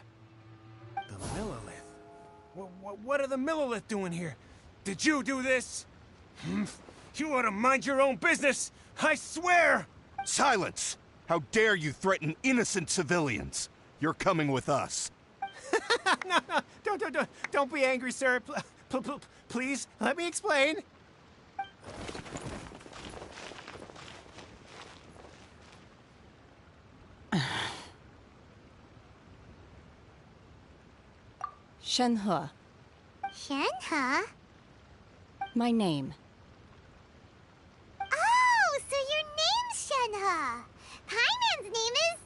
The Millilith. What are the Millilith doing here? Did you do this? You ought to mind your own business, I swear! Silence! How dare you threaten innocent civilians? You're coming with us. No, don't be angry, sir. Please, let me explain. Shenhe. Shenhe? My name. Oh, so your name's Shenhe. Paimon's name is,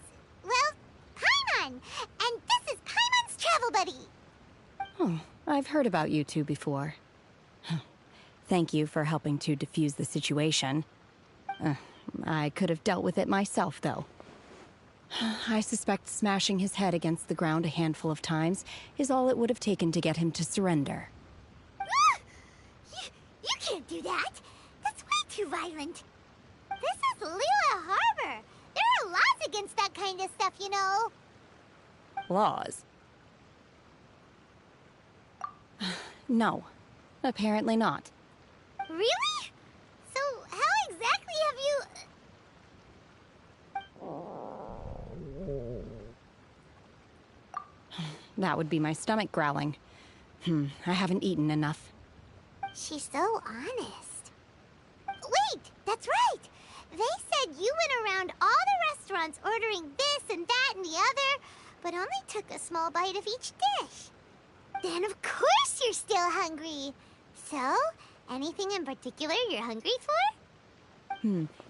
well, Paimon. And this is Paimon's travel buddy. Oh, I've heard about you two before. Thank you for helping to defuse the situation. I could have dealt with it myself, though. I suspect smashing his head against the ground a handful of times is all it would have taken to get him to surrender. You can't do that. That's way too violent. This is Liyue Harbor. There are laws against that kind of stuff, you know. Laws? No, apparently not. Really? So how exactly have you... That would be my stomach growling. I haven't eaten enough. She's so honest. Wait, that's right. They said you went around all the restaurants ordering this and that and the other, but only took a small bite of each dish. Then of course you're still hungry. So, anything in particular you're hungry for?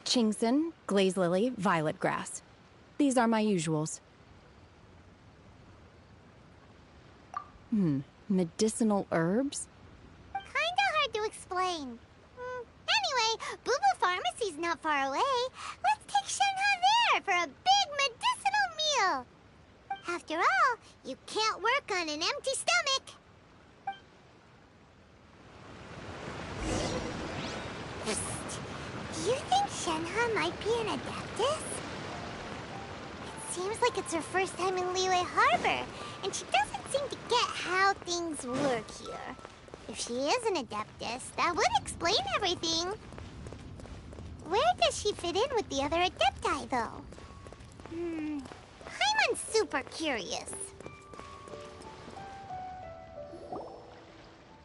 Chingson, glaze lily, violet grass. These are my usuals. Medicinal herbs? Kinda hard to explain. Anyway, Boo Pharmacy's not far away. Let's take Shenhe there for a big medicinal meal. After all, you can't work on an empty stomach. Do you think Shenhe might be an Adeptus? It seems like it's her first time in Liyue Harbor, and she doesn't seem to get how things work here. If she is an Adeptus, that would explain everything. Where does she fit in with the other Adepti, though? Paimon's super curious.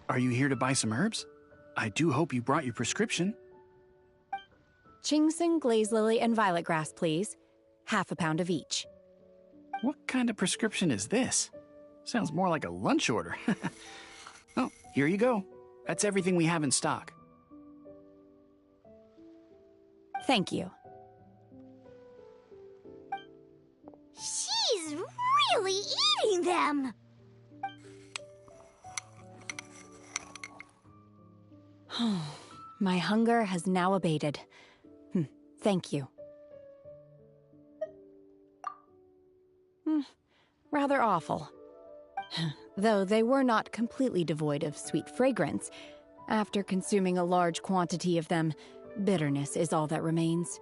Are you here to buy some herbs? I do hope you brought your prescription. Chingson, glaze lily, and violet grass, please. Half a pound of each. What kind of prescription is this? Sounds more like a lunch order. Oh, here you go. That's everything we have in stock. Thank you. She's really eating them! My hunger has now abated. Thank you. Rather awful. Though they were not completely devoid of sweet fragrance. After consuming a large quantity of them, bitterness is all that remains.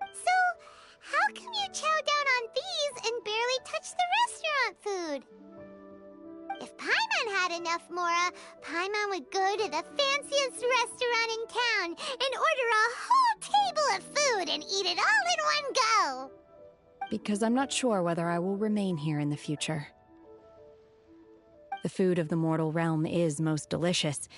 So, how come you chow down on these and barely touch the restaurant food? If Paimon had enough Mora, Paimon would go to the fanciest restaurant in town and order a whole table of food and eat it all in one go. Because I'm not sure whether I will remain here in the future. The food of the mortal realm is most delicious,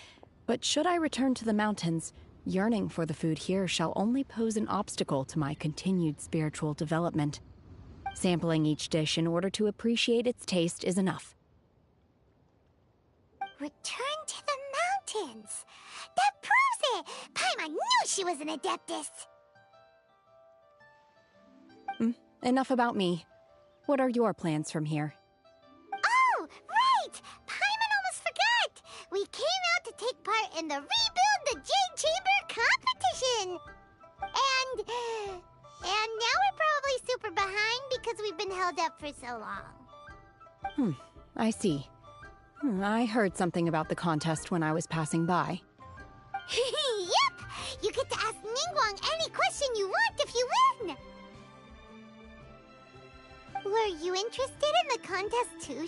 but should I return to the mountains, yearning for the food here shall only pose an obstacle to my continued spiritual development. Sampling each dish in order to appreciate its taste is enough. Return to the mountains! That proves it! Paimon knew she was an Adeptus! Enough about me. What are your plans from here? Oh, right! Paimon almost forgot! We came out to take part in the Rebuild the Jade Chamber competition! And now we're probably super behind because we've been held up for so long. I see. I heard something about the contest when I was passing by. Yep! You get to ask Ningguang any question you want if you win! Were you interested in the contest too,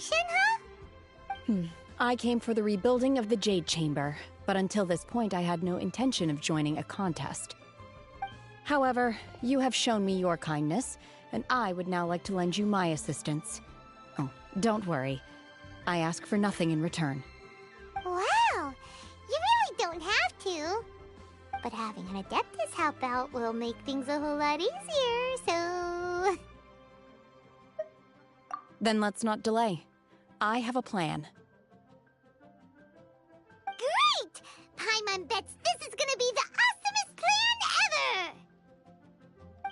Shenhe? I came for the rebuilding of the Jade Chamber, but until this point I had no intention of joining a contest. However, you have shown me your kindness, and I would now like to lend you my assistance. Oh, don't worry. I ask for nothing in return. Wow! You really don't have to. But having an Adeptus help out will make things a whole lot easier, so... Then let's not delay. I have a plan. Paimon bets this is gonna be the awesomest plan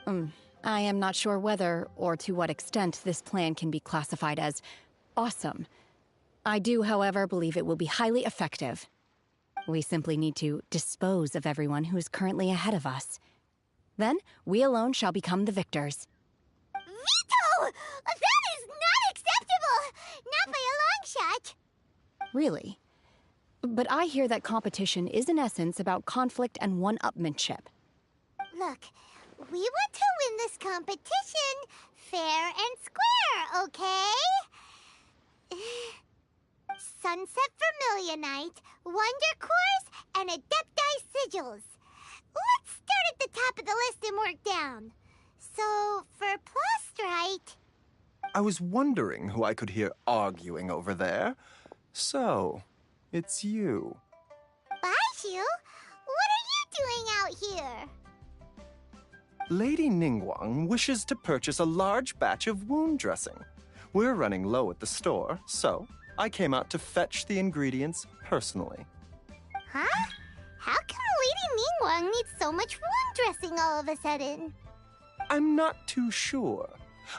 ever! I am not sure whether or to what extent this plan can be classified as awesome. I do, however, believe it will be highly effective. We simply need to dispose of everyone who is currently ahead of us. Then, we alone shall become the victors. Veto! That is not acceptable! Not by a long shot! Really? But I hear that competition is in essence about conflict and one-upmanship. Look, we want to win this competition fair and square, okay? Sunset Vermilionite, Wonder Cores, and Adepti Sigils. Let's start at the top of the list and work down. So, for Plostrite... I was wondering who I could hear arguing over there. So, it's you. Baishu? What are you doing out here? Lady Ningguang wishes to purchase a large batch of wound dressing. We're running low at the store, so I came out to fetch the ingredients personally. Huh? How come Lady Ningguang needs so much wound dressing all of a sudden? I'm not too sure.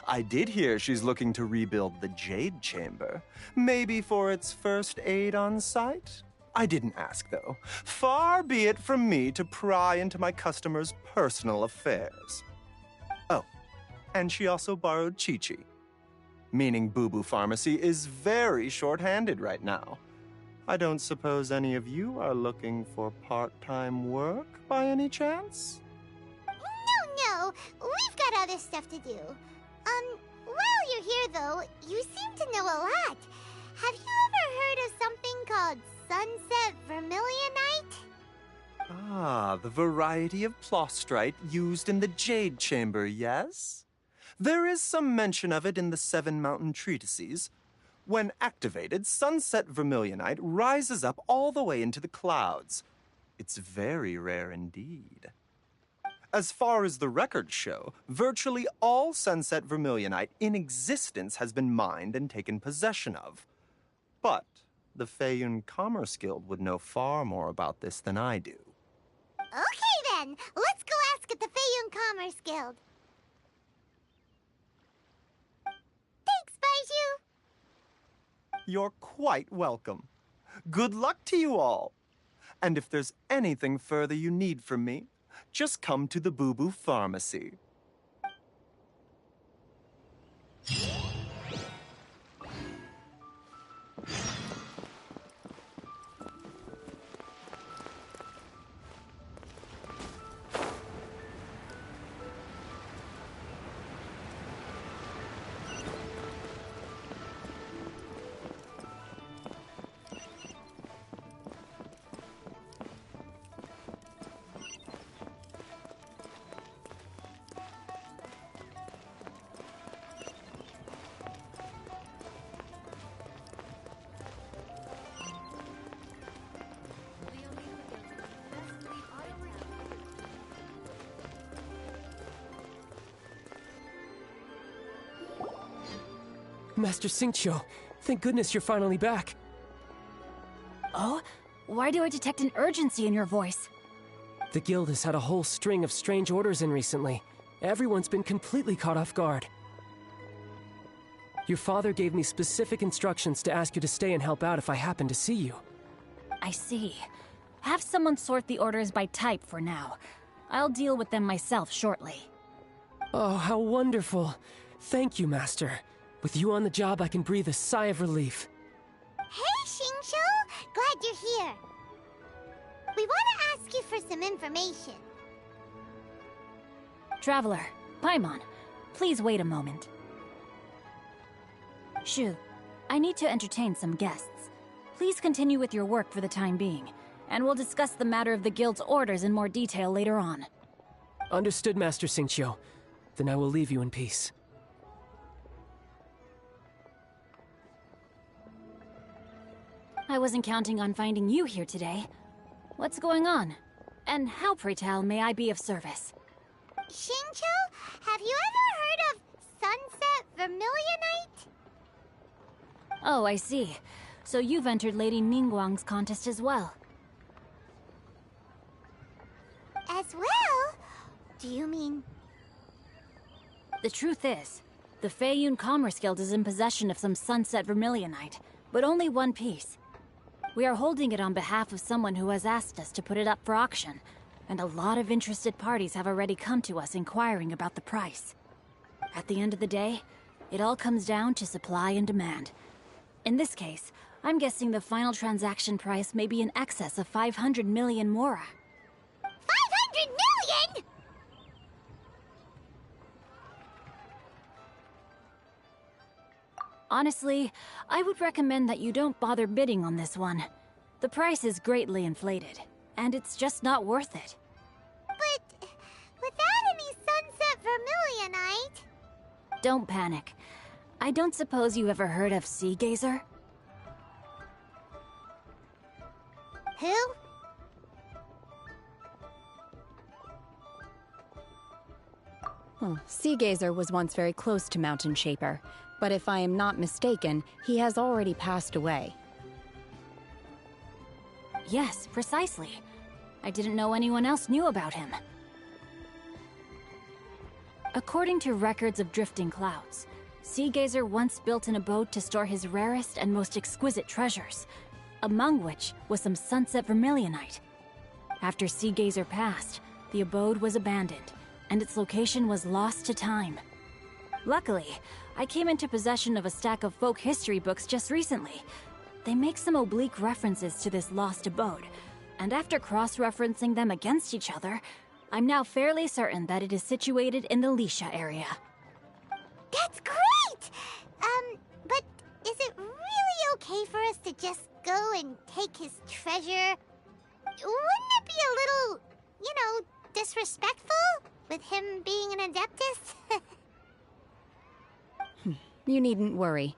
I did hear she's looking to rebuild the Jade Chamber. Maybe for its first aid on site? I didn't ask, though. Far be it from me to pry into my customers' personal affairs. Oh, and she also borrowed Chi-Chi. Meaning Boo Boo Pharmacy is very short-handed right now. I don't suppose any of you are looking for part-time work by any chance? No, we've got other stuff to do. While you're here though, you seem to know a lot. Have you ever heard of something called Sunset Vermilionite? Ah, the variety of plostrite used in the Jade Chamber, yes? There is some mention of it in the Seven Mountain Treatises. When activated, Sunset Vermilionite rises up all the way into the clouds. It's very rare indeed. As far as the records show, virtually all Sunset Vermilionite in existence has been mined and taken possession of. But the Feiyun Commerce Guild would know far more about this than I do. Okay then, let's go ask at the Feiyun Commerce Guild. Thanks, Baishu. You're quite welcome. Good luck to you all. And if there's anything further you need from me, just come to the Boo Boo Pharmacy. Master Xingqiu, thank goodness you're finally back. Oh? Why do I detect an urgency in your voice? The guild has had a whole string of strange orders in recently. Everyone's been completely caught off guard. Your father gave me specific instructions to ask you to stay and help out if I happen to see you. I see. Have someone sort the orders by type for now. I'll deal with them myself shortly. Oh, how wonderful. Thank you, Master. With you on the job, I can breathe a sigh of relief. Hey, Xingqiu! Glad you're here. We want to ask you for some information. Traveler, Paimon, please wait a moment. Shu, I need to entertain some guests. Please continue with your work for the time being, and we'll discuss the matter of the guild's orders in more detail later on. Understood, Master Xingqiu. Then I will leave you in peace. I wasn't counting on finding you here today. What's going on? And how, pray tell, may I be of service? Xingqiu, have you ever heard of Sunset Vermilionite? Oh, I see. So you've entered Lady Ningguang's contest as well. Do you mean... The truth is, the Feiyun Commerce Guild is in possession of some sunset vermilionite, but only one piece. We are holding it on behalf of someone who has asked us to put it up for auction, and a lot of interested parties have already come to us inquiring about the price. At the end of the day, it all comes down to supply and demand. In this case, I'm guessing the final transaction price may be in excess of 500 million mora. 500 million?! Honestly, I would recommend that you don't bother bidding on this one. The price is greatly inflated, and it's just not worth it. But without any sunset vermilionite... Don't panic. I don't suppose you ever heard of Sea Gazer? Who? Sea Gazer was once very close to Mountain Shaper, but if I am not mistaken, he has already passed away. Yes, precisely. I didn't know anyone else knew about him. According to records of drifting clouds, Sea Gazer once built an abode to store his rarest and most exquisite treasures, among which was some sunset vermilionite. After Sea Gazer passed, the abode was abandoned, and its location was lost to time. Luckily, I came into possession of a stack of folk history books just recently. They make some oblique references to this lost abode, and after cross-referencing them against each other, I'm now fairly certain that it is situated in the Lisha area. That's great! But is it really okay for us to just go and take his treasure? Wouldn't it be a little, disrespectful? With him being an Adeptus? You needn't worry.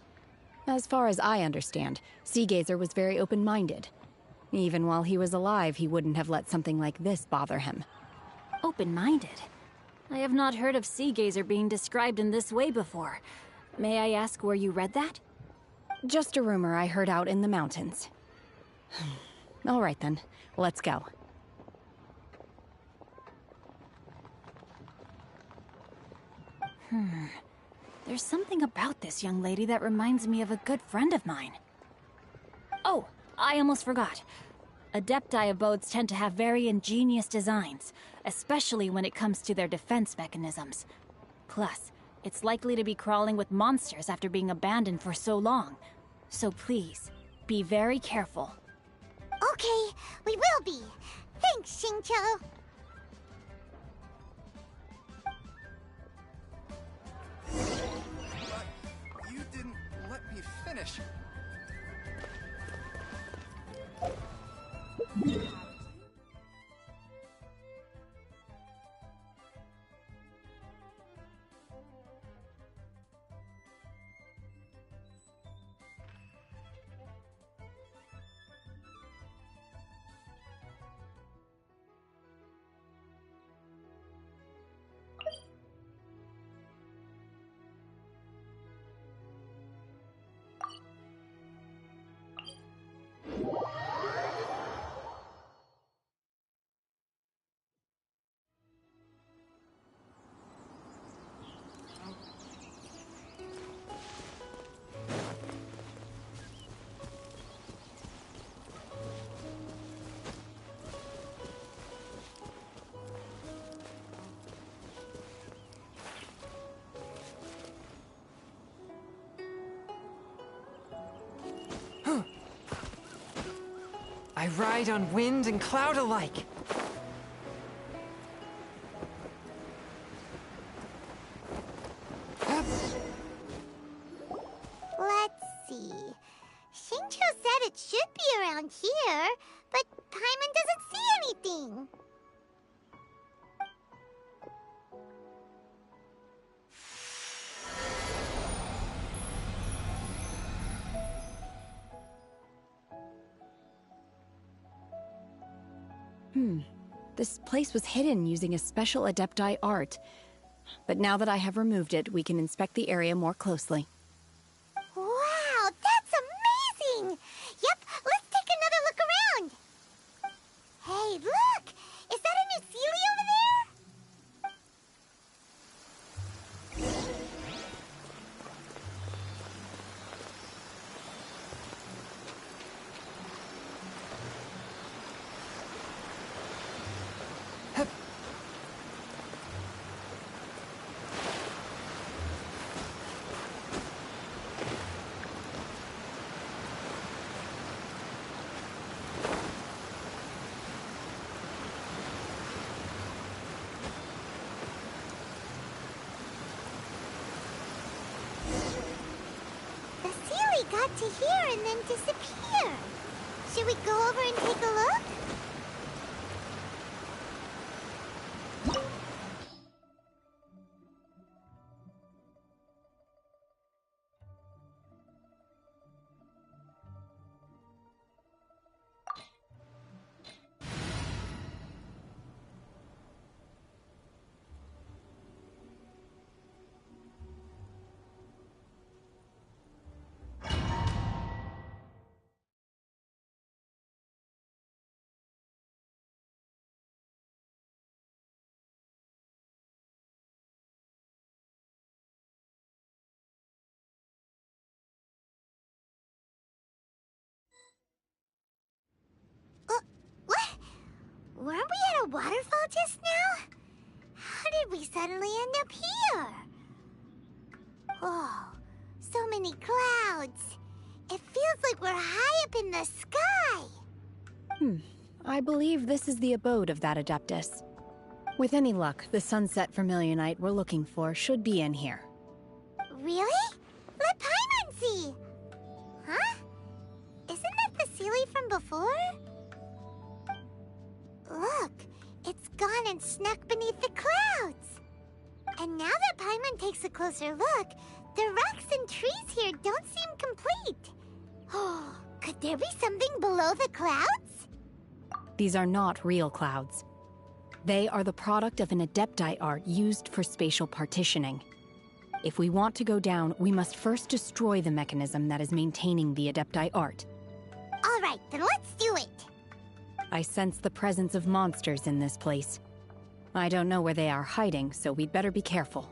As far as I understand, Sea Gazer was very open-minded. Even while he was alive, he wouldn't have let something like this bother him. Open-minded? I have not heard of Sea Gazer being described in this way before. May I ask where you read that? Just a rumor I heard out in the mountains. All right then, let's go. There's something about this young lady that reminds me of a good friend of mine. Oh, I almost forgot. Adepti abodes tend to have very ingenious designs, especially when it comes to their defense mechanisms. Plus, it's likely to be crawling with monsters after being abandoned for so long. So please, be very careful. Okay, we will be. Thanks, Xingqiu. But you didn't let me finish. I ride on wind and cloud alike. Let's see. Xingqiu said it should be around here, but Paimon doesn't see anything. This place was hidden using a special Adepti art. But now that I have removed it, we can inspect the area more closely. Wow, that's amazing! Yep, let's take another look around. Hey, look! Is that a new Sealy over there? to here and then disappear. Should we go over and take a look? Weren't we at a waterfall just now? How did we suddenly end up here? Whoa, so many clouds. It feels like we're high up in the sky. I believe this is the abode of that Adeptus. With any luck, the sunset vermilionite we're looking for should be in here. Really? Let Paimon see! Huh? Isn't that the Sealy from before? Look, it's gone and snuck beneath the clouds. And now that Paimon takes a closer look, the rocks and trees here don't seem complete. Oh, could there be something below the clouds? These are not real clouds. They are the product of an Adepti art used for spatial partitioning. If we want to go down, we must first destroy the mechanism that is maintaining the Adepti art. All right, then let's do it. I sense the presence of monsters in this place. I don't know where they are hiding, so we'd better be careful.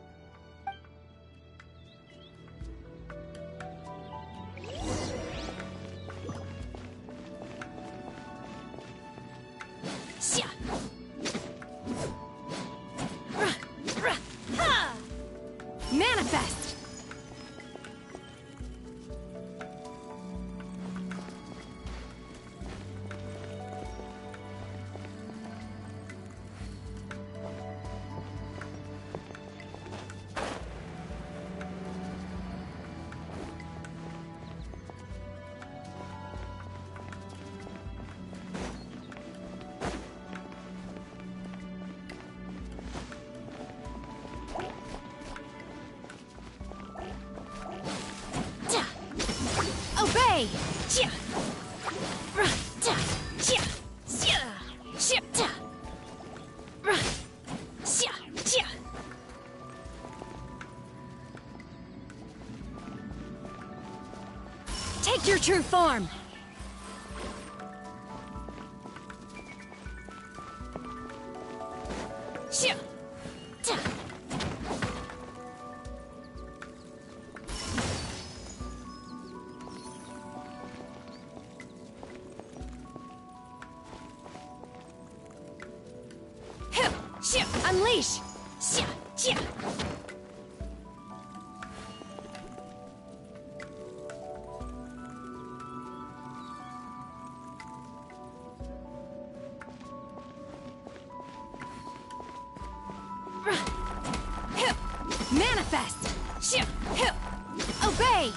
Manifest! Obey! Take your true form! Unleash! Manifest! Obey!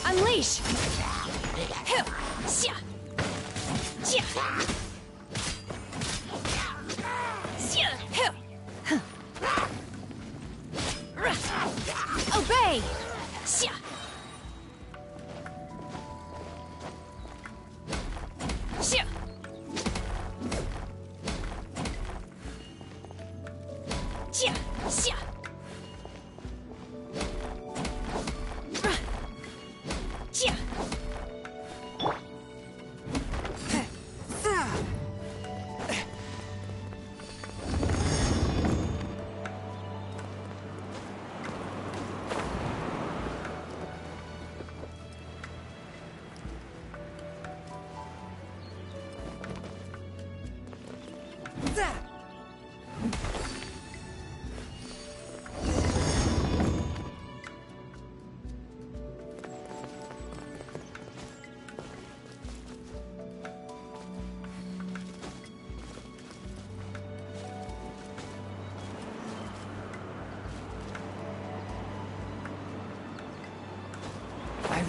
Unleash! Obey!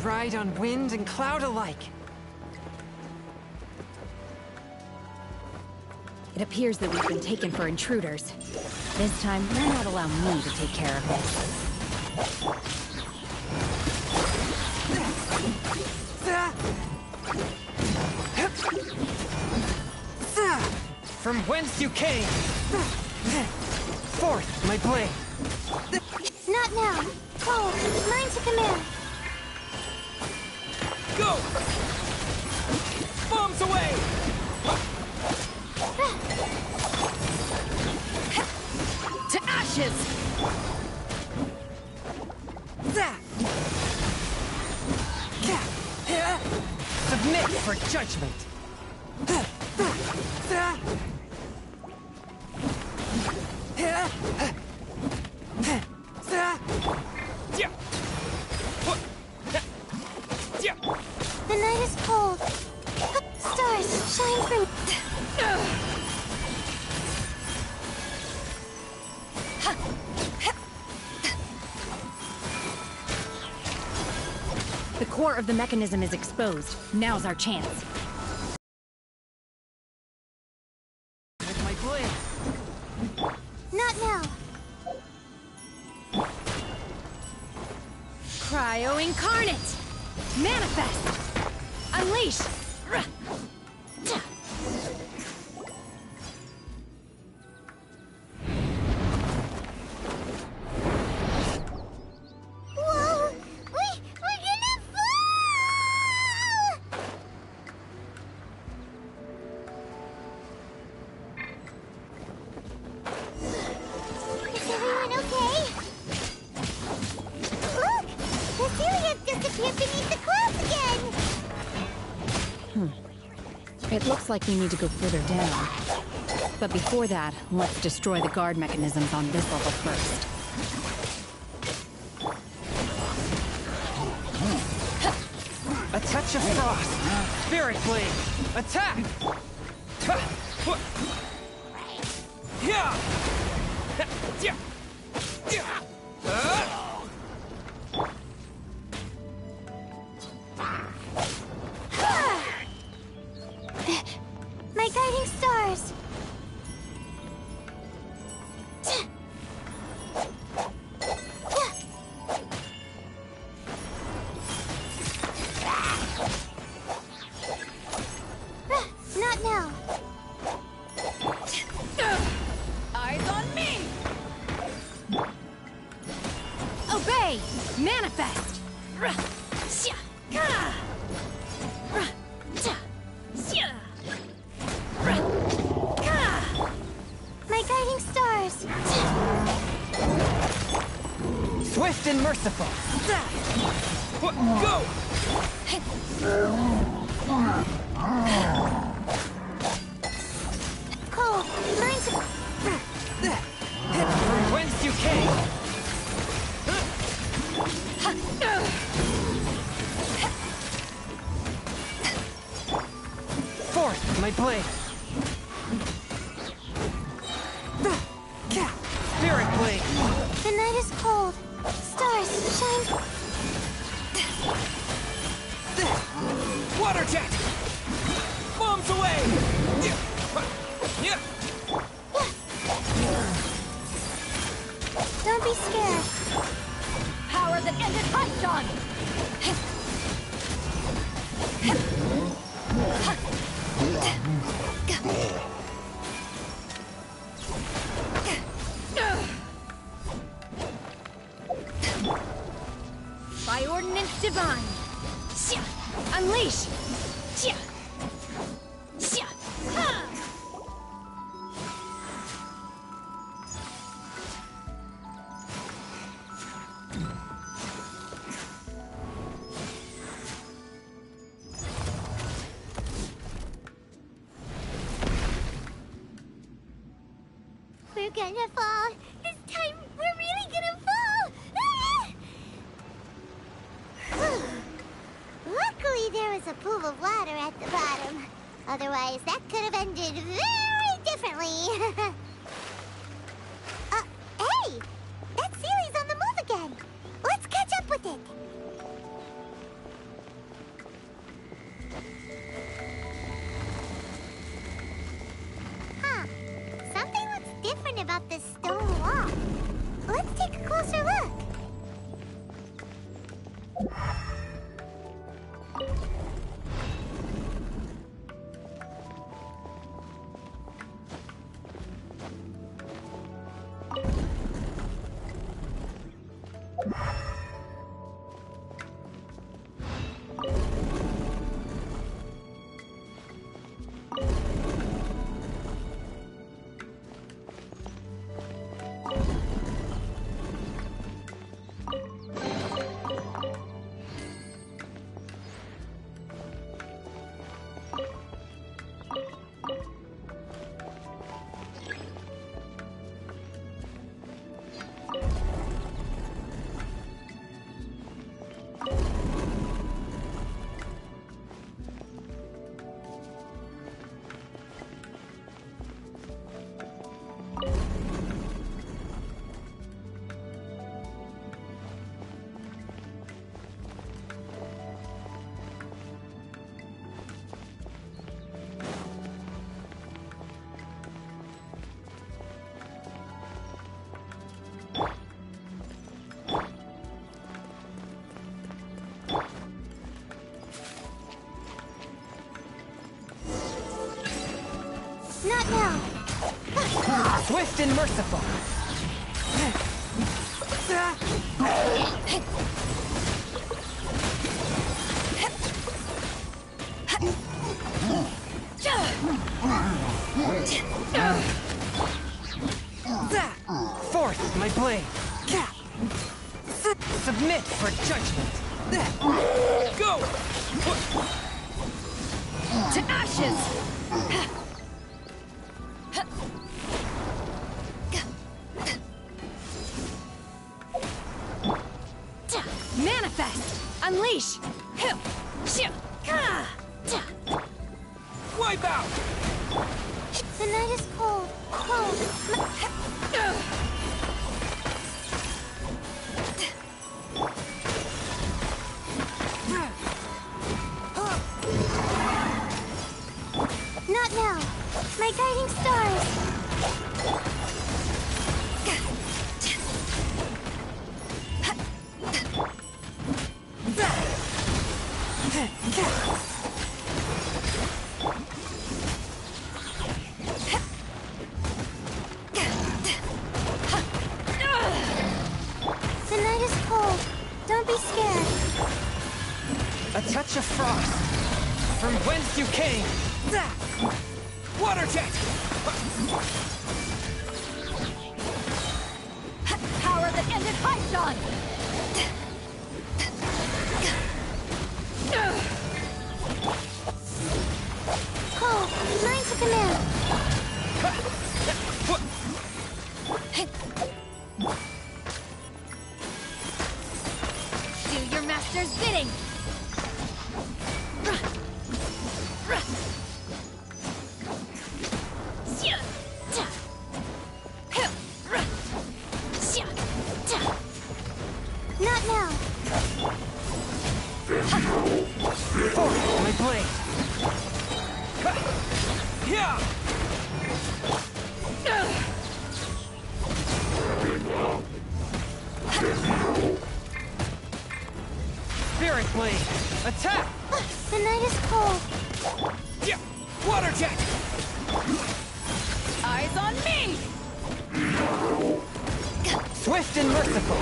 ride on wind and cloud alike. It appears that we've been taken for intruders. This time, why not allow me to take care of this? From whence you came! Forth, my blade! Not now. Cole, mine to command. Go! Bombs away! To ashes! Submit for judgment! The night is cold. Stars shine from... The core of the mechanism is exposed. Now's our chance. With my blade! Not now. Cryo Incarnate! Manifest! Unleash! Whoa! We're gonna fall! Is everyone okay? Look! The ceiling disappeared beneath the clouds again! It looks like we need to go further down. But before that, let's destroy the guard mechanisms on this level first. A touch of frost! Spirit blade! Attack! My guiding stars! Not now. Eyes on me! Obey! Manifest! My guiding stars! Swift and merciful! Go! Cole, mine to... From whence you came! Forth, my blade! Spirit blade! The night is cold. Stars shine... Water jet! Bombs away! Don't be scared. Power that ended Python! By ordinance divine! Unleash! We're gonna fall. This time, we're really gonna fall. Luckily, there was a pool of water at the bottom. Otherwise, that could have ended very differently. Hey! That Sealy's on the move again. Let's catch up with it. Not now! Swift and merciful. Force my blade. Submit for judgment. Go! To ashes! Manifest! Unleash! Wipe out! The night is cold. Cold. Not now. My guiding stars. The night is cold. Don't be scared. A touch of frost. From whence you came. Water jet! Power that ended Python! Cold. Mine to command. Do your master's bidding! Not now. Force my blade. Spirit blade. Attack! The night is cold. Water jet! Eyes on me! Swift and merciful.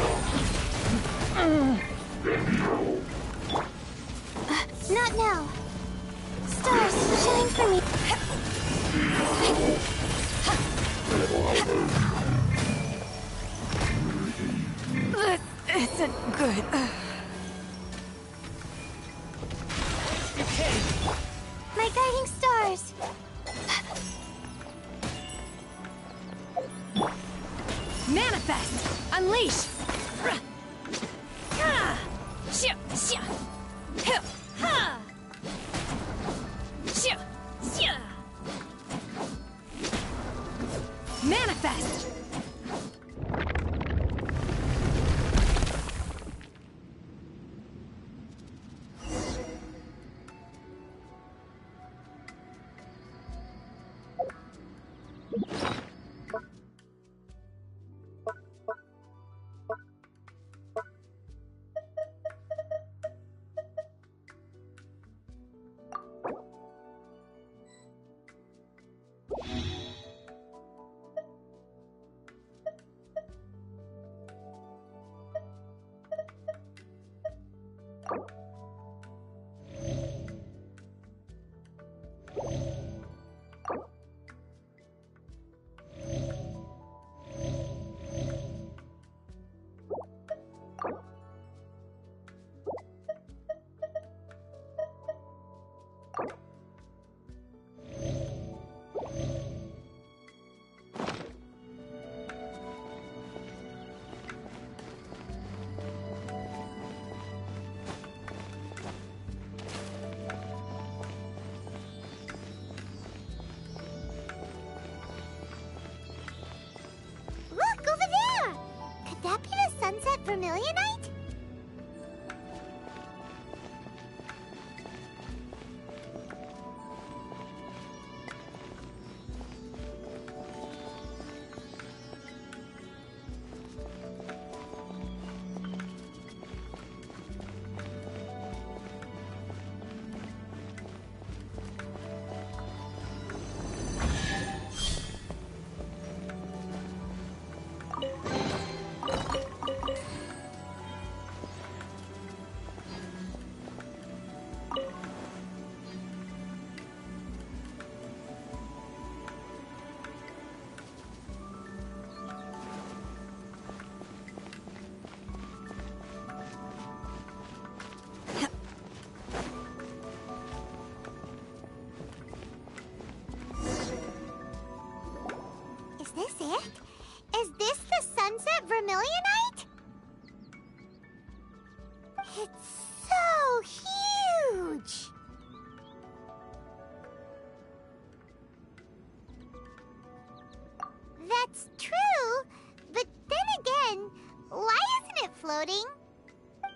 Not now. Stars, shine for me. This isn't good. My guiding stars. Manifest! Unleash! Manifest! Look, over there! Could that be the sunset vermilionite? Is this it? Is this the sunset vermilionite? It's so huge! That's true, but then again, why isn't it floating?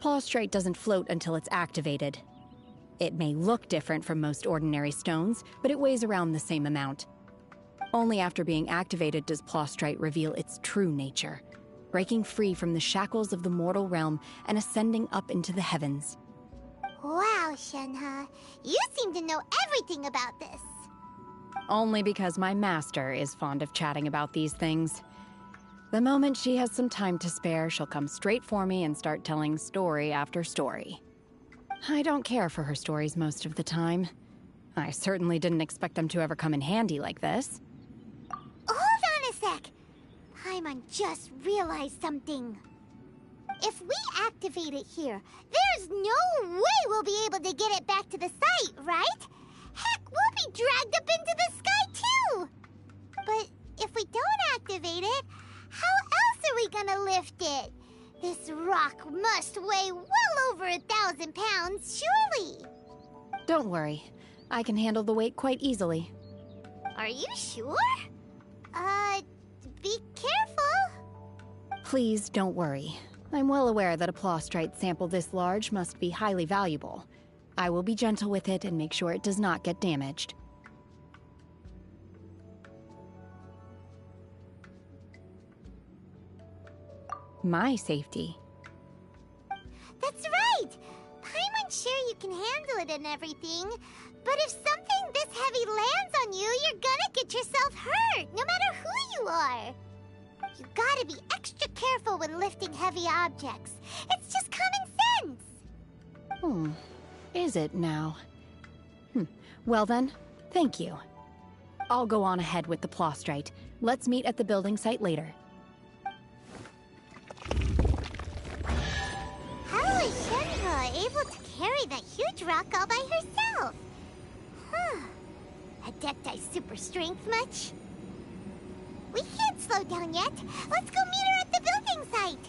Plaustrite doesn't float until it's activated. It may look different from most ordinary stones, but it weighs around the same amount. Only after being activated does Plaustrite reveal its true nature, breaking free from the shackles of the mortal realm and ascending up into the heavens. Wow, Shenhe, you seem to know everything about this. Only because my master is fond of chatting about these things. The moment she has some time to spare, she'll come straight for me and start telling story after story. I don't care for her stories most of the time. I certainly didn't expect them to ever come in handy like this. Hold on a sec. Paimon just realized something. If we activate it here, there's no way we'll be able to get it back to the site, right? Heck, we'll be dragged up into the sky too! But if we don't activate it, how else are we gonna lift it? This rock must weigh well over 1,000 pounds, surely! Don't worry. I can handle the weight quite easily. Are you sure? Be careful! Please don't worry. I'm well aware that a Plaustrite sample this large must be highly valuable. I will be gentle with it and make sure it does not get damaged. My safety. That's right! Paimon's sure you can handle it and everything, but if something this heavy lands on you, you're gonna get yourself hurt, no matter who you are. You gotta be extra careful when lifting heavy objects. It's just common sense! Is it now? Well then, thank you. I'll go on ahead with the Plaustrite. Let's meet at the building site later. How is Shenhe able to carry that huge rock all by herself? Adepti super strength much? We can't slow down yet. Let's go meet her at the building site.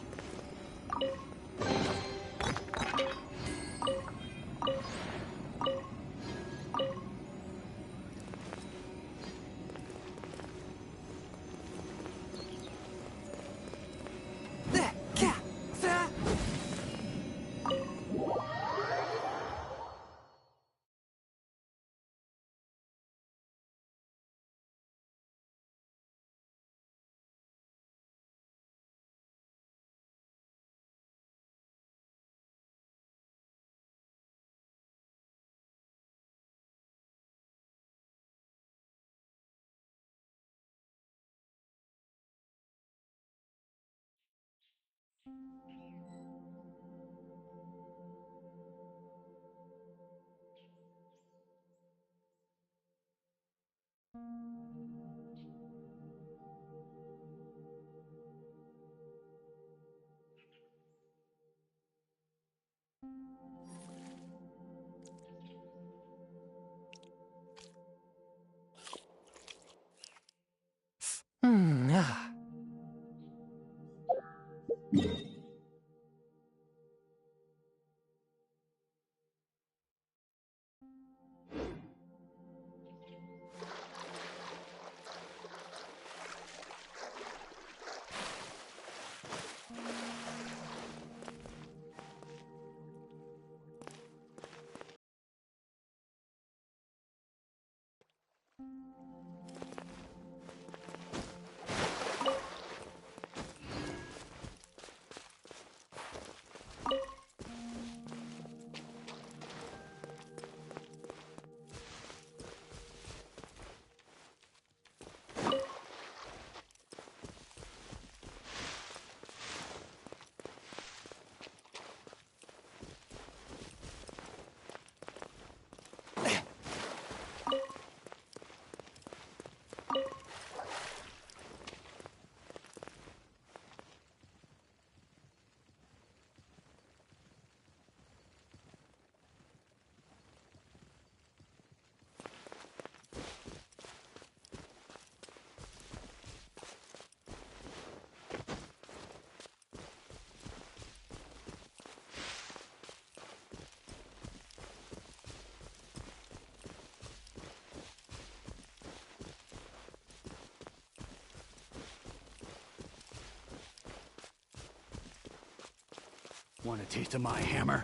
Want a taste of my hammer?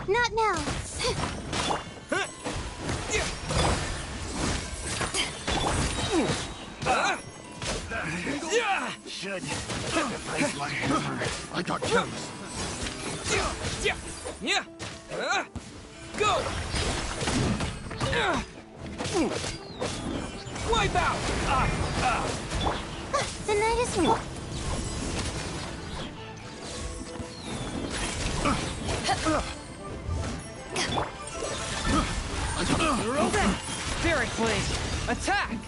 Not now. Should sacrifice my hammer. I got jealous. Go! Wipe out! The night is warm. Spirit Blade! Attack!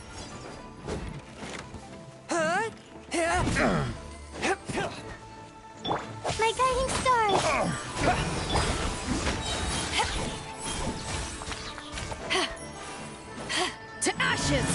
My guiding stars. To ashes!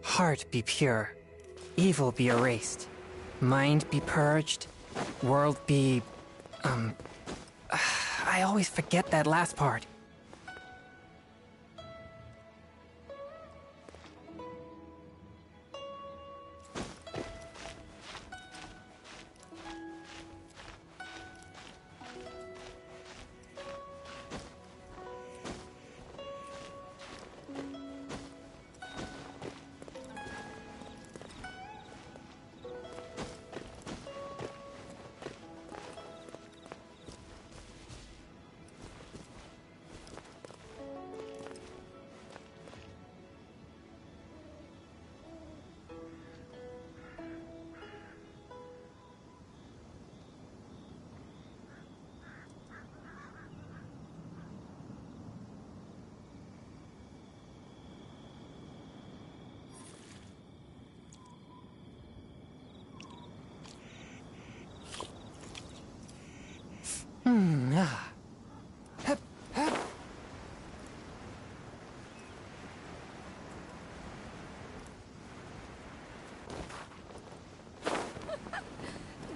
Heart be pure, evil be erased, mind be purged, world be... I always forget that last part.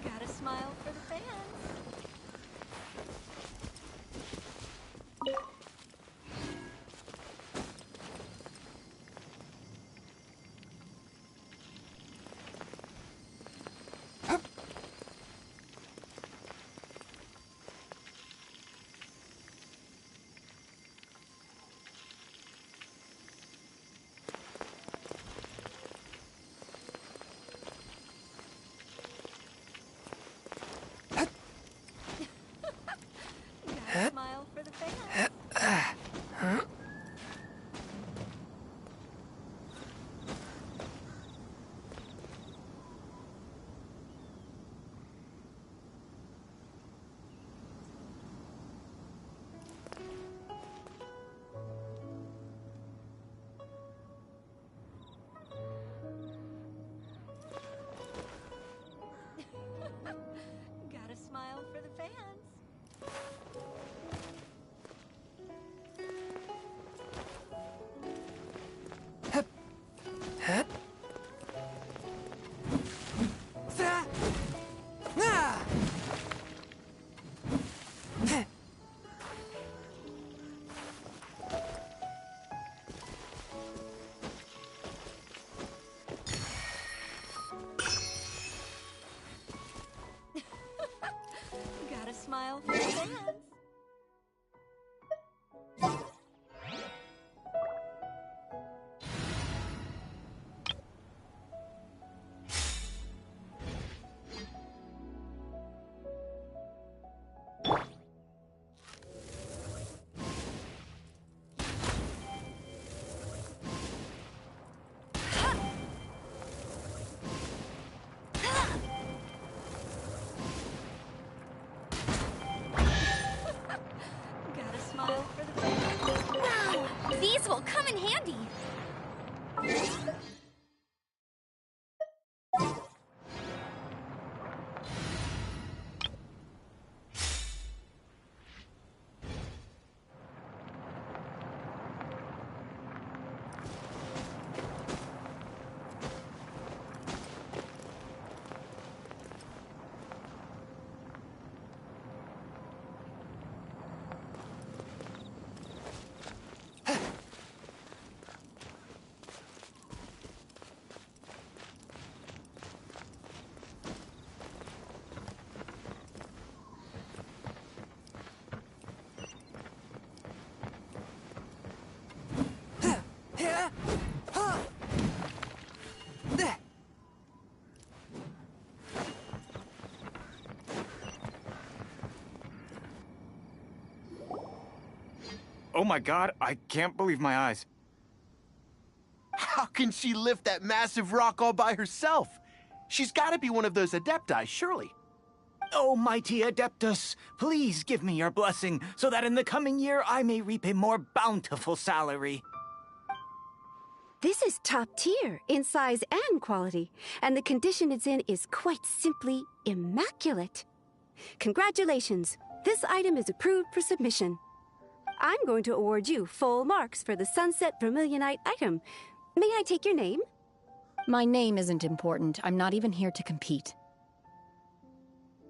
Gotta smile for the fans. This will come in handy. Oh my god, I can't believe my eyes. How can she lift that massive rock all by herself? She's gotta be one of those Adepti, surely. Oh, mighty Adeptus, please give me your blessing so that in the coming year I may reap a more bountiful salary. This is top tier in size and quality, and the condition it's in is quite simply immaculate. Congratulations, this item is approved for submission. I'm going to award you full marks for the Sunset Vermilionite item. May I take your name? My name isn't important. I'm not even here to compete.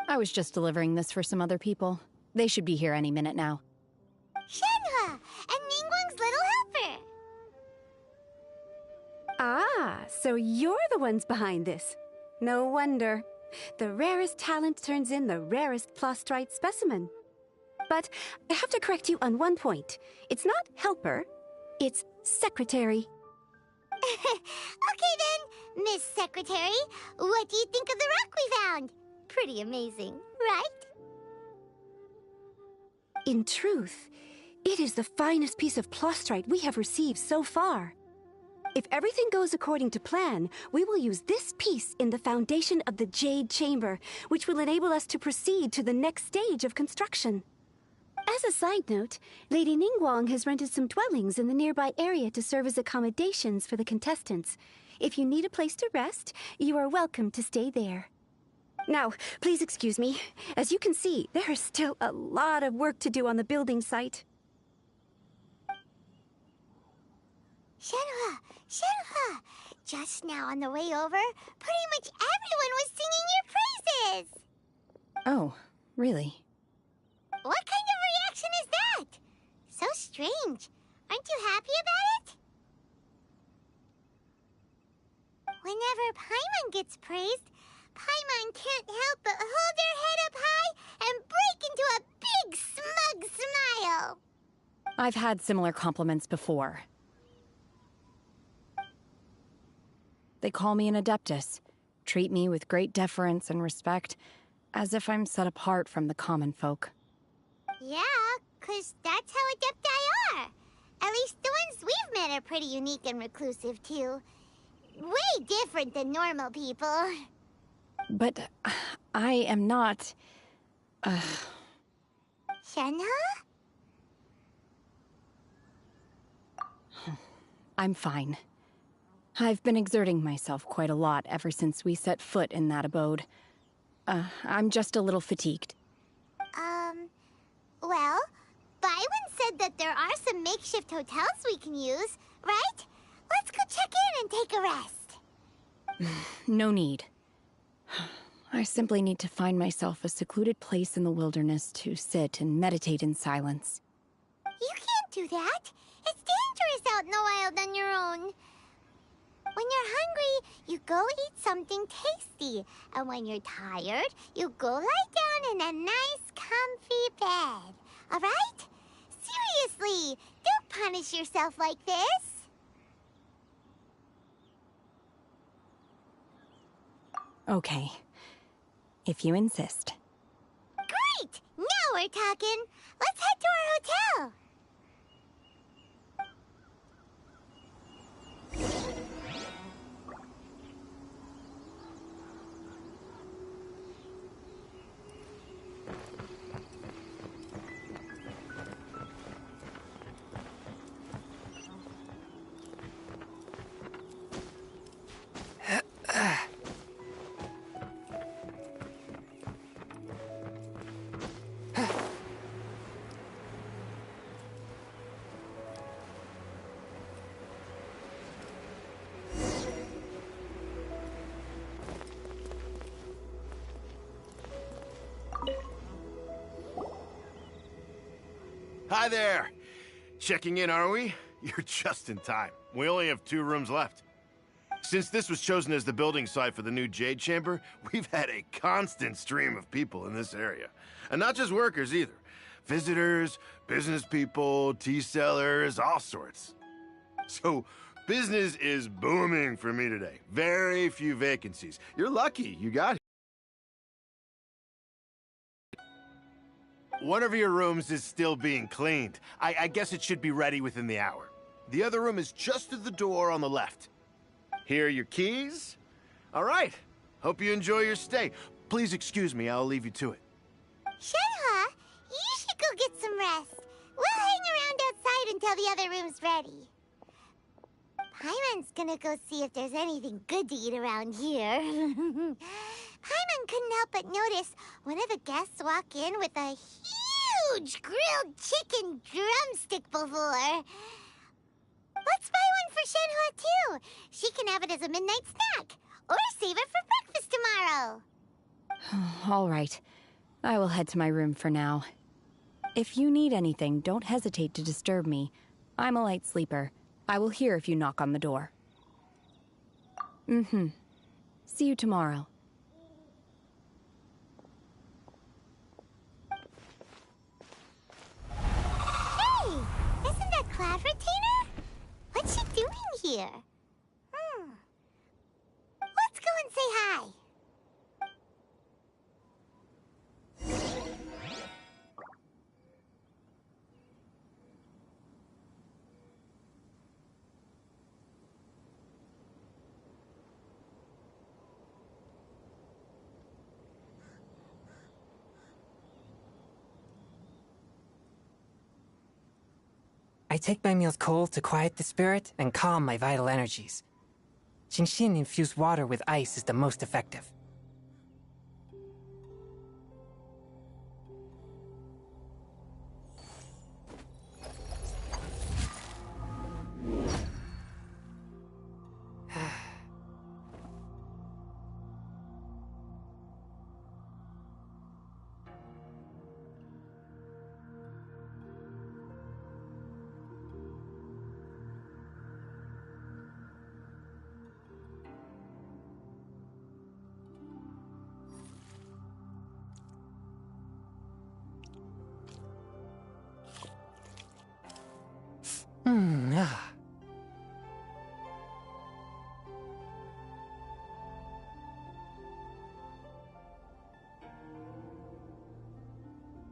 I was just delivering this for some other people. They should be here any minute now. Shenhua, and Ningguang's little helper. Ah, so you're the ones behind this. No wonder. The rarest talent turns in the rarest plastrite specimen. But I have to correct you on one point. It's not helper, it's secretary. Okay then, Miss Secretary, what do you think of the rock we found? Pretty amazing, right? In truth, it is the finest piece of plastrite we have received so far. If everything goes according to plan, we will use this piece in the foundation of the Jade Chamber, which will enable us to proceed to the next stage of construction. As a side note, Lady Ningguang has rented some dwellings in the nearby area to serve as accommodations for the contestants. If you need a place to rest, you are welcome to stay there. Now, please excuse me. As you can see, there is still a lot of work to do on the building site. Shenhua, Shenhua, just now on the way over, pretty much everyone was singing your praises. Oh, really? What kind of reaction is that? So strange. Aren't you happy about it? Whenever Paimon gets praised, Paimon can't help but hold her head up high and break into a big smug smile. I've had similar compliments before. They call me an Adeptus, treat me with great deference and respect, as if I'm set apart from the common folk. Yeah, 'cause that's how Adepti are. At least the ones we've met are pretty unique and reclusive, too. Way different than normal people. But I am not... Shenhua? I'm fine. I've been exerting myself quite a lot ever since we set foot in that abode. I'm just a little fatigued. Well, Byron said that there are some makeshift hotels we can use, right? Let's go check in and take a rest. No need. I simply need to find myself a secluded place in the wilderness to sit and meditate in silence. You can't do that. It's dangerous out in the wild on your own. When you're hungry, you go eat something tasty. And when you're tired, you go lie down in a nice, comfy bed. All right? Seriously, don't punish yourself like this. Okay. If you insist. Great! Now we're talking. Let's head to our hotel. Hi there. Checking in, are we? You're just in time. We only have 2 rooms left. Since this was chosen as the building site for the new Jade Chamber, we've had a constant stream of people in this area. And not just workers either. Visitors, business people, tea sellers, all sorts. So, business is booming for me today. Very few vacancies. You're lucky you got here. One of your rooms is still being cleaned. I guess it should be ready within the hour. The other room is just through the door on the left. Here are your keys. All right. Hope you enjoy your stay. Please excuse me, I'll leave you to it. Shenhe, you should go get some rest. We'll hang around outside until the other room's ready. Paimon's gonna go see if there's anything good to eat around here. Paimon couldn't help but notice one of the guests walk in with a huge grilled chicken drumstick before. Let's buy one for Shenhe, too. She can have it as a midnight snack. Or save it for breakfast tomorrow. All right. I will head to my room for now. If you need anything, don't hesitate to disturb me. I'm a light sleeper. I will hear if you knock on the door. See you tomorrow. Hey! Isn't that Cloud Retainer? What's she doing here? Let's go and say hi. I take my meals cold to quiet the spirit and calm my vital energies. Genshin infused water with ice is the most effective.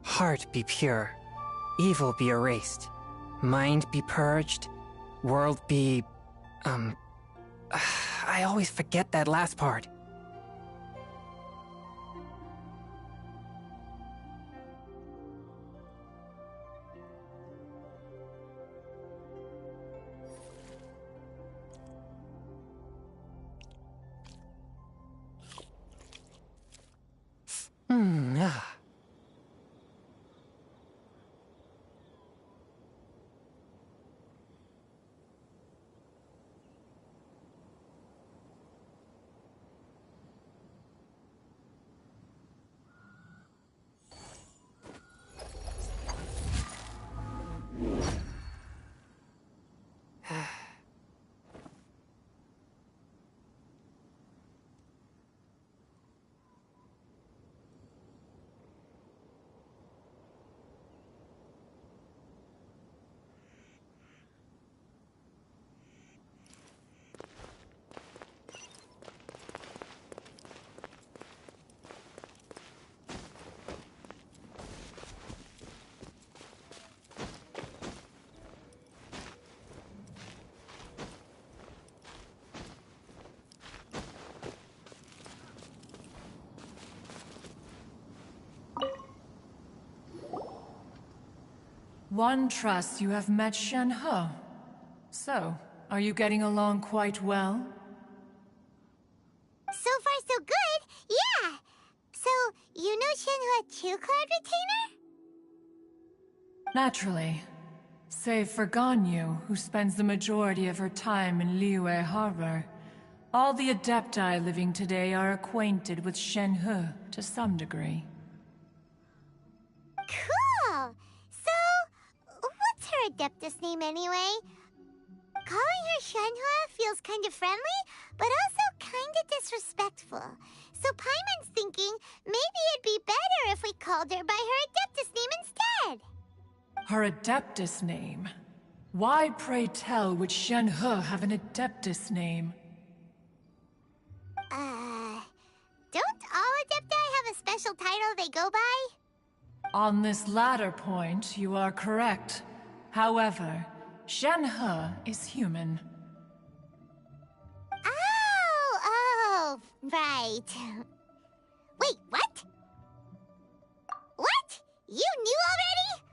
Heart be pure, evil be erased, mind be purged, world be... I always forget that last part. One trusts you have met Shenhe. So, are you getting along quite well? So far, so good. Yeah. So, you know Shenhe too, Cloud Retainer? Naturally. Save for Ganyu, who spends the majority of her time in Liyue Harbor. All the Adepti living today are acquainted with Shenhe to some degree. Cool! So, Adeptus name anyway. Calling her Shenhe feels kind of friendly, but also kind of disrespectful. So Paimon's thinking maybe it'd be better if we called her by her Adeptus name instead. Her Adeptus name? Why, pray tell, would Shenhe have an Adeptus name? Don't all Adepti have a special title they go by? On this latter point, you are correct. However, Shenhe is human. Oh, right. Wait, what? What? You knew already?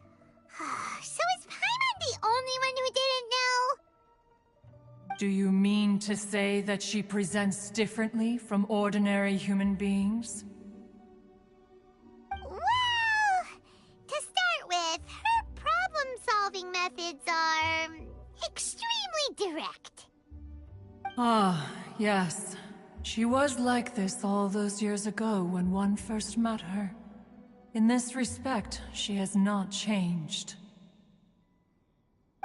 So is Paimon the only one who didn't know? Do you mean to say that she presents differently from ordinary human beings? Well, to start with, her problem-solving methods are extremely direct. Ah, yes. She was like this all those years ago when one first met her. In this respect, she has not changed.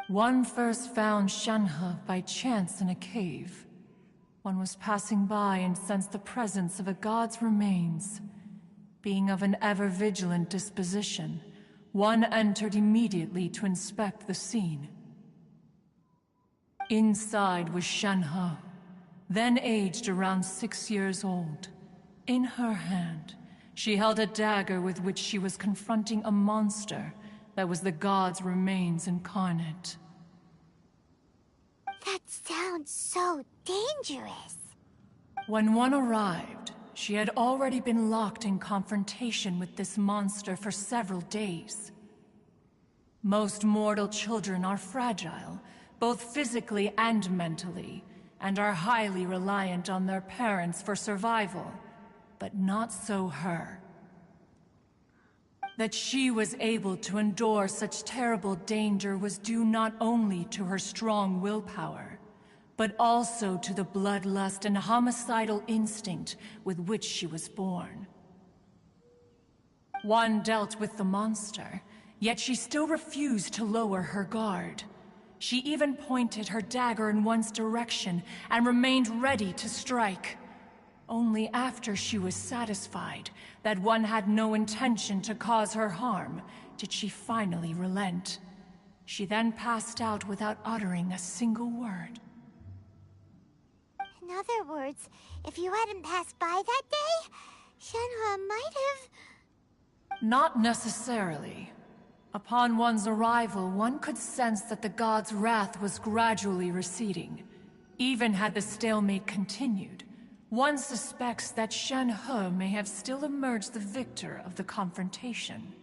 One first found Shenhe by chance in a cave. One was passing by and sensed the presence of a god's remains. Being of an ever-vigilant disposition, one entered immediately to inspect the scene. Inside was Shenhe, then aged around 6 years old. In her hand, she held a dagger with which she was confronting a monster that was the god's remains incarnate. That sounds so dangerous. When one arrived, she had already been locked in confrontation with this monster for several days. Most mortal children are fragile, both physically and mentally, and are highly reliant on their parents for survival, but not so her. That she was able to endure such terrible danger was due not only to her strong willpower, but also to the bloodlust and homicidal instinct with which she was born. One dealt with the monster, yet she still refused to lower her guard. She even pointed her dagger in one's direction and remained ready to strike. Only after she was satisfied that one had no intention to cause her harm did she finally relent. She then passed out without uttering a single word. In other words, if you hadn't passed by that day, Shenhe might have... Not necessarily. Upon one's arrival, one could sense that the god's wrath was gradually receding. Even had the stalemate continued, one suspects that Shenhe may have still emerged the victor of the confrontation.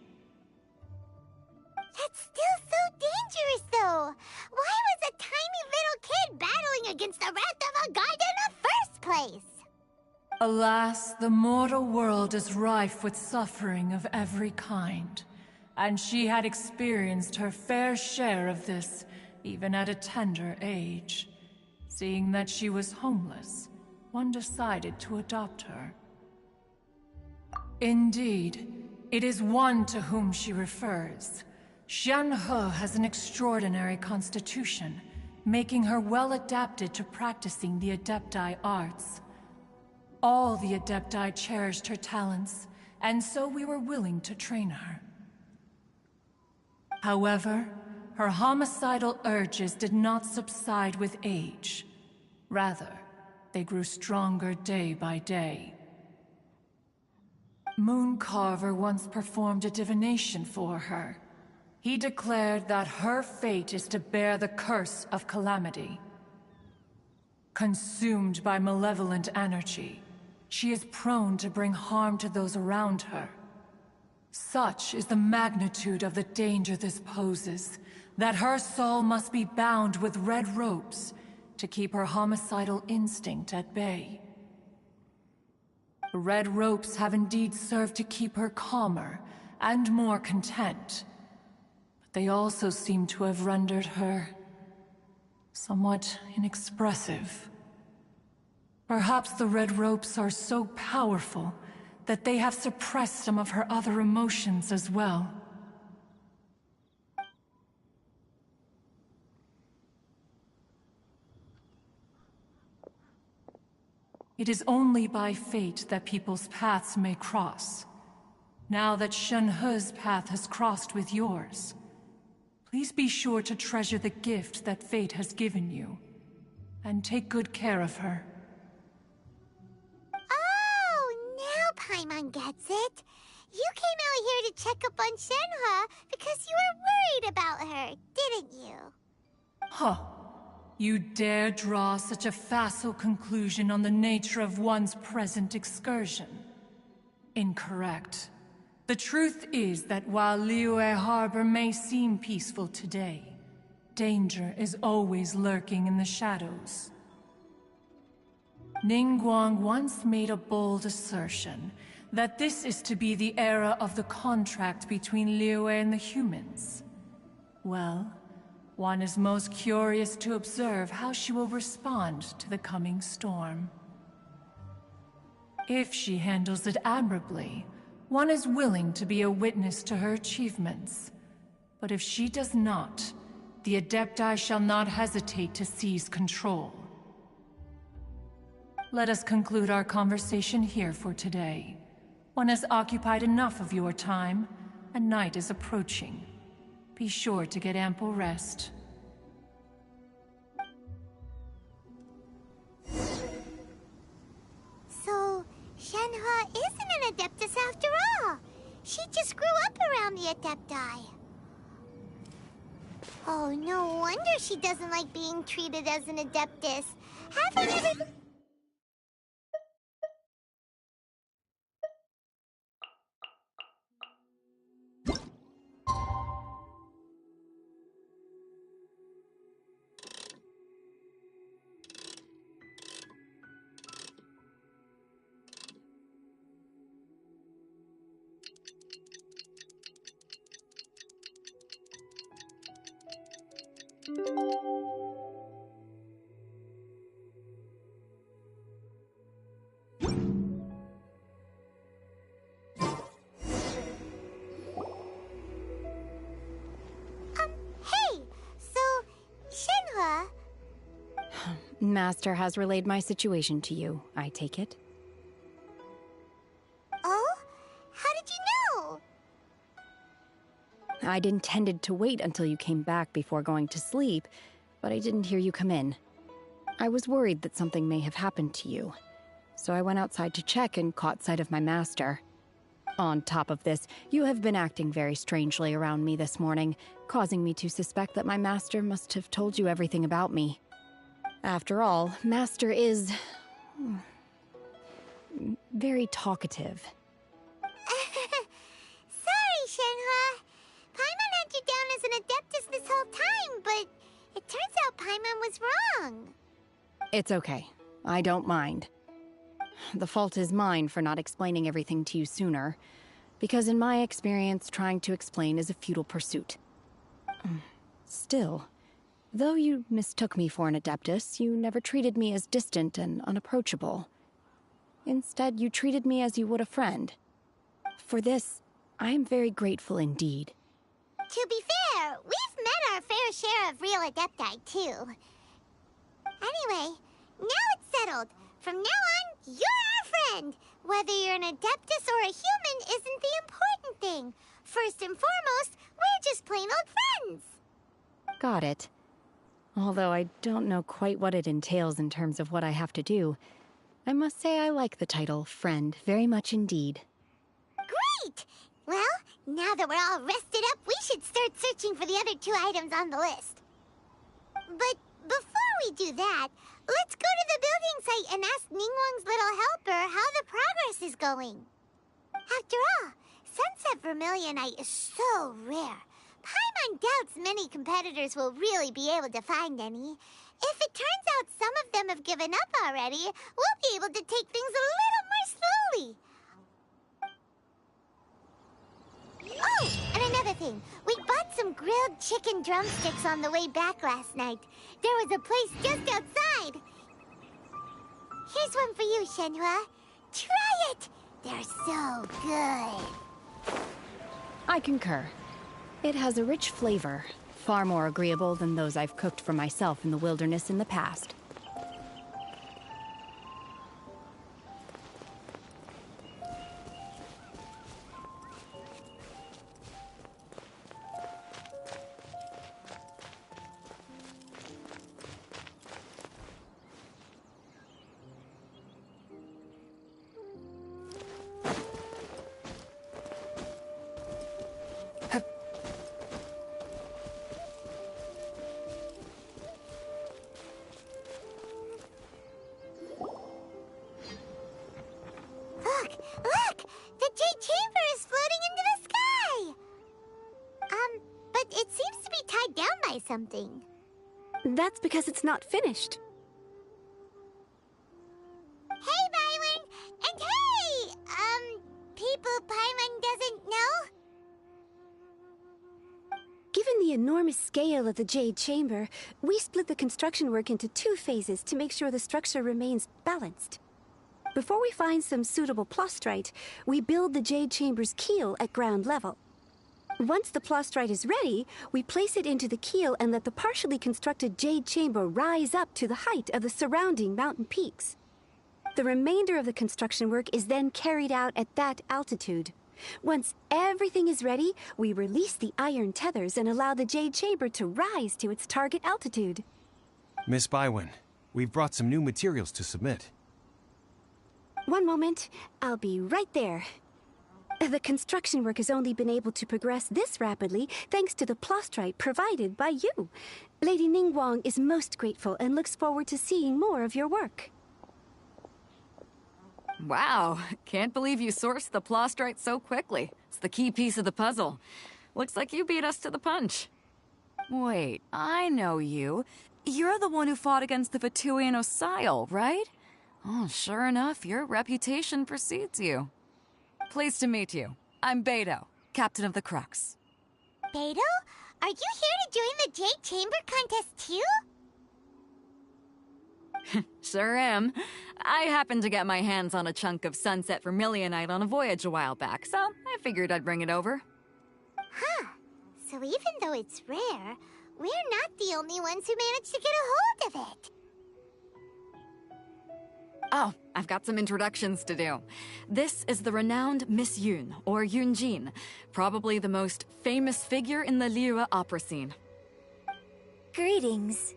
That's still so dangerous, though! Why was a tiny little kid battling against the wrath of a god in the first place? Alas, the mortal world is rife with suffering of every kind, and she had experienced her fair share of this, even at a tender age. Seeing that she was homeless, one decided to adopt her. Indeed, it is one to whom she refers. Shenhe has an extraordinary constitution, making her well adapted to practicing the Adepti arts. All the Adepti cherished her talents, and so we were willing to train her. However, her homicidal urges did not subside with age. Rather, they grew stronger day by day. Mooncarver once performed a divination for her. He declared that her fate is to bear the curse of calamity. Consumed by malevolent energy, she is prone to bring harm to those around her. Such is the magnitude of the danger this poses, that her soul must be bound with red ropes to keep her homicidal instinct at bay. The red ropes have indeed served to keep her calmer and more content, but they also seem to have rendered her somewhat inexpressive. Perhaps the red ropes are so powerful that they have suppressed some of her other emotions as well. It is only by fate that people's paths may cross. Now that Shenhe's path has crossed with yours, please be sure to treasure the gift that fate has given you, and take good care of her. Oh, now Paimon gets it. You came out here to check up on Shenhe because you were worried about her, didn't you? Huh. You dare draw such a facile conclusion on the nature of one's present excursion? Incorrect. The truth is that while Liyue Harbor may seem peaceful today, danger is always lurking in the shadows. Ningguang once made a bold assertion that this is to be the era of the contract between Liyue and the humans. Well, one is most curious to observe how she will respond to the coming storm. If she handles it admirably, one is willing to be a witness to her achievements. But if she does not, the Adepti shall not hesitate to seize control. Let us conclude our conversation here for today. One has occupied enough of your time, and night is approaching. Be sure to get ample rest. So, Shenhe isn't an Adeptus after all. She just grew up around the Adepti. Oh, no wonder she doesn't like being treated as an Adeptus. Have you ever... Hey! So, Shenhe... Master has relayed my situation to you, I take it. Oh? How did you know? I'd intended to wait until you came back before going to sleep, but I didn't hear you come in. I was worried that something may have happened to you, so I went outside to check and caught sight of my master. On top of this, you have been acting very strangely around me this morning, causing me to suspect that my master must have told you everything about me. After all, Master is... very talkative. Sorry, Shenhe. Paimon had you down as an Adeptus this whole time, but it turns out Paimon was wrong. It's okay. I don't mind. The fault is mine for not explaining everything to you sooner, because in my experience, trying to explain is a futile pursuit. Still, though you mistook me for an Adeptus, you never treated me as distant and unapproachable. Instead, you treated me as you would a friend. For this, I am very grateful indeed. To be fair, we've met our fair share of real Adepti, too. Anyway, now it's settled. From now on, you're our friend. Whether you're an Adeptus or a human isn't the important thing. First and foremost, we're just plain old friends. Got it. Although I don't know quite what it entails in terms of what I have to do, I must say I like the title, Friend, very much indeed. Great! Well, now that we're all rested up, we should start searching for the other 2 items on the list. But before we do that, let's go to the building site and ask Ningguang's little helper how the progress is going. After all, Sunset Vermilionite is so rare. Paimon doubts many competitors will really be able to find any. If it turns out some of them have given up already, we'll be able to take things a little more slowly. Oh, and another thing. We bought some grilled chicken drumsticks on the way back last night. There was a place just outside. Here's one for you, Shenhe. Try it! They're so good. I concur. It has a rich flavor, far more agreeable than those I've cooked for myself in the wilderness in the past. something. That's because it's not finished. Hey, Byron! And hey! People Paimon doesn't know? Given the enormous scale of the Jade Chamber, we split the construction work into 2 phases to make sure the structure remains balanced. Before we find some suitable plastrite, we build the Jade Chamber's keel at ground level. Once the plastrite is ready, we place it into the keel and let the partially constructed Jade Chamber rise up to the height of the surrounding mountain peaks. The remainder of the construction work is then carried out at that altitude. Once everything is ready, we release the iron tethers and allow the Jade Chamber to rise to its target altitude. Miss Bywin, we've brought some new materials to submit. One moment, I'll be right there. The construction work has only been able to progress this rapidly thanks to the plastrite provided by you. Lady Ningguang is most grateful and looks forward to seeing more of your work. Wow, can't believe you sourced the plastrite so quickly. It's the key piece of the puzzle. Looks like you beat us to the punch. Wait, I know you. You're the one who fought against the Fatuian Osile, right? Oh, sure enough, your reputation precedes you. Pleased to meet you. I'm Beto, captain of the Crux. Beto? Are you here to join the Jade Chamber contest too? Sure am. I happened to get my hands on a chunk of sunset vermilionite on a voyage a while back, so I figured I'd bring it over. Huh. So even though it's rare, we're not the only ones who managed to get a hold of it. Oh, I've got some introductions to do. This is the renowned Miss Yun, or Yunjin, probably the most famous figure in the Liyue opera scene. Greetings.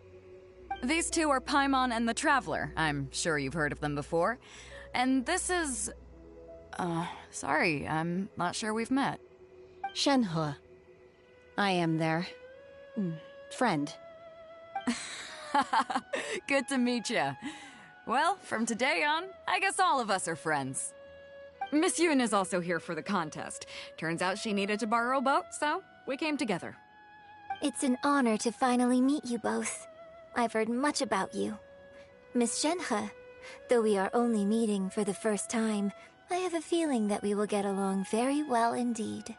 These two are Paimon and the Traveler. I'm sure you've heard of them before. And this is... sorry, I'm not sure we've met. Shenhe. I am their... friend. Good to meet you. Well, from today on, I guess all of us are friends. Miss Yun is also here for the contest. Turns out she needed to borrow a boat, so we came together. It's an honor to finally meet you both. I've heard much about you. Miss Shenhe, though we are only meeting for the first time, I have a feeling that we will get along very well indeed.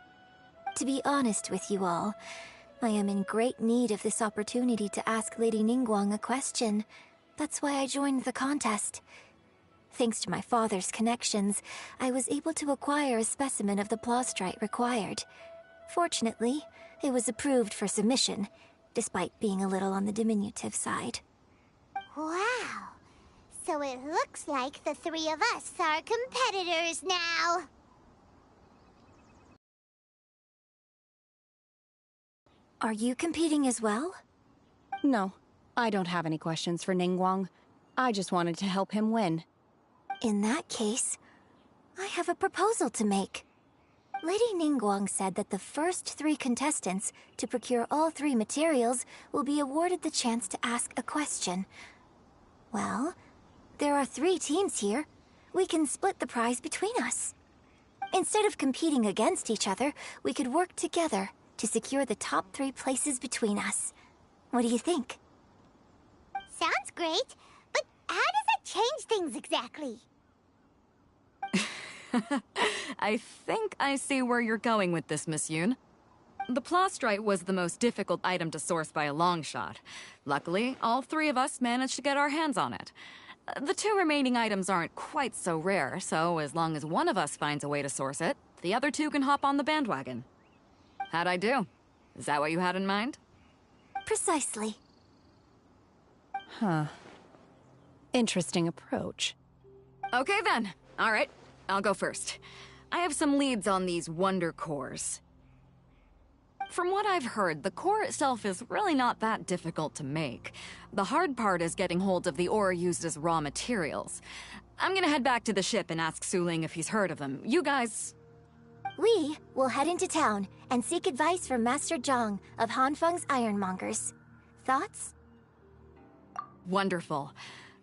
To be honest with you all, I am in great need of this opportunity to ask Lady Ningguang a question. That's why I joined the contest. Thanks to my father's connections, I was able to acquire a specimen of the plastrite required. Fortunately, it was approved for submission, despite being a little on the diminutive side. Wow. So it looks like the 3 of us are competitors now. Are you competing as well? No, I don't have any questions for Ningguang. I just wanted to help him win. In that case, I have a proposal to make. Lady Ningguang said that the first 3 contestants to procure all 3 materials will be awarded the chance to ask a question. Well, there are 3 teams here. We can split the prize between us. Instead of competing against each other, we could work together to secure the top 3 places between us. What do you think? Sounds great, but how does it change things exactly? I think I see where you're going with this, Miss Yun. The plastrite was the most difficult item to source by a long shot. Luckily, all 3 of us managed to get our hands on it. The 2 remaining items aren't quite so rare, so as long as one of us finds a way to source it, the other 2 can hop on the bandwagon. How'd I do? Is that what you had in mind? Precisely. Huh. Interesting approach. Okay then. All right. I'll go first. I have some leads on these wonder cores. From what I've heard, the core itself is really not that difficult to make. The hard part is getting hold of the ore used as raw materials. I'm gonna head back to the ship and ask Suling if he's heard of them. You guys... We will head into town and seek advice from Master Zhang of Hanfeng's Ironmongers. Thoughts? Wonderful.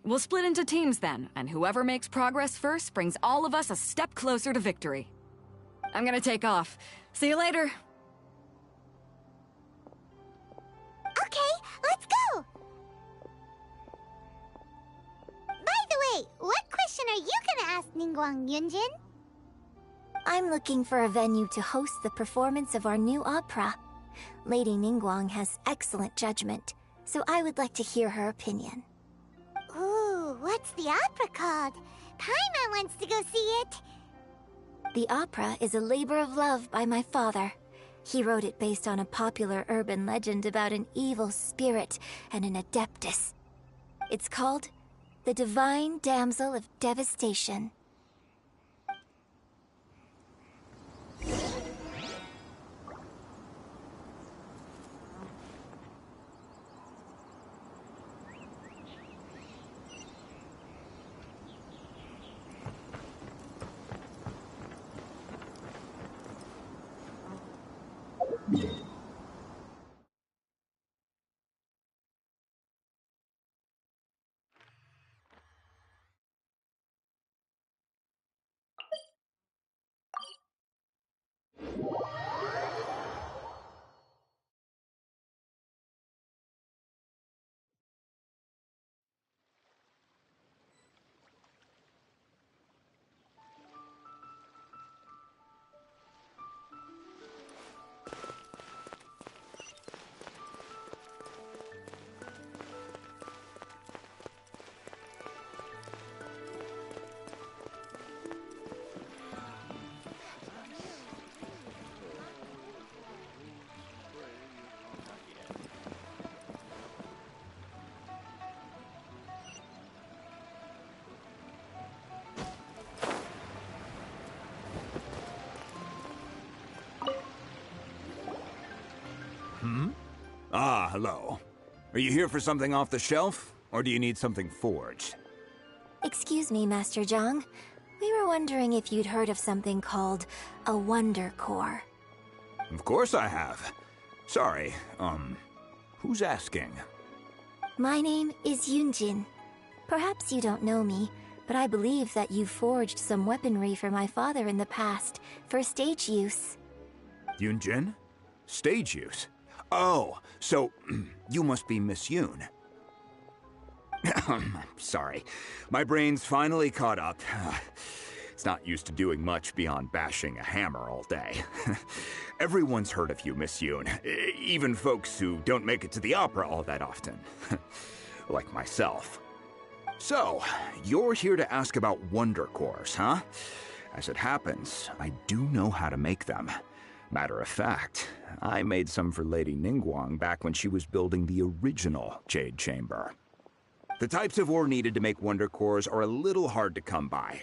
We'll split into teams then, and whoever makes progress first brings all of us a step closer to victory. I'm gonna take off. See you later. Okay. ask Ningguang Yunjin? I'm looking for a venue to host the performance of our new opera. Lady Ningguang has excellent judgment, so I would like to hear her opinion. Ooh, what's the opera called? Paimon wants to go see it. The opera is a labor of love by my father. He wrote it based on a popular urban legend about an evil spirit and an adeptus. It's called The Divine Damsel of Devastation. Ah, hello. Are you here for something off the shelf, or do you need something forged? Excuse me, Master Zhang. We were wondering if you'd heard of something called a Wonder Core. Of course I have. Sorry, who's asking? My name is Yunjin. Perhaps you don't know me, but I believe that you forged some weaponry for my father in the past, for stage use. Yunjin? Stage use? Oh, so you must be Miss Yoon. Sorry, my brain's finally caught up. It's not used to doing much beyond bashing a hammer all day. Everyone's heard of you, Miss Yoon. Even folks who don't make it to the opera all that often. Like myself. So, you're here to ask about Wonder Cores, huh? As it happens, I do know how to make them. Matter of fact, I made some for Lady Ningguang back when she was building the original Jade Chamber. The types of ore needed to make Wonder Cores are a little hard to come by.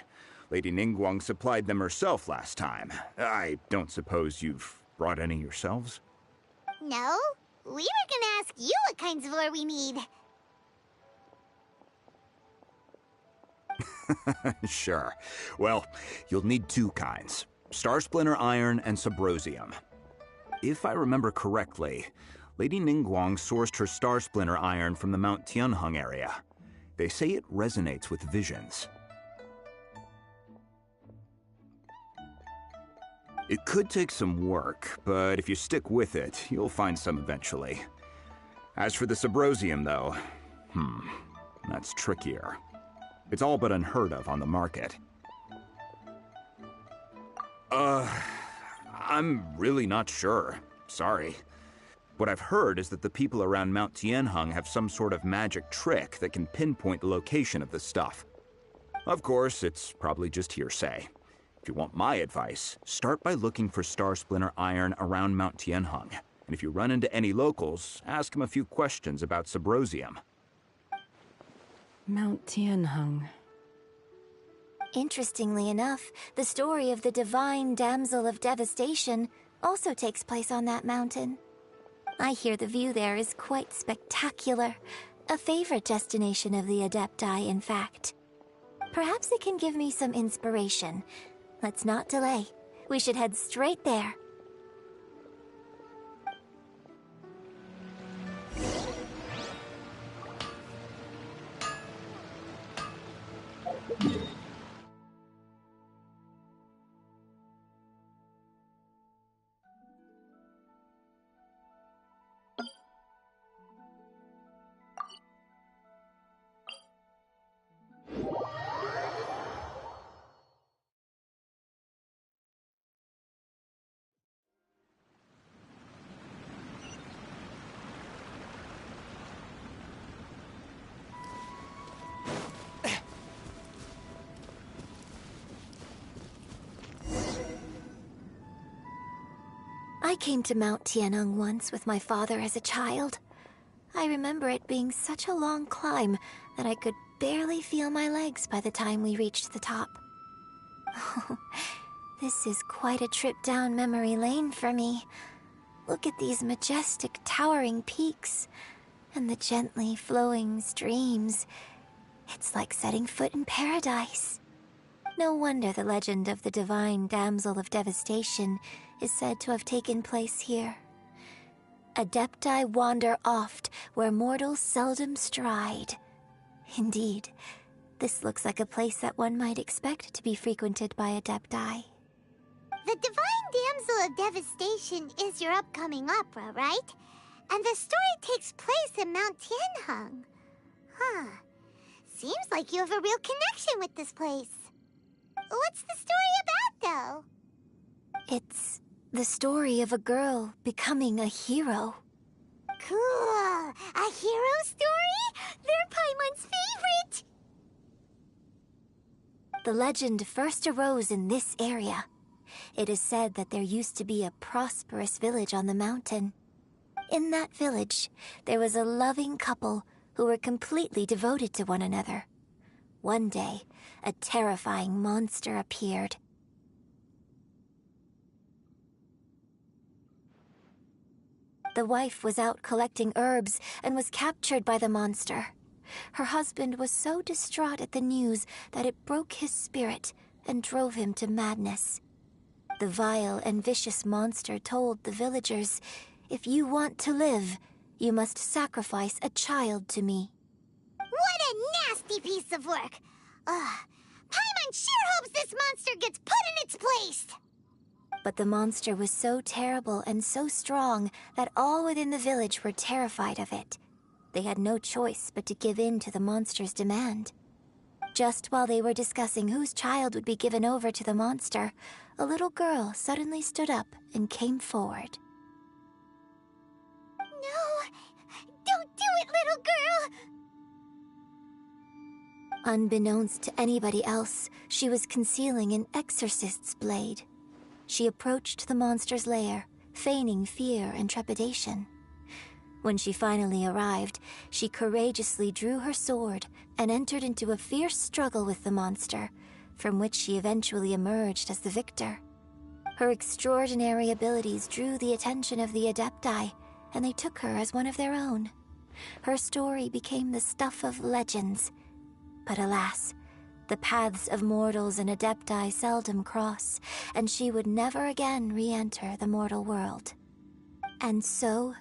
Lady Ningguang supplied them herself last time. I don't suppose you've brought any yourselves? No, we were gonna ask you what kinds of ore we need. Sure. Well, you'll need two kinds. Star Splinter Iron and Subrosium. If I remember correctly, Lady Ningguang sourced her Star Splinter Iron from the Mount Tianheng area. They say it resonates with visions. It could take some work, but if you stick with it, you'll find some eventually. As for the Subrosium, though, that's trickier. It's all but unheard of on the market. I'm really not sure. Sorry. What I've heard is that the people around Mount Tianheng have some sort of magic trick that can pinpoint the location of the stuff. Of course, it's probably just hearsay. If you want my advice, start by looking for Star Splinter Iron around Mount Tianheng. And if you run into any locals, ask them a few questions about Subrosium. Mount Tianheng. Interestingly enough, the story of the Divine Damsel of Devastation also takes place on that mountain. I hear the view there is quite spectacular. A favorite destination of the Adepti, in fact. Perhaps it can give me some inspiration. Let's not delay. We should head straight there. I came to Mount Tianeng once with my father as a child. I remember it being such a long climb that I could barely feel my legs by the time we reached the top. This is quite a trip down memory lane for me. Look at these majestic, towering peaks, and the gently flowing streams. It's like setting foot in paradise. No wonder the legend of the divine damsel of devastation is said to have taken place here. Adepti wander oft where mortals seldom stride. Indeed, this looks like a place that one might expect to be frequented by Adepti. The Divine Damsel of Devastation is your upcoming opera, right? And the story takes place in Mount Tianheng. Huh. Seems like you have a real connection with this place. What's the story about, though? It's the story of a girl becoming a hero. Cool. A hero story? They're Paimon's favorite! The legend first arose in this area. It is said that there used to be a prosperous village on the mountain. In that village, there was a loving couple who were completely devoted to one another. One day, a terrifying monster appeared. The wife was out collecting herbs and was captured by the monster. Her husband was so distraught at the news that it broke his spirit and drove him to madness. The vile and vicious monster told the villagers, "If you want to live, you must sacrifice a child to me." What a nasty piece of work! Paimon sure hopes this monster gets put in its place! But the monster was so terrible and so strong that all within the village were terrified of it. They had no choice but to give in to the monster's demand. Just while they were discussing whose child would be given over to the monster, a little girl suddenly stood up and came forward. No! Don't do it, little girl! Unbeknownst to anybody else, she was concealing an exorcist's blade. She approached the monster's lair, feigning fear and trepidation. When she finally arrived, she courageously drew her sword and entered into a fierce struggle with the monster, from which she eventually emerged as the victor. Her extraordinary abilities drew the attention of the Adepti, and they took her as one of their own. Her story became the stuff of legends. But alas, the paths of mortals and Adepti seldom cross, and she would never again re-enter the mortal world. And so,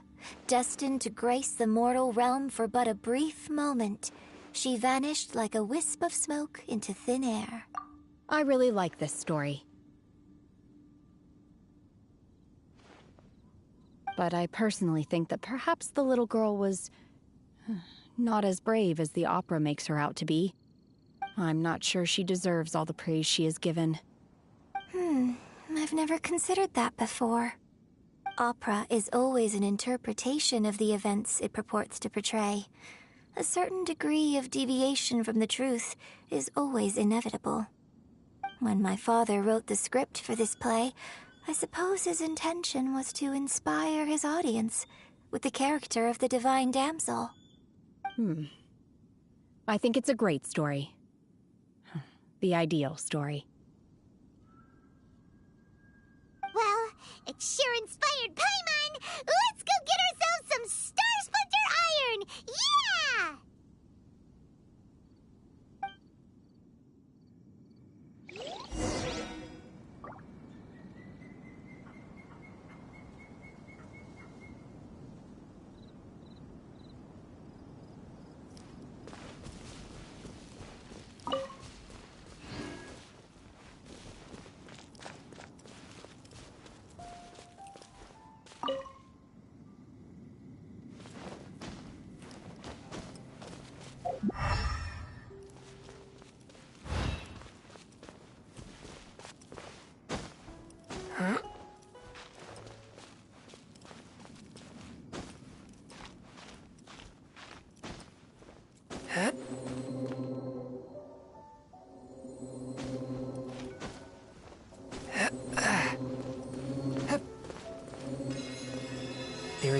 destined to grace the mortal realm for but a brief moment, she vanished like a wisp of smoke into thin air. I really like this story. But I personally think that perhaps the little girl was not as brave as the opera makes her out to be. I'm not sure she deserves all the praise she is given. I've never considered that before. Opera is always an interpretation of the events it purports to portray. A certain degree of deviation from the truth is always inevitable. When my father wrote the script for this play, I suppose his intention was to inspire his audience with the character of the Divine Damsel. I think it's a great story. The ideal story. Well, it sure inspired Paimon! Let's go get ourselves some Star Splinter Iron! Yeah!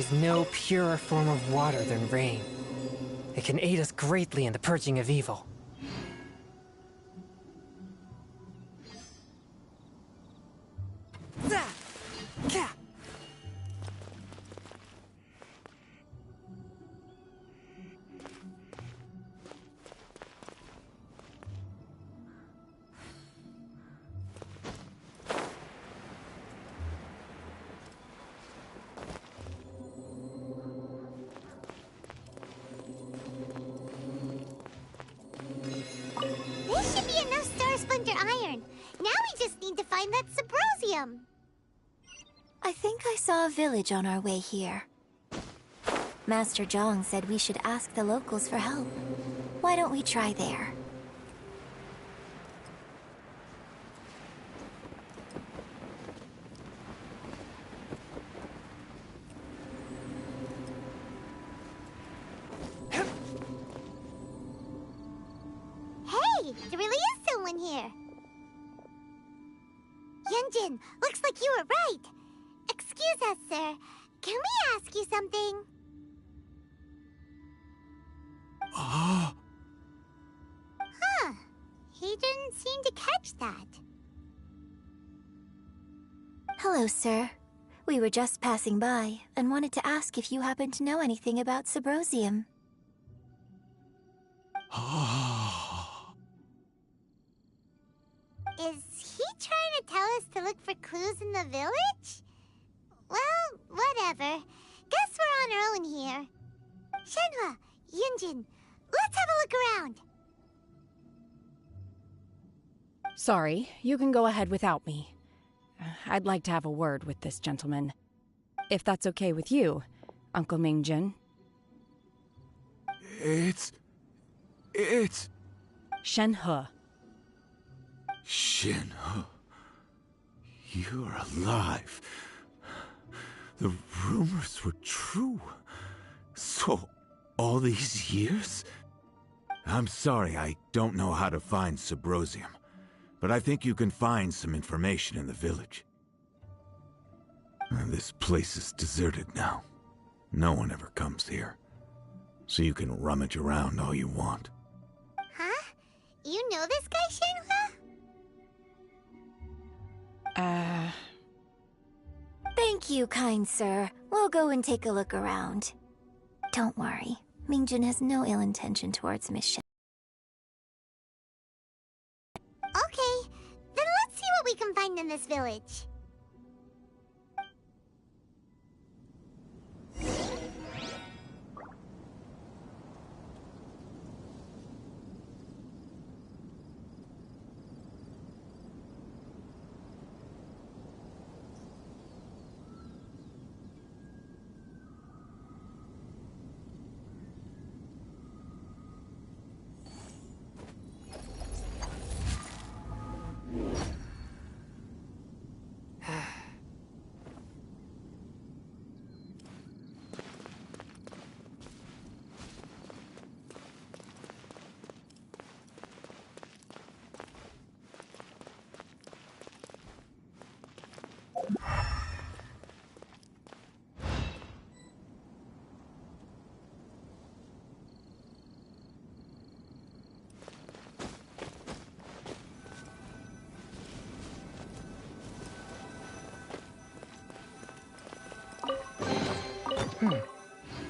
is no purer form of water than rain. It can aid us greatly in the purging of evil. This should be enough Star Splinter iron. Now we just need to find that Subrosium. I think I saw a village on our way here. Master Zhang said we should ask the locals for help. Why don't we try there? Hey, there really is someone here. Yunjin, looks like you were right. Excuse us, sir. Can we ask you something? Huh. He didn't seem to catch that. Hello, sir. We were just passing by and wanted to ask if you happen to know anything about Subrosium. Is he trying to tell us to look for clues in the village? Well, whatever. Guess we're on our own here. Shenhua, Yunjin, let's have a look around. Sorry, you can go ahead without me. I'd like to have a word with this gentleman. If that's okay with you, Uncle Mingjin. It's... Shenhe. Shenhe. You're alive. The rumors were true. So, all these years? I'm sorry, I don't know how to find Subrosium. But I think you can find some information in the village. This place is deserted now. No one ever comes here. So you can rummage around all you want. Huh? You know this guy, Shenhua? Thank you, kind sir. We'll go and take a look around. Don't worry. Mingjin has no ill intention towards Miss Shen. Okay, then let's see what we can find in this village.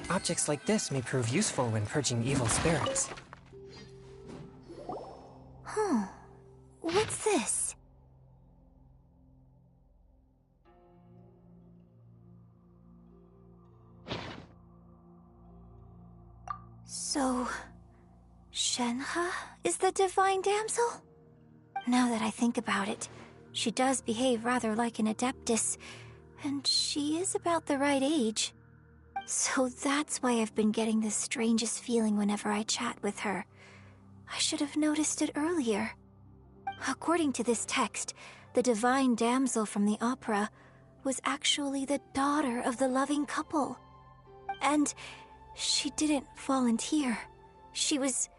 Objects like this may prove useful when purging evil spirits. Huh. What's this? So... Shenhe is the divine damsel? Now that I think about it, she does behave rather like an adeptus, and she is about the right age. So that's why I've been getting the strangest feeling whenever I chat with her. I should have noticed it earlier. According to this text, the divine damsel from the opera was actually the daughter of the loving couple. And she didn't volunteer. She was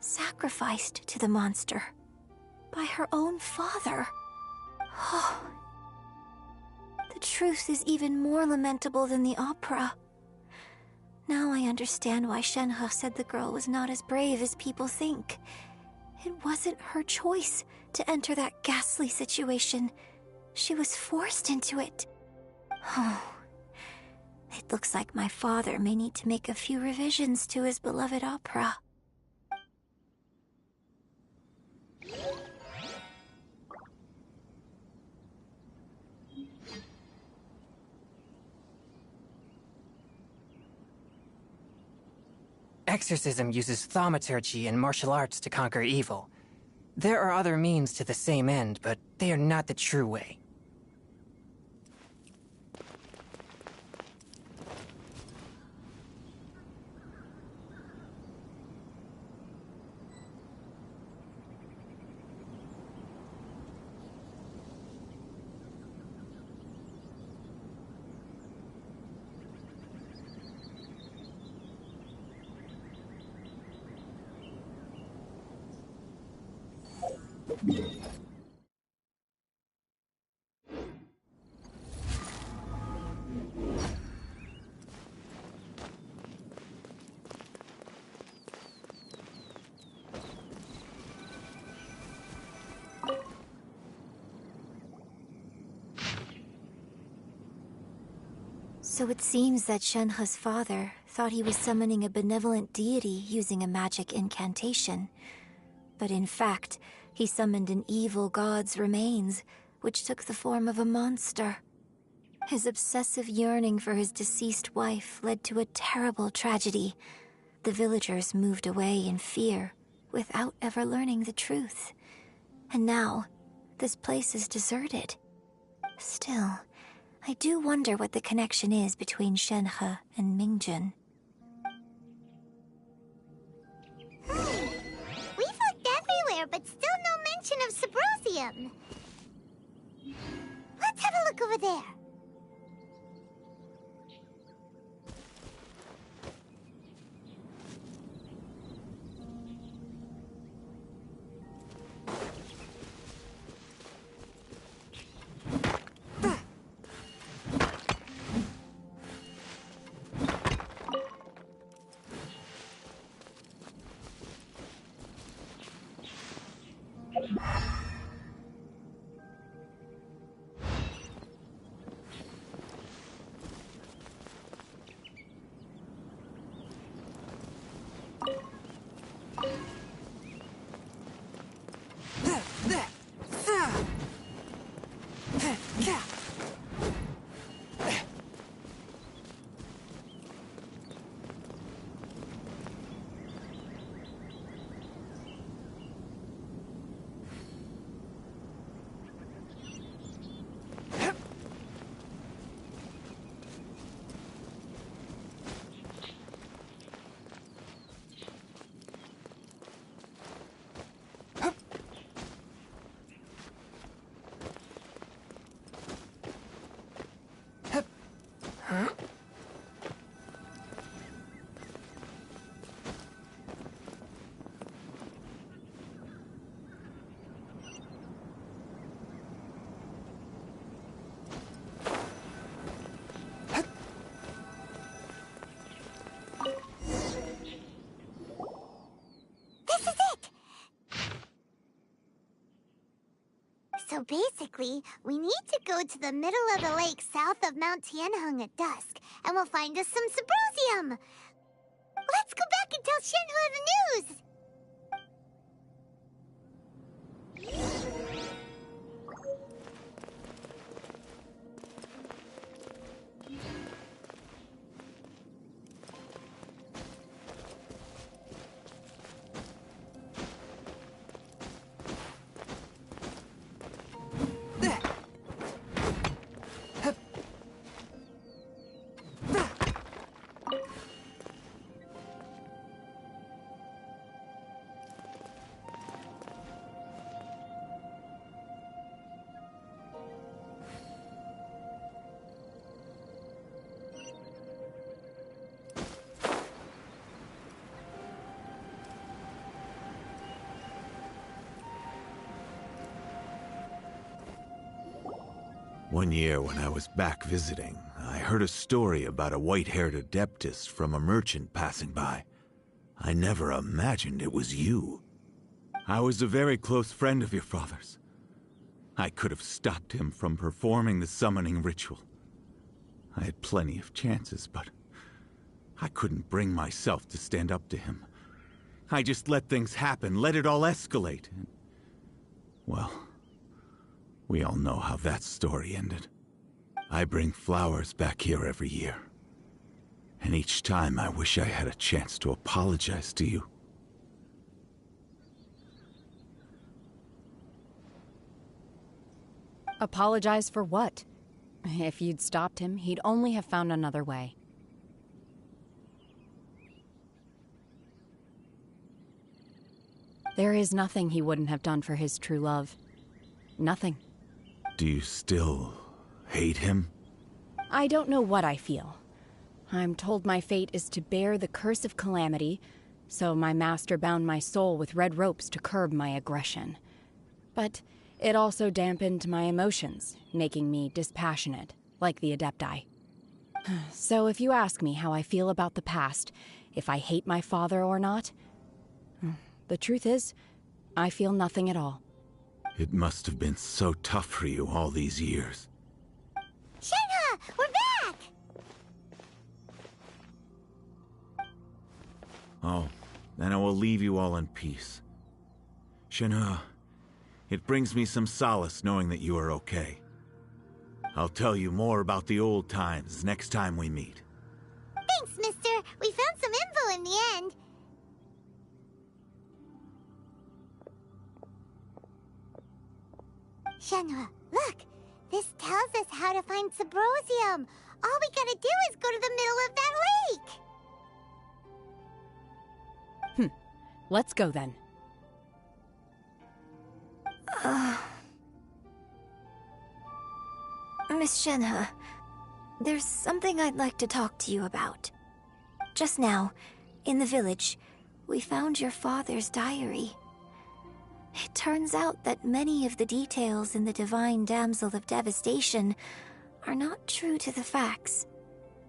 sacrificed to the monster by her own father. Oh. The The truth is even more lamentable than the opera. Now I understand why Shenhe said the girl was not as brave as people think. It wasn't her choice to enter that ghastly situation. She was forced into it. Oh, it looks like my father may need to make a few revisions to his beloved opera. Exorcism uses thaumaturgy and martial arts to conquer evil. There are other means to the same end, but they are not the true way. So it seems that Shenhe's father thought he was summoning a benevolent deity using a magic incantation. But in fact, he summoned an evil god's remains, which took the form of a monster. His obsessive yearning for his deceased wife led to a terrible tragedy. The villagers moved away in fear, without ever learning the truth. And now, this place is deserted. Still, I do wonder what the connection is between Shenhe and Mingjun. We've looked everywhere, but still no mention of Subrosium. Let's have a look over there. So basically, we need to go to the middle of the lake south of Mount Tianheng at dusk, and we'll find us some Subrosium! Let's go back and tell Shenhe the news! One year when I was back visiting, I heard a story about a white-haired adeptus from a merchant passing by. I never imagined it was you. I was a very close friend of your father's. I could have stopped him from performing the summoning ritual. I had plenty of chances, but I couldn't bring myself to stand up to him. I just let things happen, let it all escalate. And, well, we all know how that story ended. I bring flowers back here every year. And each time I wish I had a chance to apologize to you. Apologize for what? If you'd stopped him, he'd only have found another way. There is nothing he wouldn't have done for his true love. Nothing. Do you still hate him? I don't know what I feel. I'm told my fate is to bear the curse of calamity, so my master bound my soul with red ropes to curb my aggression. But it also dampened my emotions, making me dispassionate, like the Adepti. So if you ask me how I feel about the past, if I hate my father or not, the truth is, I feel nothing at all. It must have been so tough for you all these years. Shenhe! We're back! Oh, then I will leave you all in peace. Shenhe, it brings me some solace knowing that you are okay. I'll tell you more about the old times next time we meet. Thanks, mister. We found some info in the end. Shenhe, look! This tells us how to find Subrosium. All we gotta do is go to the middle of that lake! Let's go then. Miss Shenhe, there's something I'd like to talk to you about. Just now, in the village, we found your father's diary. It turns out that many of the details in the Divine Damsel of Devastation are not true to the facts,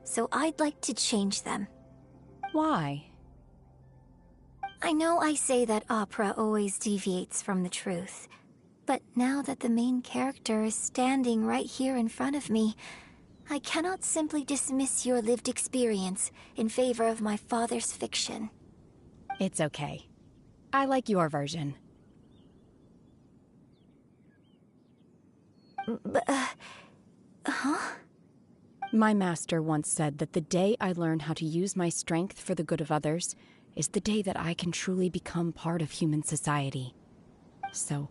so I'd like to change them. Why? I know I say that opera always deviates from the truth, but now that the main character is standing right here in front of me, I cannot simply dismiss your lived experience in favor of my father's fiction. It's okay. I like your version. Huh? My master once said that the day I learn how to use my strength for the good of others is the day that I can truly become part of human society. So,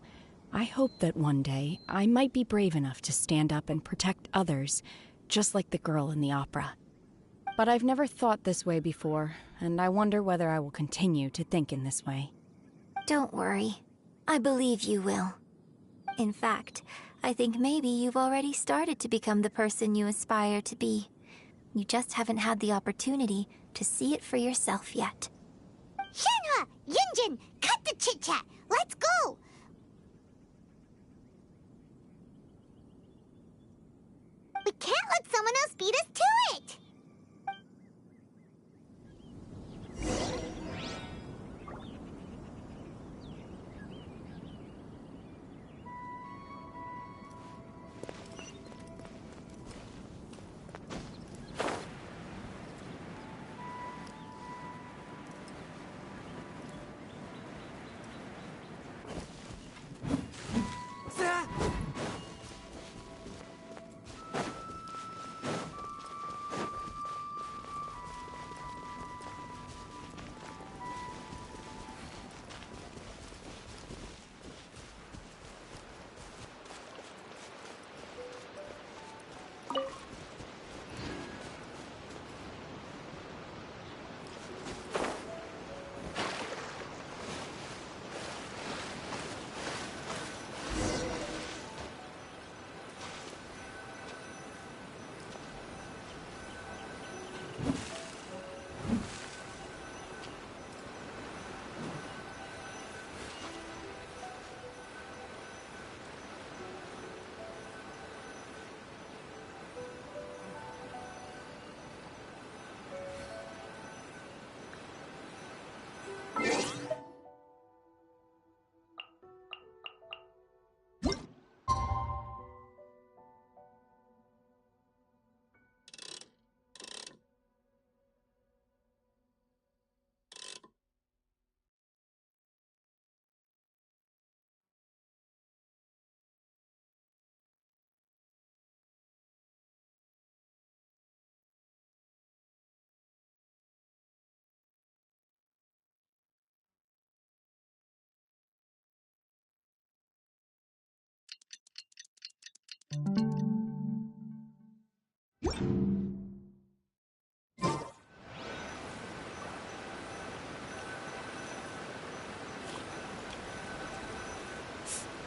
I hope that one day I might be brave enough to stand up and protect others, just like the girl in the opera. But I've never thought this way before, and I wonder whether I will continue to think in this way. Don't worry. I believe you will. In fact, I think maybe you've already started to become the person you aspire to be. You just haven't had the opportunity to see it for yourself yet. Shenhe! Yinjin! Cut the chit-chat! Let's go! We can't let someone else beat us to it!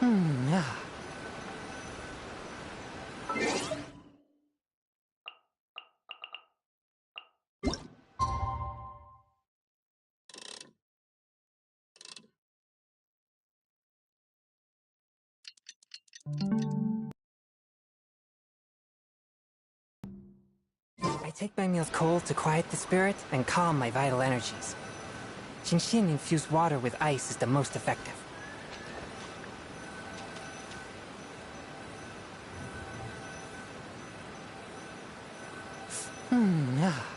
Ah. I take my meals cold to quiet the spirit and calm my vital energies. Genshin infused water with ice is the most effective. Ah.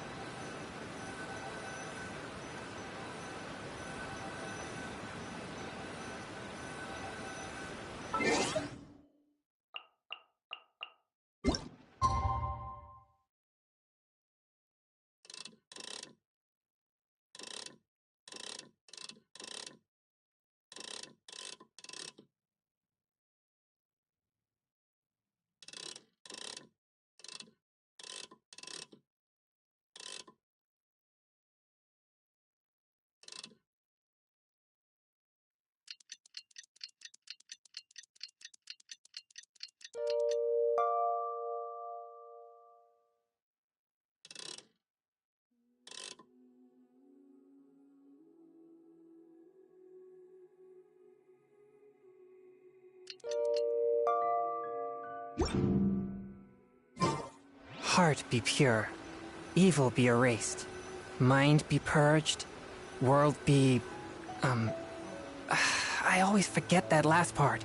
Heart be pure, evil be erased, mind be purged, world be... I always forget that last part.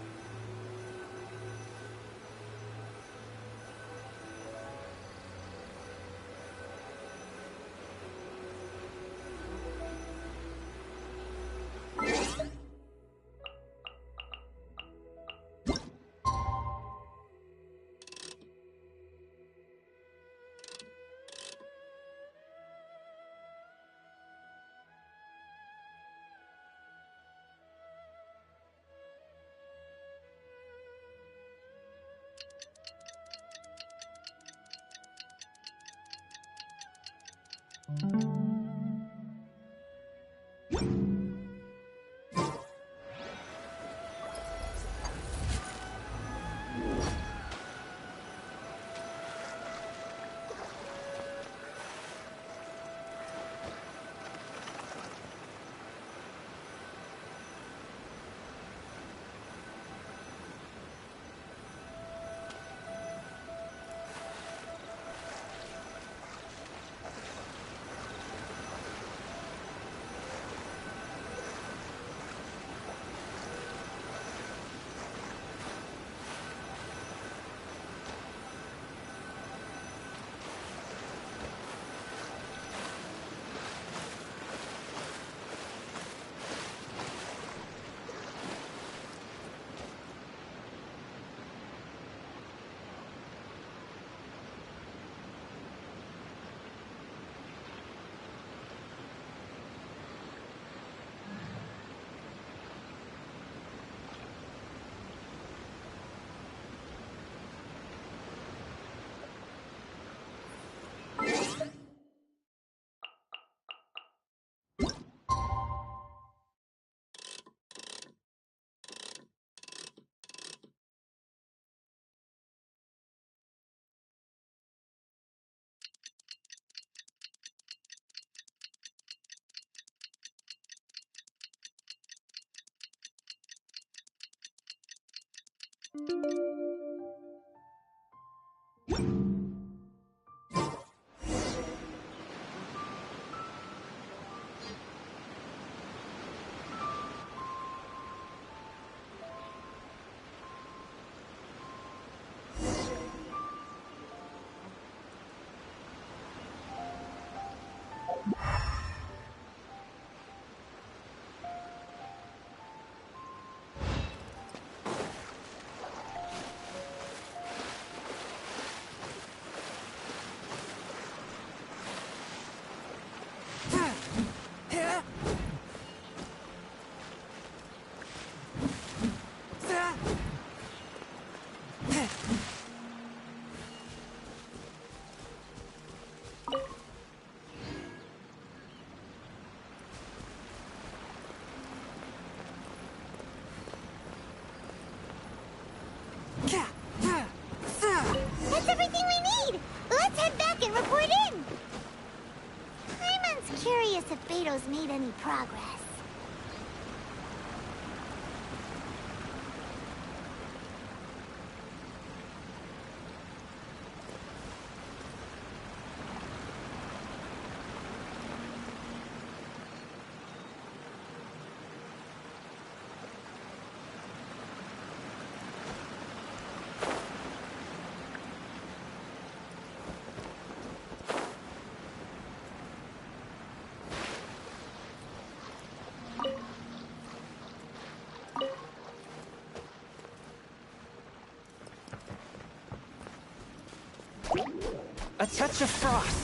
A touch of frost.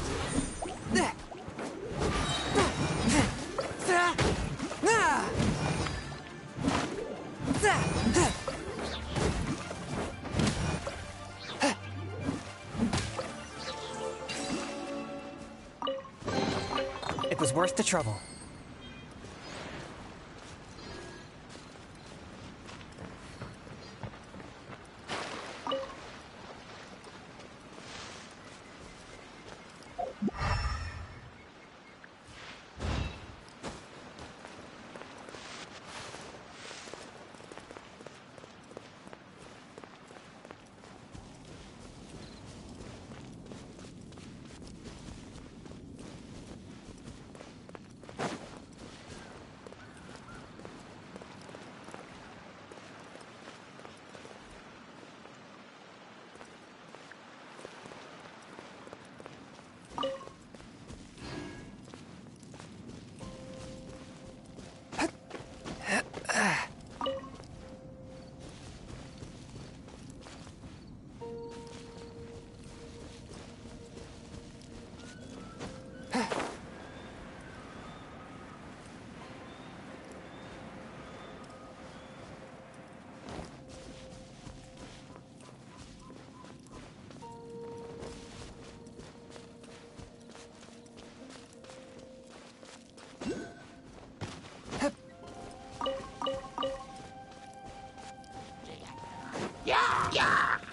It was worth the trouble.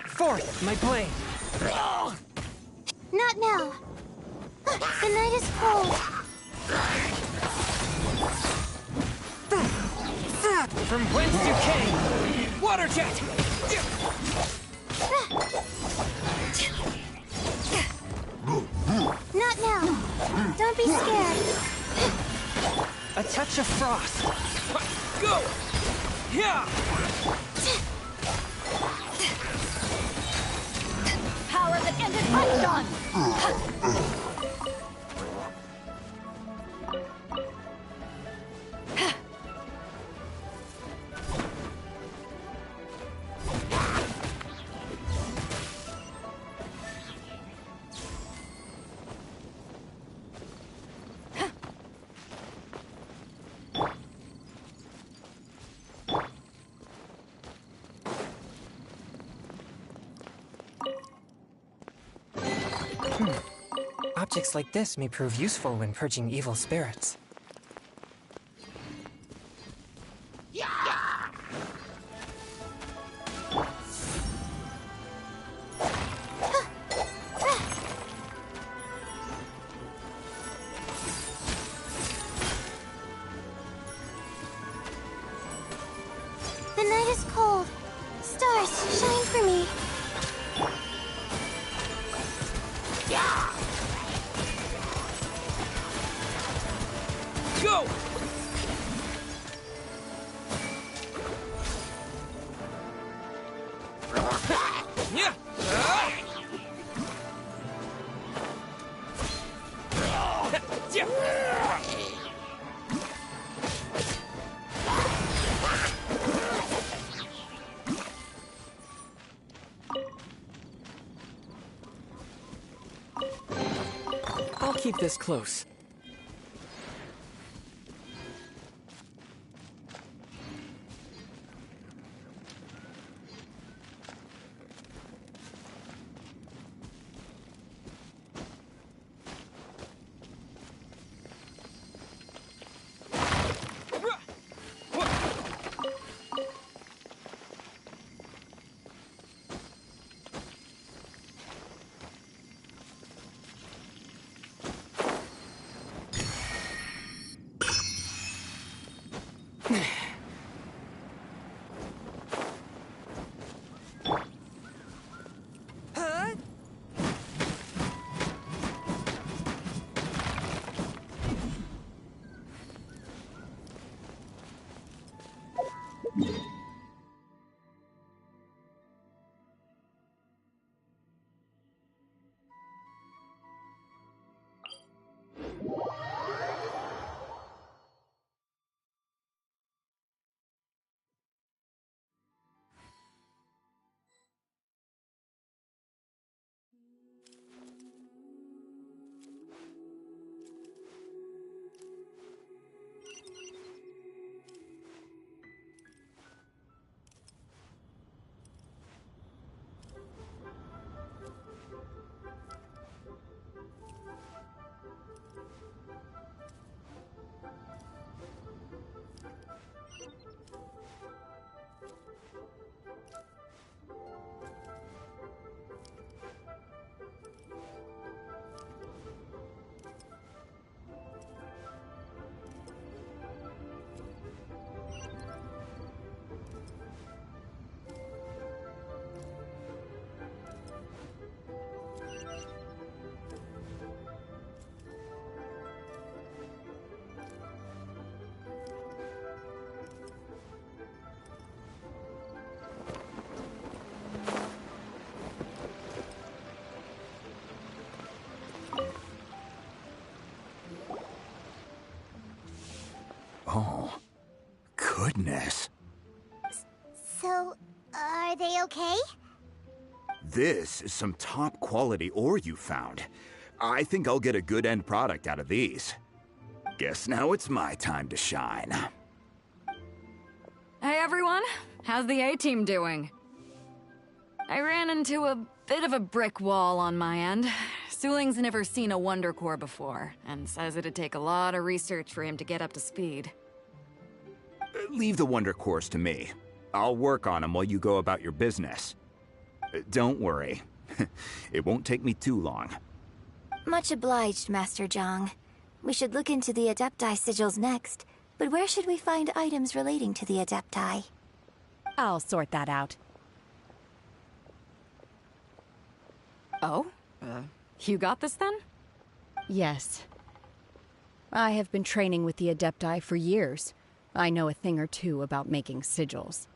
Forth, my blade! Not now. The night is cold. From whence you came! Water jet! Not now. Don't be scared. A touch of frost. Go! Yeah! Power that ended undone! Objects like this may prove useful when purging evil spirits. The night is cold. Stars, shine for me. Go! Yeah! I'll keep this close. goodness. So, are they okay? This is some top quality ore you found. I think I'll get a good end product out of these. Guess now it's my time to shine. Hey everyone, how's the A-team doing? I ran into a bit of a brick wall on my end. Suling's never seen a Wonder Core before, and says it'd take a lot of research for him to get up to speed. Leave the Wonder Cores to me. I'll work on them while you go about your business. Don't worry. It won't take me too long. Much obliged, Master Zhang. We should look into the Adepti sigils next, but where should we find items relating to the Adepti? I'll sort that out. Oh? You got this then? Yes. I have been training with the Adepti for years. I know a thing or two about making sigils.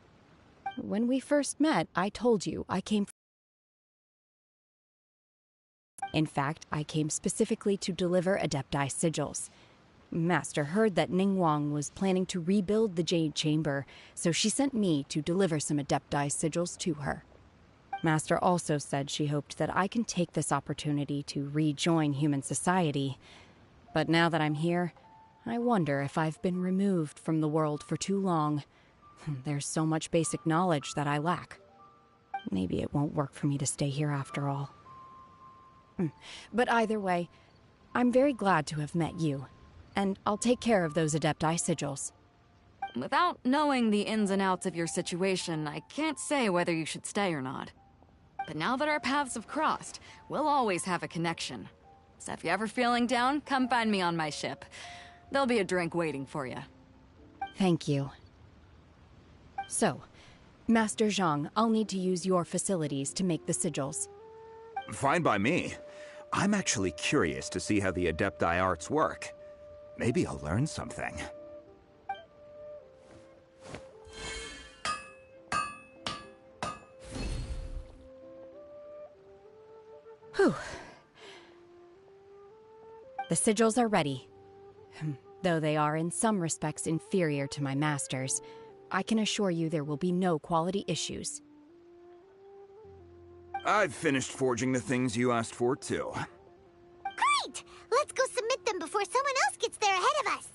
When we first met, I told you I came... In fact, I came specifically to deliver Adepti sigils. Master heard that Ningguang was planning to rebuild the Jade Chamber, so she sent me to deliver some Adepti sigils to her. Master also said she hoped that I can take this opportunity to rejoin human society. But now that I'm here, I wonder if I've been removed from the world for too long. There's so much basic knowledge that I lack. Maybe it won't work for me to stay here after all. But either way, I'm very glad to have met you, and I'll take care of those Adepti sigils. Without knowing the ins and outs of your situation, I can't say whether you should stay or not. But now that our paths have crossed, we'll always have a connection. So if you're ever feeling down, come find me on my ship. There'll be a drink waiting for you. Thank you. So, Master Zhang, I'll need to use your facilities to make the sigils. Fine by me. I'm actually curious to see how the Adepti arts work. Maybe I'll learn something. Whew. The sigils are ready. Though they are in some respects inferior to my master's, I can assure you there will be no quality issues. I've finished forging the things you asked for, too. Great! Let's go submit them before someone else gets there ahead of us.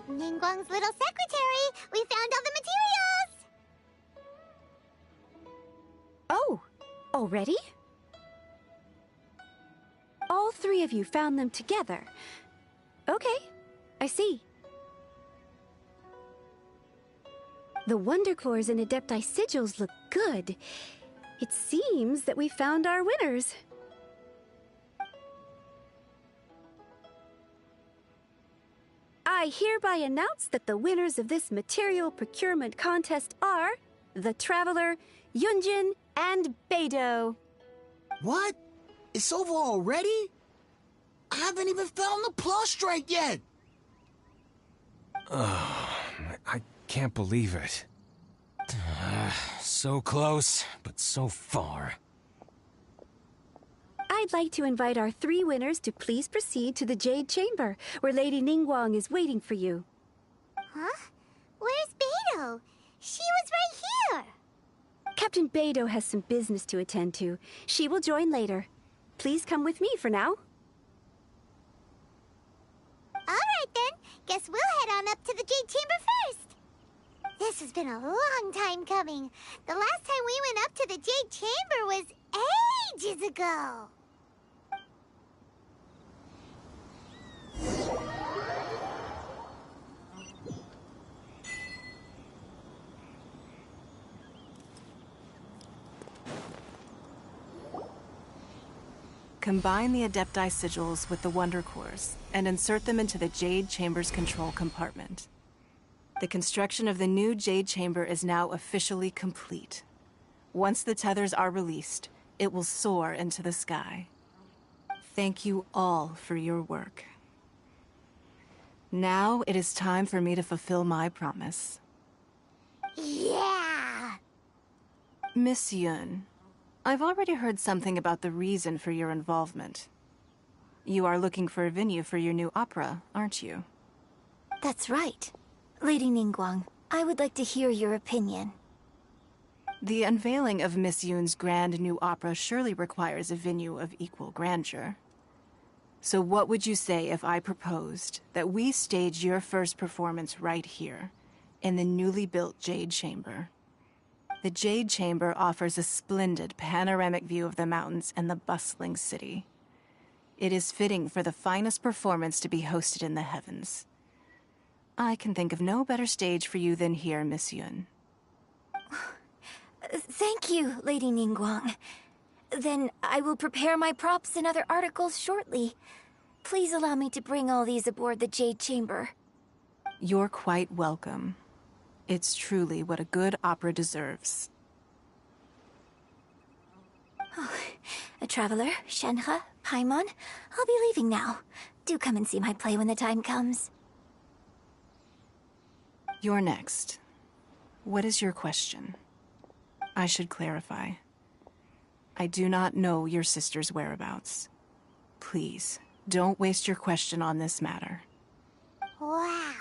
Ningguang's little secretary! We found all the materials! Oh, already? All three of you found them together. Okay, I see. The Wonder Cores and Adepti sigils look good. It seems that we found our winners. I hereby announce that the winners of this material procurement contest are the Traveler, Yunjin, and Beidou. What? It's over already? I haven't even found the plustrate yet! I can't believe it. So close, but so far. I'd like to invite our three winners to please proceed to the Jade Chamber, where Lady Ningguang is waiting for you. Huh? Where's Beidou? She was right here! Captain Beidou has some business to attend to. She will join later. Please come with me for now. Alright then, guess we'll head on up to the Jade Chamber first. This has been a long time coming. The last time we went up to the Jade Chamber was ages ago. Combine the Adepti sigils with the Wonder Cores and insert them into the Jade Chamber's control compartment. The construction of the new Jade Chamber is now officially complete. Once the tethers are released, it will soar into the sky. Thank you all for your work. Now it is time for me to fulfill my promise. Yeah! Miss Yun, I've already heard something about the reason for your involvement. You are looking for a venue for your new opera, aren't you? That's right. Lady Ningguang, I would like to hear your opinion. The unveiling of Miss Yun's grand new opera surely requires a venue of equal grandeur. So what would you say if I proposed that we stage your first performance right here, in the newly built Jade Chamber? The Jade Chamber offers a splendid panoramic view of the mountains and the bustling city. It is fitting for the finest performance to be hosted in the heavens. I can think of no better stage for you than here, Miss Yun. Thank you, Lady Ningguang. Then I will prepare my props and other articles shortly. Please allow me to bring all these aboard the Jade Chamber. You're quite welcome. It's truly what a good opera deserves. Oh, a traveler, Shenhe, Paimon, I'll be leaving now. Do come and see my play when the time comes. You're next. What is your question? I should clarify. I do not know your sister's whereabouts. Please, don't waste your question on this matter. Wow,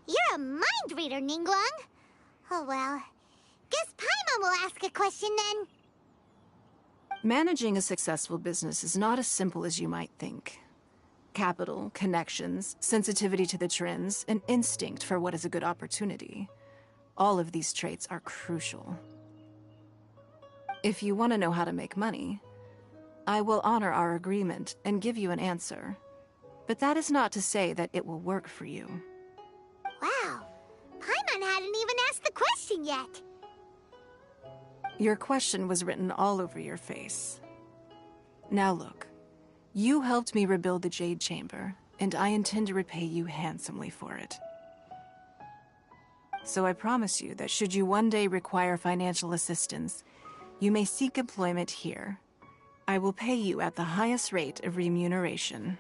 you're a mind reader, Ningguang. Oh well, guess Paimon will ask a question then. Managing a successful business is not as simple as you might think. Capital, connections, sensitivity to the trends, and instinct for what is a good opportunity. All of these traits are crucial. If you want to know how to make money, I will honor our agreement and give you an answer. But that is not to say that it will work for you. Wow, Paimon hadn't even asked the question yet. Your question was written all over your face. Now look, you helped me rebuild the Jade Chamber, and I intend to repay you handsomely for it. So I promise you that should you one day require financial assistance, you may seek employment here. I will pay you at the highest rate of remuneration.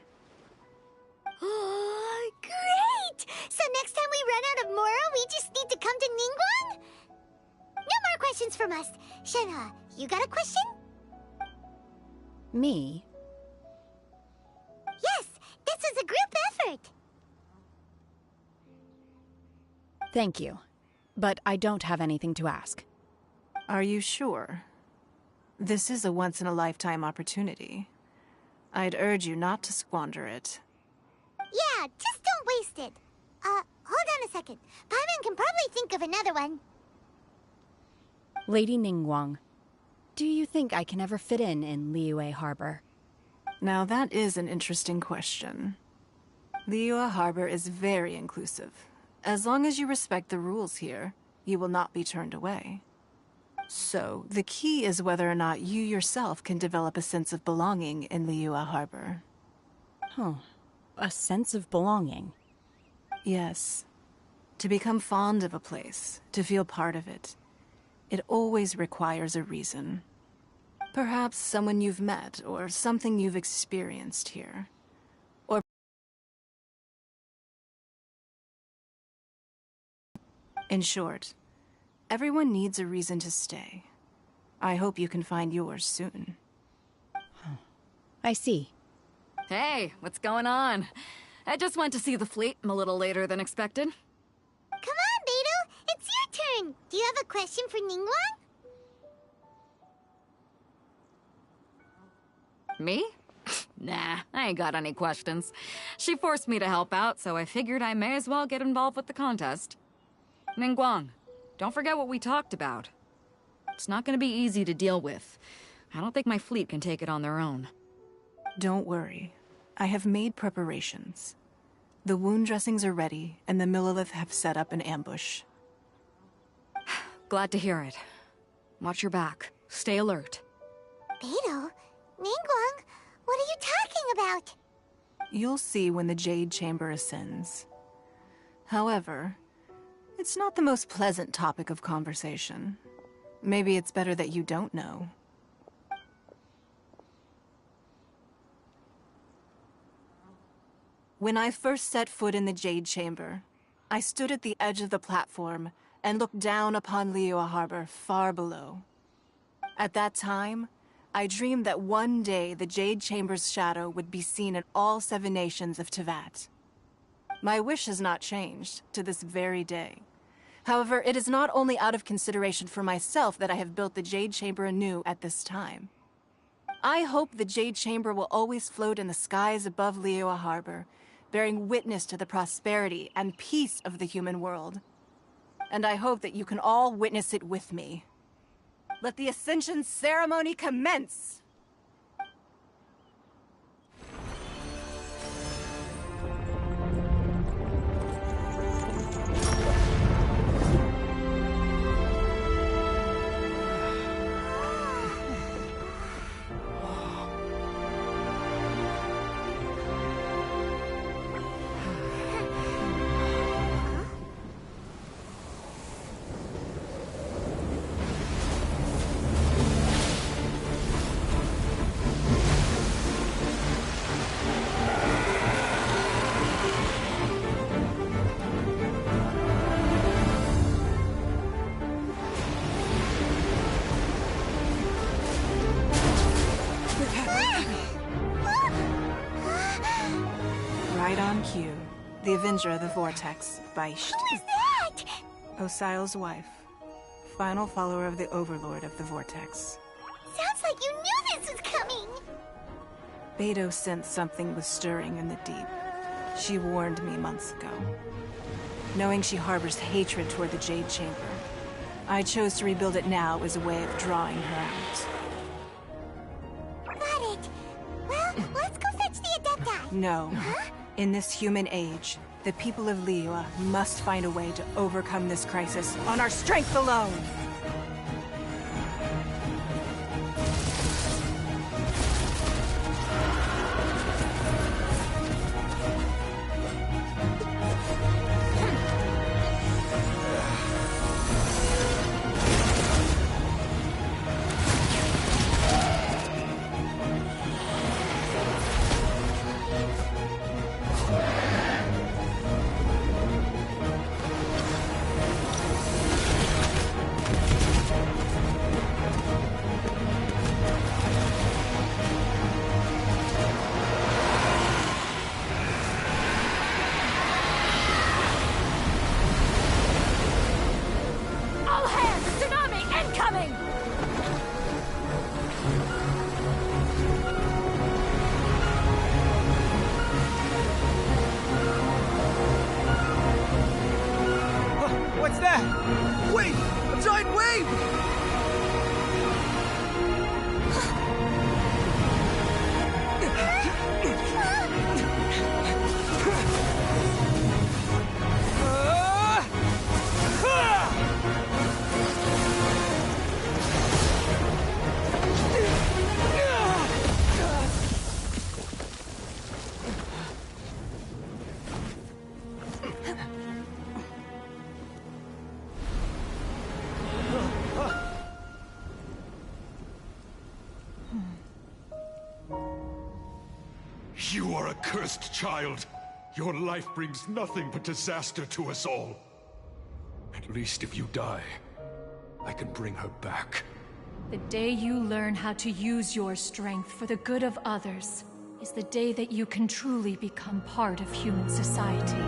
Oh, great! So next time we run out of Mora, we just need to come to Ningguang? No more questions from us. Shenhe, you got a question? Me? Yes, this is a group effort. Thank you. But I don't have anything to ask. Are you sure? This is a once-in-a-lifetime opportunity. I'd urge you not to squander it. Yeah, just don't waste it. Hold on a second. Paimon can probably think of another one. Lady Ningguang, do you think I can ever fit in Liyue Harbor? Now that is an interesting question. Liyue Harbor is very inclusive. As long as you respect the rules here, you will not be turned away. So, the key is whether or not you yourself can develop a sense of belonging in Liyue Harbor. Huh. A sense of belonging? Yes. To become fond of a place, to feel part of it, it always requires a reason. Perhaps someone you've met, or something you've experienced here. Or in short, everyone needs a reason to stay. I hope you can find yours soon. I see. Hey, what's going on? I just went to see the fleet. I'm a little later than expected. Come on, Beidou. It's your turn. Do you have a question for Ningguang? Me? Nah, I ain't got any questions. She forced me to help out, so I figured I may as well get involved with the contest. Ningguang, don't forget what we talked about. It's not gonna be easy to deal with. I don't think my fleet can take it on their own. Don't worry. I have made preparations. The wound dressings are ready, and the Millilith have set up an ambush. Glad to hear it. Watch your back. Stay alert. Beidou? Ningguang? What are you talking about? You'll see when the Jade Chamber ascends. However, it's not the most pleasant topic of conversation. Maybe it's better that you don't know. When I first set foot in the Jade Chamber, I stood at the edge of the platform and looked down upon Liyue Harbor far below. At that time, I dreamed that one day the Jade Chamber's shadow would be seen in all 7 nations of Teyvat. My wish has not changed to this very day. However, it is not only out of consideration for myself that I have built the Jade Chamber anew at this time. I hope the Jade Chamber will always float in the skies above Liyue Harbor, bearing witness to the prosperity and peace of the human world. And I hope that you can all witness it with me. Let the Ascension ceremony commence! Right on cue. The Avenger of the Vortex, Baished. Who is that? Osial's wife. Final follower of the Overlord of the Vortex. Sounds like you knew this was coming! Beidou sensed something was stirring in the deep. She warned me months ago. Knowing she harbors hatred toward the Jade Chamber, I chose to rebuild it now as a way of drawing her out. Got it. Well, let's go fetch the Adepti. No. Huh? In this human age, the people of Liyue must find a way to overcome this crisis on our strength alone! What's that? Wait! A giant wave! You are a cursed child. Your life brings nothing but disaster to us all. At least if you die, I can bring her back. The day you learn how to use your strength for the good of others is the day that you can truly become part of human society.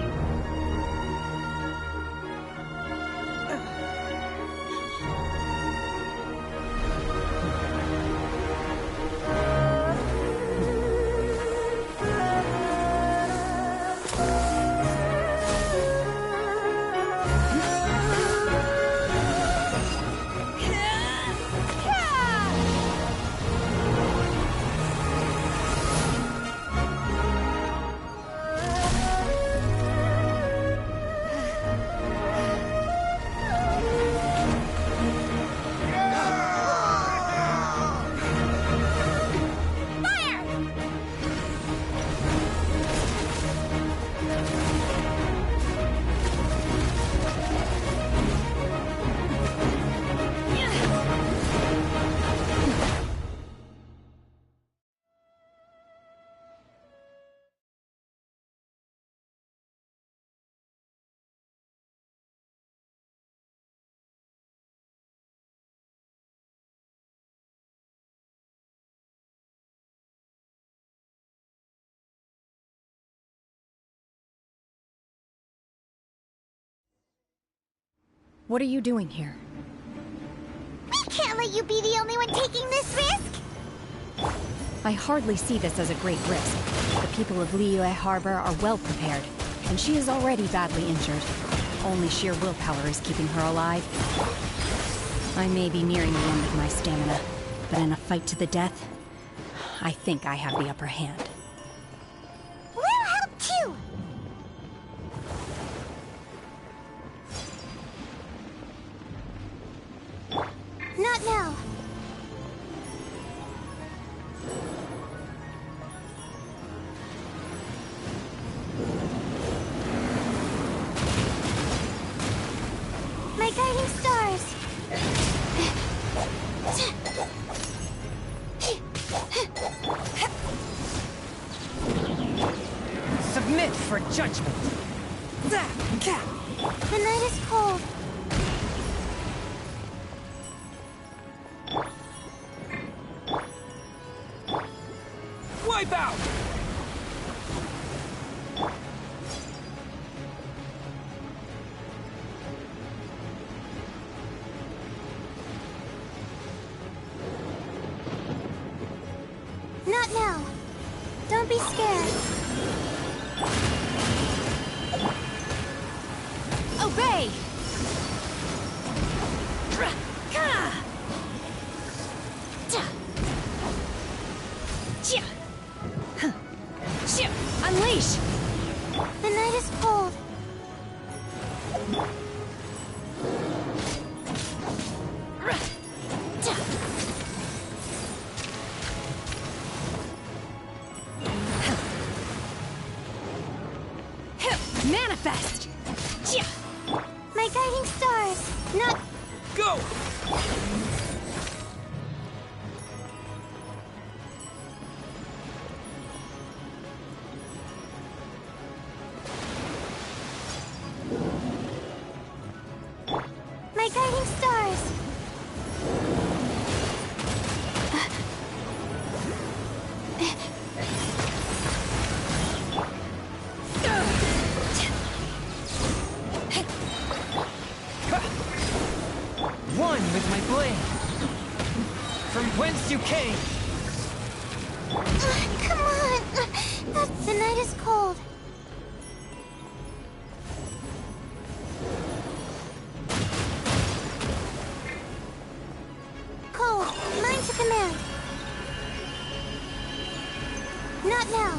What are you doing here? We can't let you be the only one taking this risk! I hardly see this as a great risk. The people of Liyue Harbor are well prepared, and she is already badly injured. Only sheer willpower is keeping her alive. I may be nearing the end of my stamina, but in a fight to the death, I think I have the upper hand. We'll help too! Not now. My guiding stars. Submit for judgment. The night is cold. Wipe out! Not now. Don't be scared. Obey! Unleash! The night is cold. Manifest! My guiding stars. Not... Go! My guiding stars. One with my blade. From whence you came. Come on. The night is cold. Cold. Mine to command. Not now.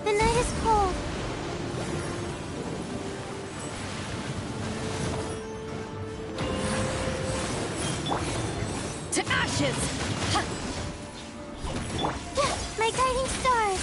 The night is cold. To ashes! My guiding stars.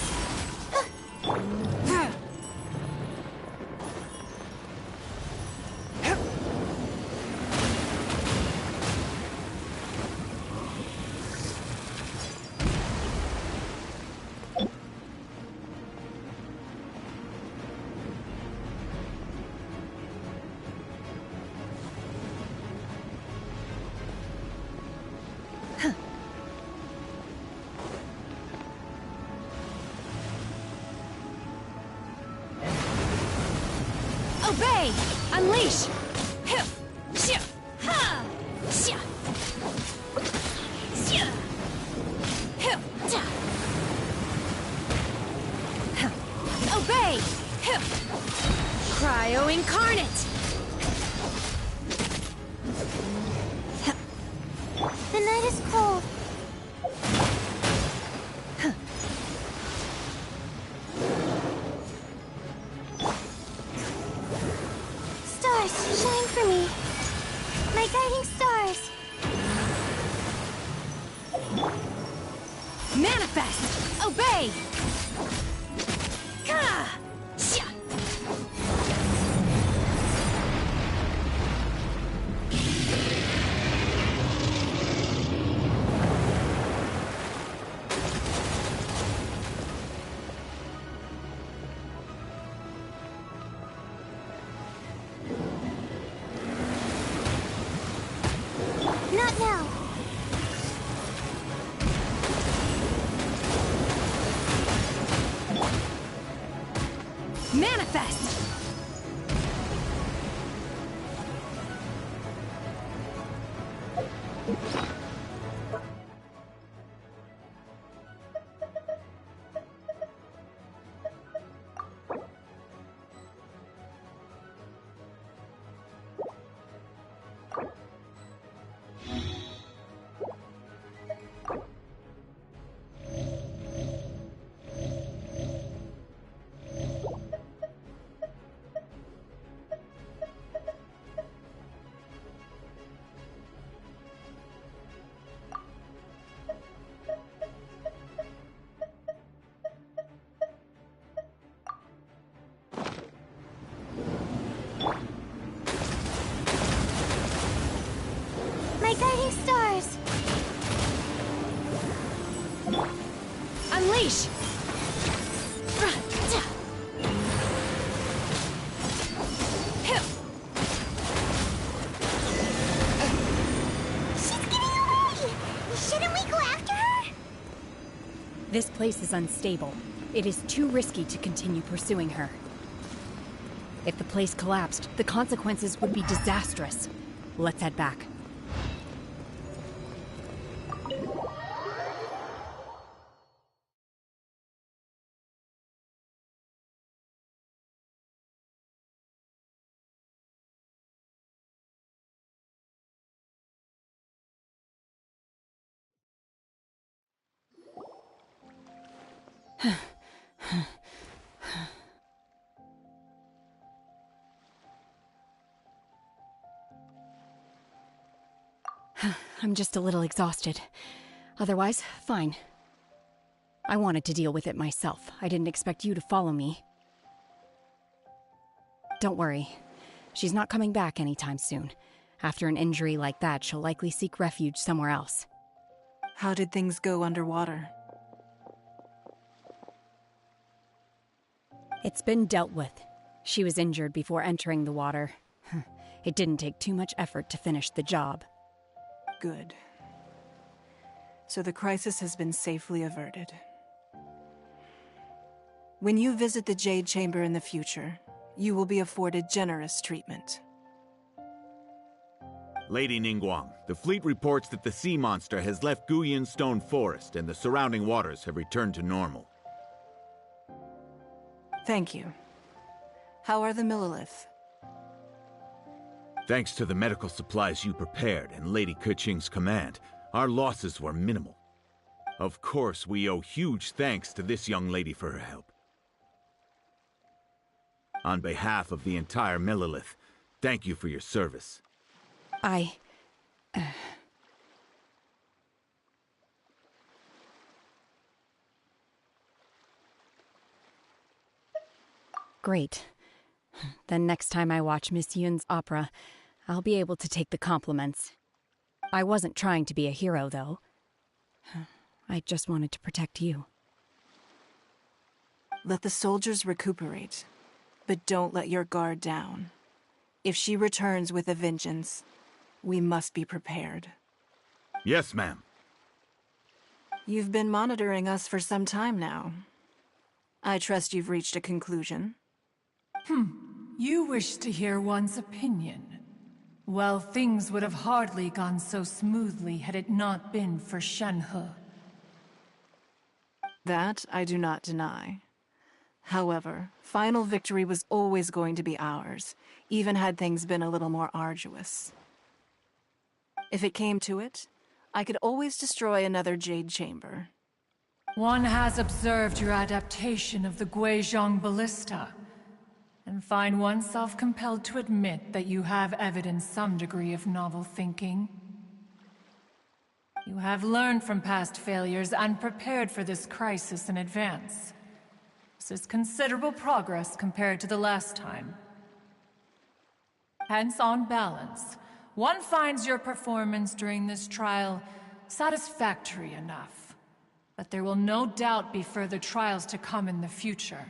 Obey! Unleash! Obey! Cryo Incarnate! The night is cold. Stars, shine for me. My guiding stars. Manifest! Obey! Manifest! My guiding stars! Unleash! She's getting away! Shouldn't we go after her? This place is unstable. It is too risky to continue pursuing her. If the place collapsed, the consequences would be disastrous. Let's head back. I'm just a little exhausted. Otherwise, fine. I wanted to deal with it myself. I didn't expect you to follow me. Don't worry. She's not coming back anytime soon. After an injury like that, she'll likely seek refuge somewhere else. How did things go underwater? It's been dealt with. She was injured before entering the water. It didn't take too much effort to finish the job. Good. So the crisis has been safely averted. When you visit the Jade Chamber in the future, you will be afforded generous treatment. Lady Ningguang, the fleet reports that the sea monster has left Guyan Stone Forest and the surrounding waters have returned to normal. Thank you. How are the Millilith? Thanks to the medical supplies you prepared and Lady Keqing's command, our losses were minimal. Of course, we owe huge thanks to this young lady for her help. On behalf of the entire Millilith, thank you for your service. Great. Then next time I watch Miss Yun's opera, I'll be able to take the compliments. I wasn't trying to be a hero, though. I just wanted to protect you. Let the soldiers recuperate, but don't let your guard down. If she returns with a vengeance, we must be prepared. Yes, ma'am. You've been monitoring us for some time now. I trust you've reached a conclusion. You wish to hear one's opinion. Well, things would have hardly gone so smoothly had it not been for Shenhe. That I do not deny. However, final victory was always going to be ours, even had things been a little more arduous. If it came to it, I could always destroy another Jade Chamber. One has observed your adaptation of the Guizhong Ballista, and find oneself compelled to admit that you have evidenced some degree of novel thinking. You have learned from past failures and prepared for this crisis in advance. This is considerable progress compared to the last time. Hence, on balance, one finds your performance during this trial satisfactory enough. But there will no doubt be further trials to come in the future.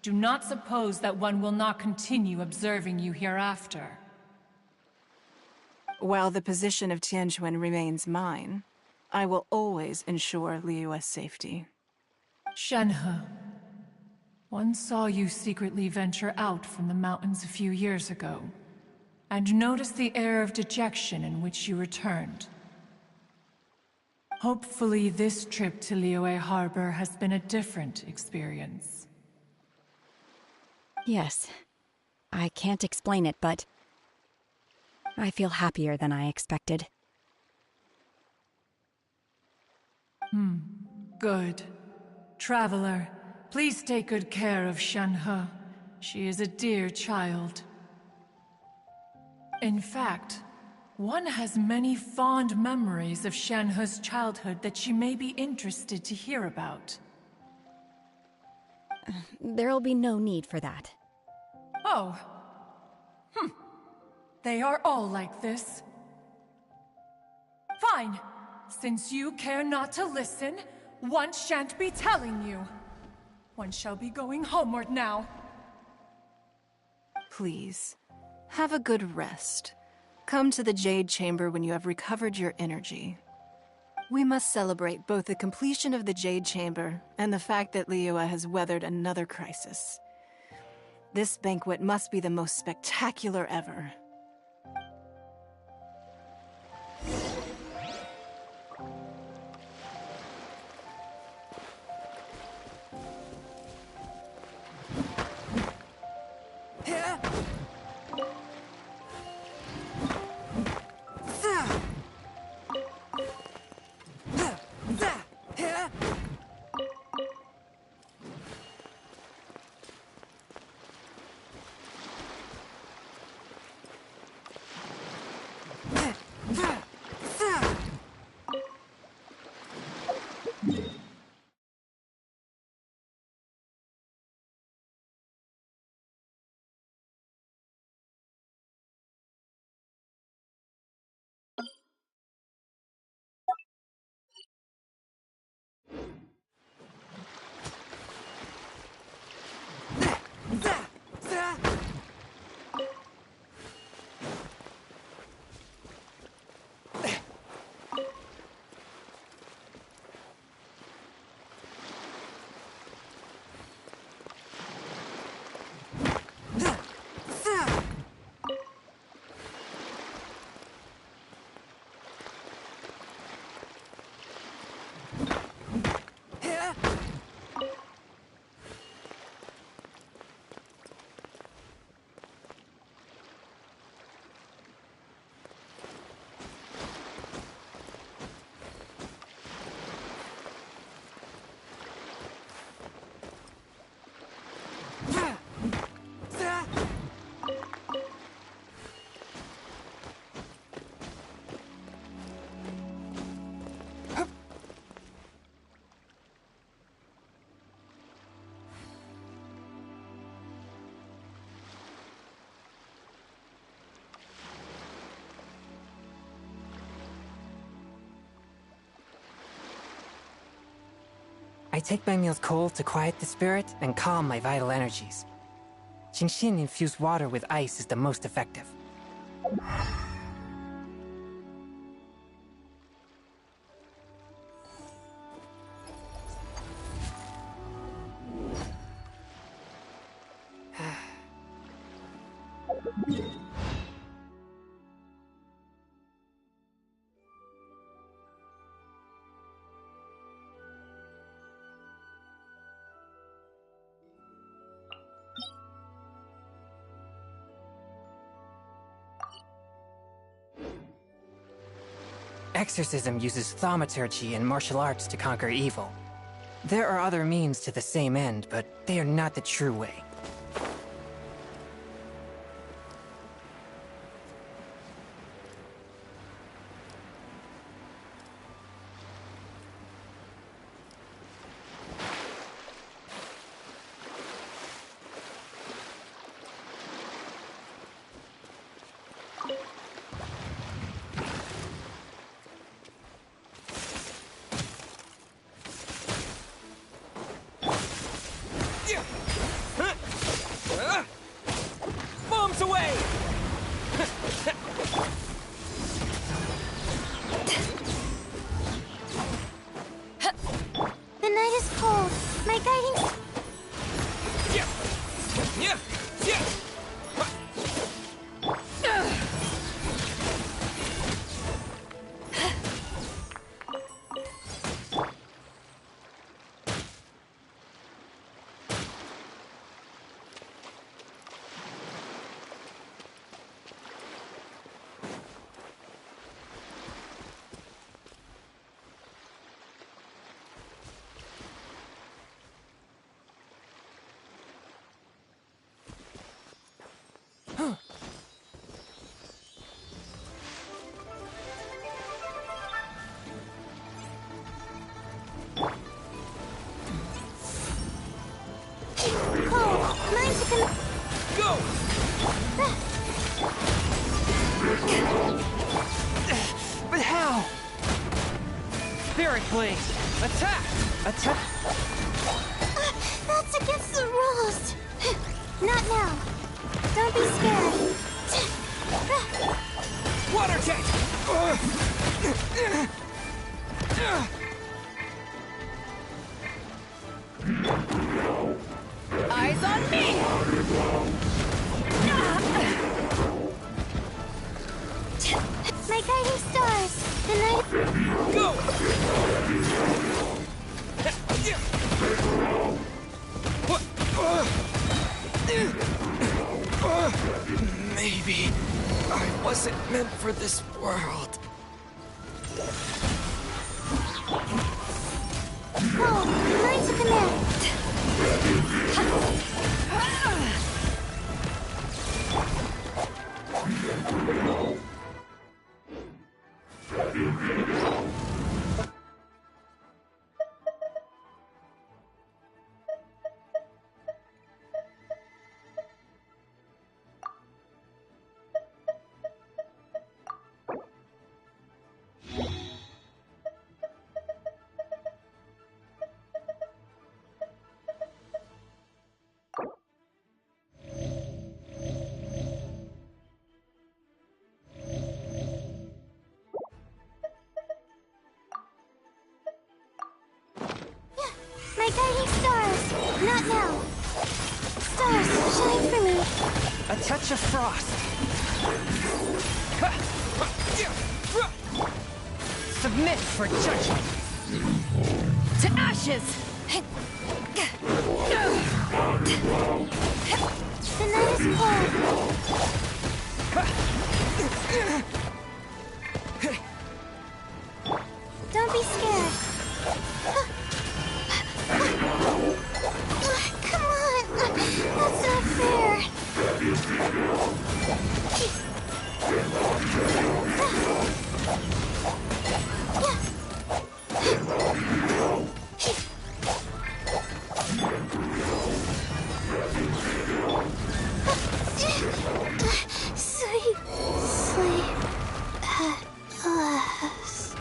Do not suppose that one will not continue observing you hereafter. While the position of Tianquan remains mine, I will always ensure Liyue's safety. Shenhe, One saw you secretly venture out from the mountains a few years ago, and noticed the air of dejection in which you returned. Hopefully this trip to Liyue Harbor has been a different experience. Yes. I can't explain it, but I feel happier than I expected. Good. Traveler, please take good care of Shenhe. She is a dear child. In fact, one has many fond memories of Shenhe's childhood that she may be interested to hear about. There'll be no need for that. Oh. They are all like this. Fine. Since you care not to listen, one shan't be telling you. One shall be going homeward now. Please, have a good rest. Come to the Jade Chamber when you have recovered your energy. We must celebrate both the completion of the Jade Chamber and the fact that Liyue has weathered another crisis. This banquet must be the most spectacular ever. I take my meals cold to quiet the spirit and calm my vital energies. Genshin infused water with ice is the most effective. Exorcism uses thaumaturgy and martial arts to conquer evil. There are other means to the same end, but they are not the true way. Bombs away! The night is cold. My guiding... Cold, mine's a Go! But how? Spirit Blade! Attack! Attack! That's against the rules. Not now. Don't be scared. Water jet! Eyes on me! My guiding stars. The night. Go! Maybe I wasn't meant for this world. Oh, mine's a command. My guiding stars. Not now. Stars, shine for me. A touch of frost. Submit for judgment. To ashes. The night is cold. Don't be scared. Come on! That's not fair! Sleep, sleep at last.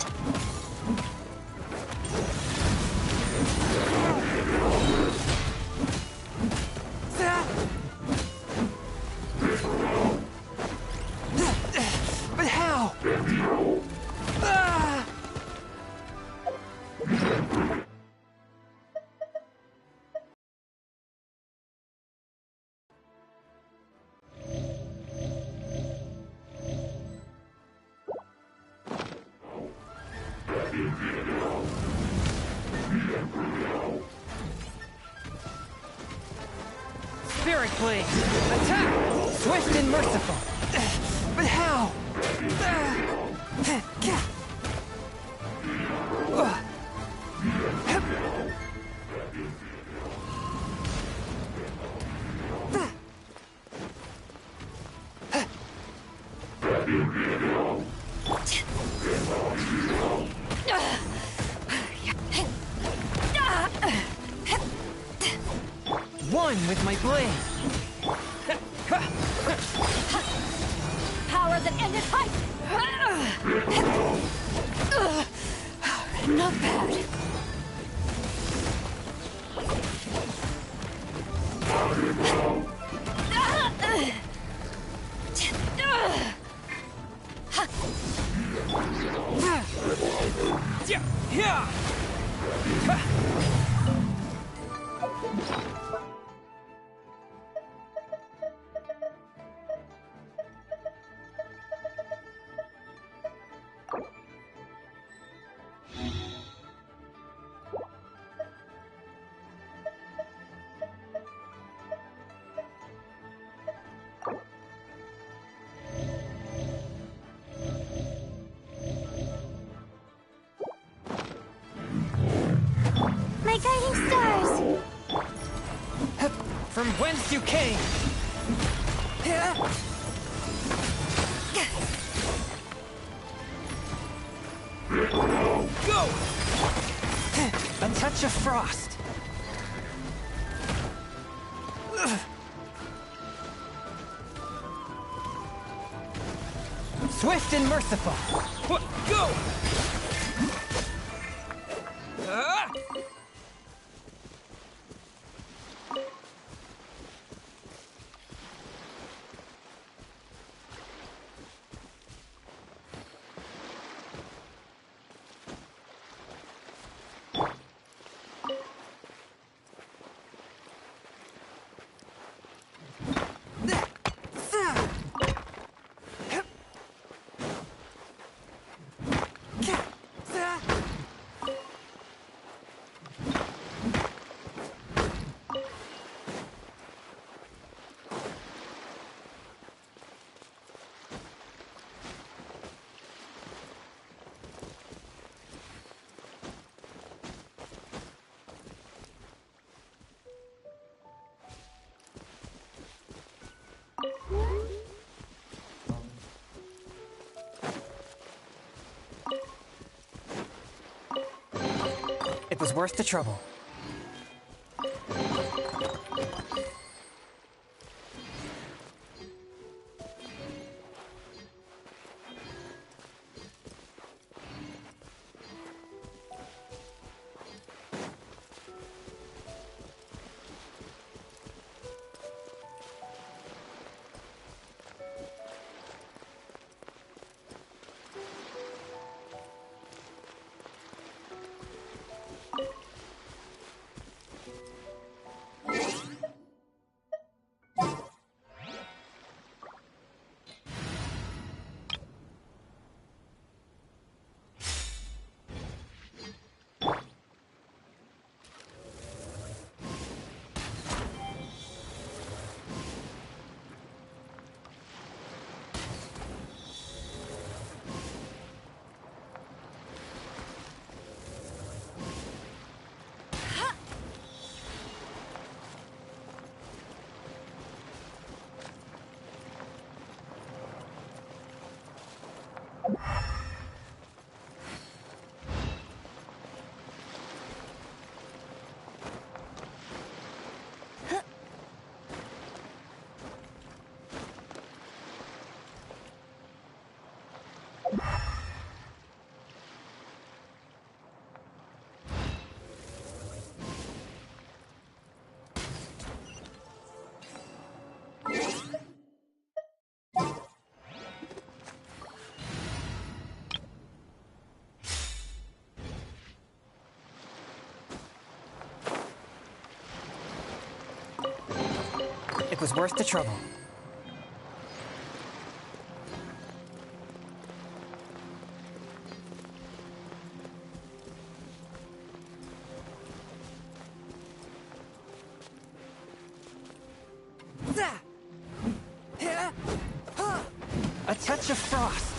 But how? Ah! Spirit Blade! Attack! Swift and merciful! But how? One with my blade! Power that ended height! Not bad. My guiding stars! From whence you came! Go! A touch of frost! Swift and merciful. Go! It was worth the trouble. It was worth the trouble. A touch of frost.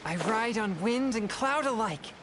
I ride on wind and cloud alike.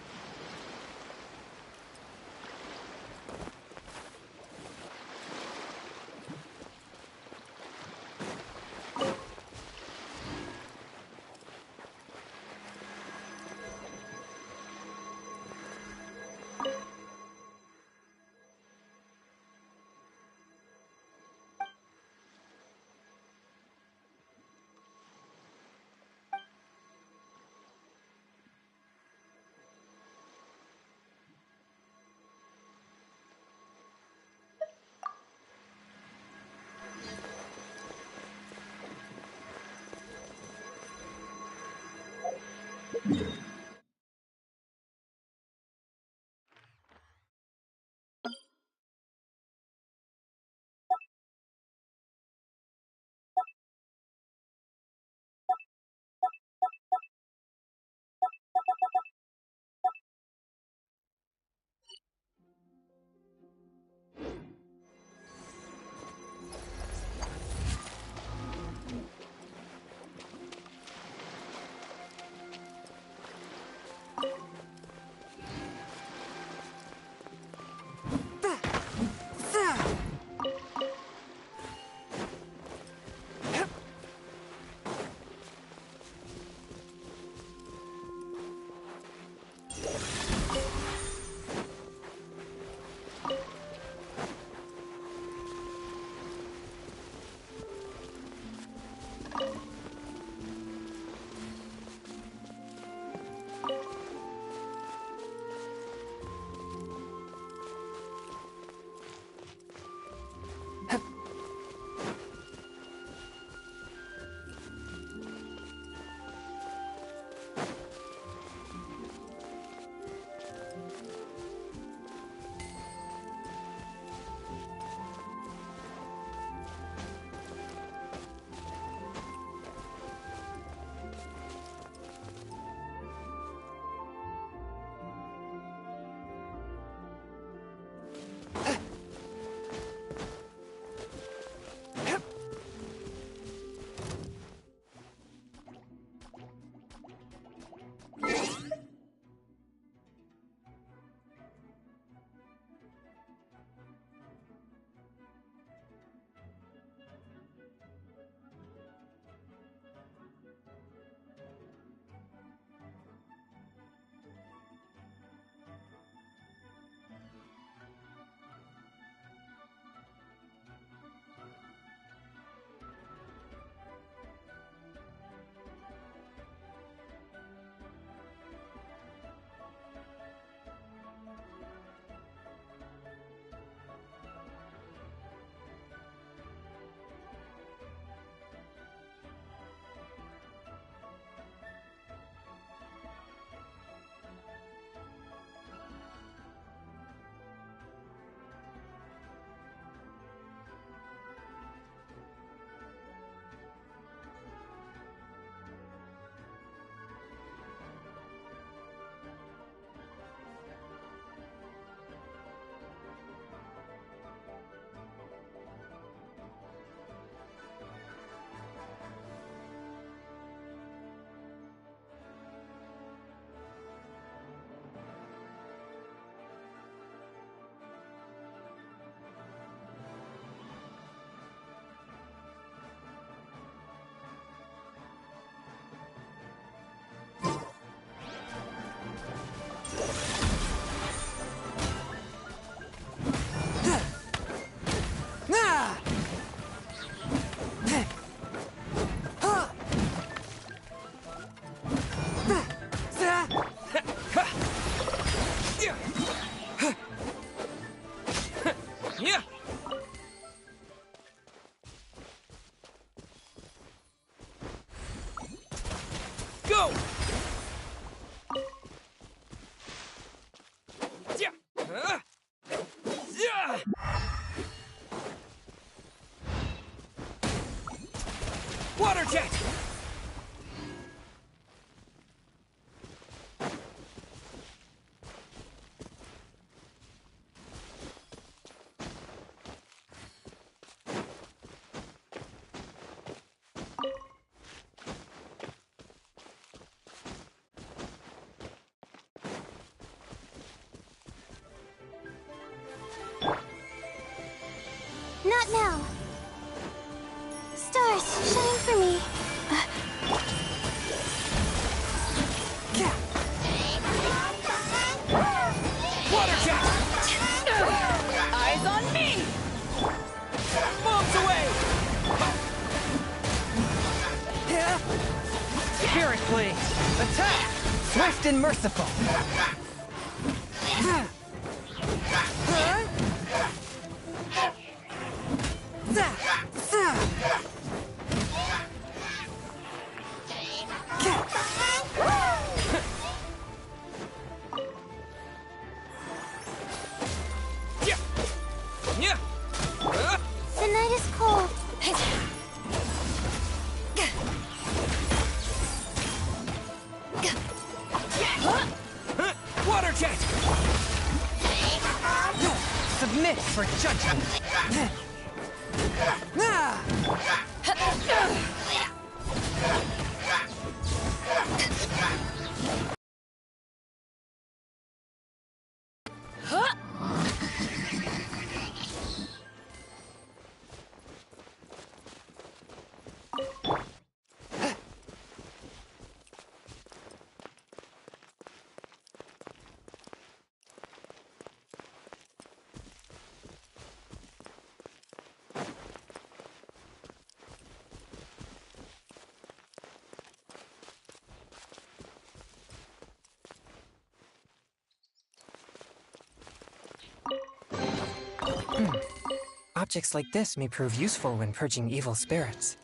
jet! Not now. Stars, shine for me. Water jet! Eyes on me! Bombs away! Spirit blade! Attack! Swift and merciful! The night is cold. Water jet! Submit for judgment! Objects like this may prove useful when purging evil spirits.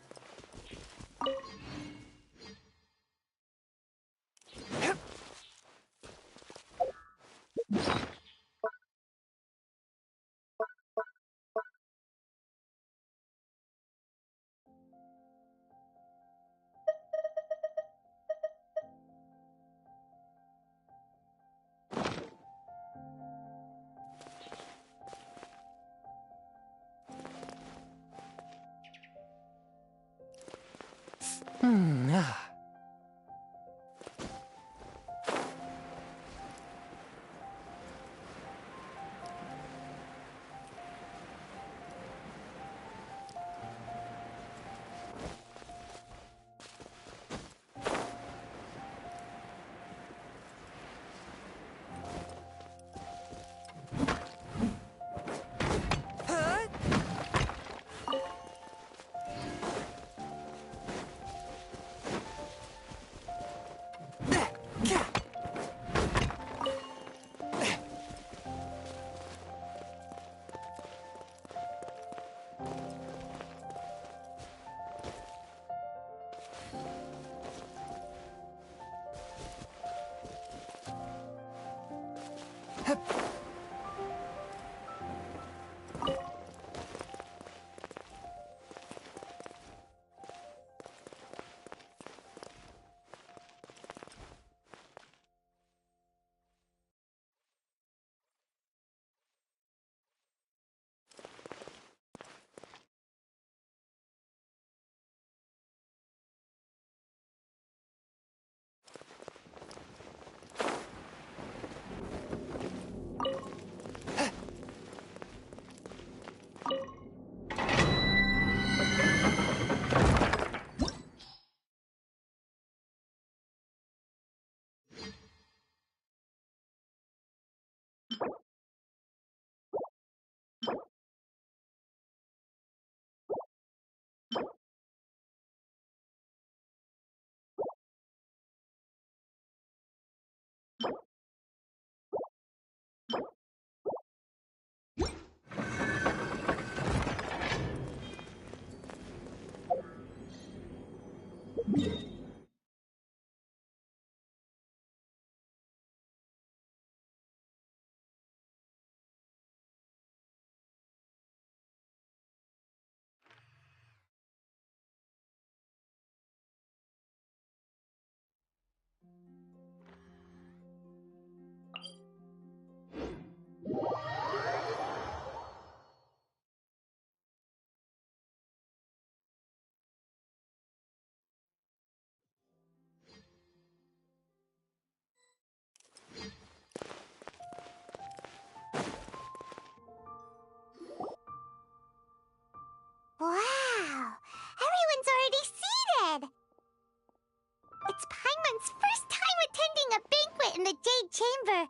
chamber.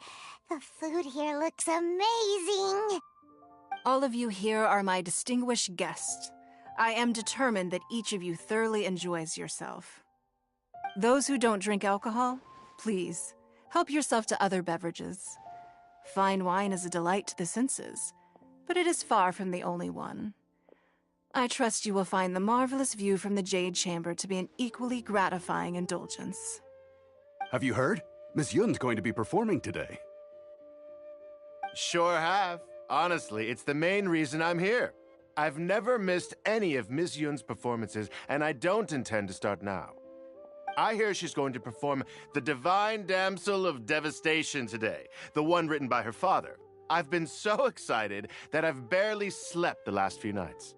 The food here looks amazing. All of you here are my distinguished guests. I am determined that each of you thoroughly enjoys yourself. Those who don't drink alcohol, please, help yourself to other beverages. Fine wine is a delight to the senses, but it is far from the only one. I trust you will find the marvelous view from the Jade Chamber to be an equally gratifying indulgence. Have you heard? Miss Yun's going to be performing today. Sure have. Honestly, it's the main reason I'm here. I've never missed any of Miss Yun's performances, and I don't intend to start now. I hear she's going to perform The Divine Damsel of Devastation today, the one written by her father. I've been so excited that I've barely slept the last few nights.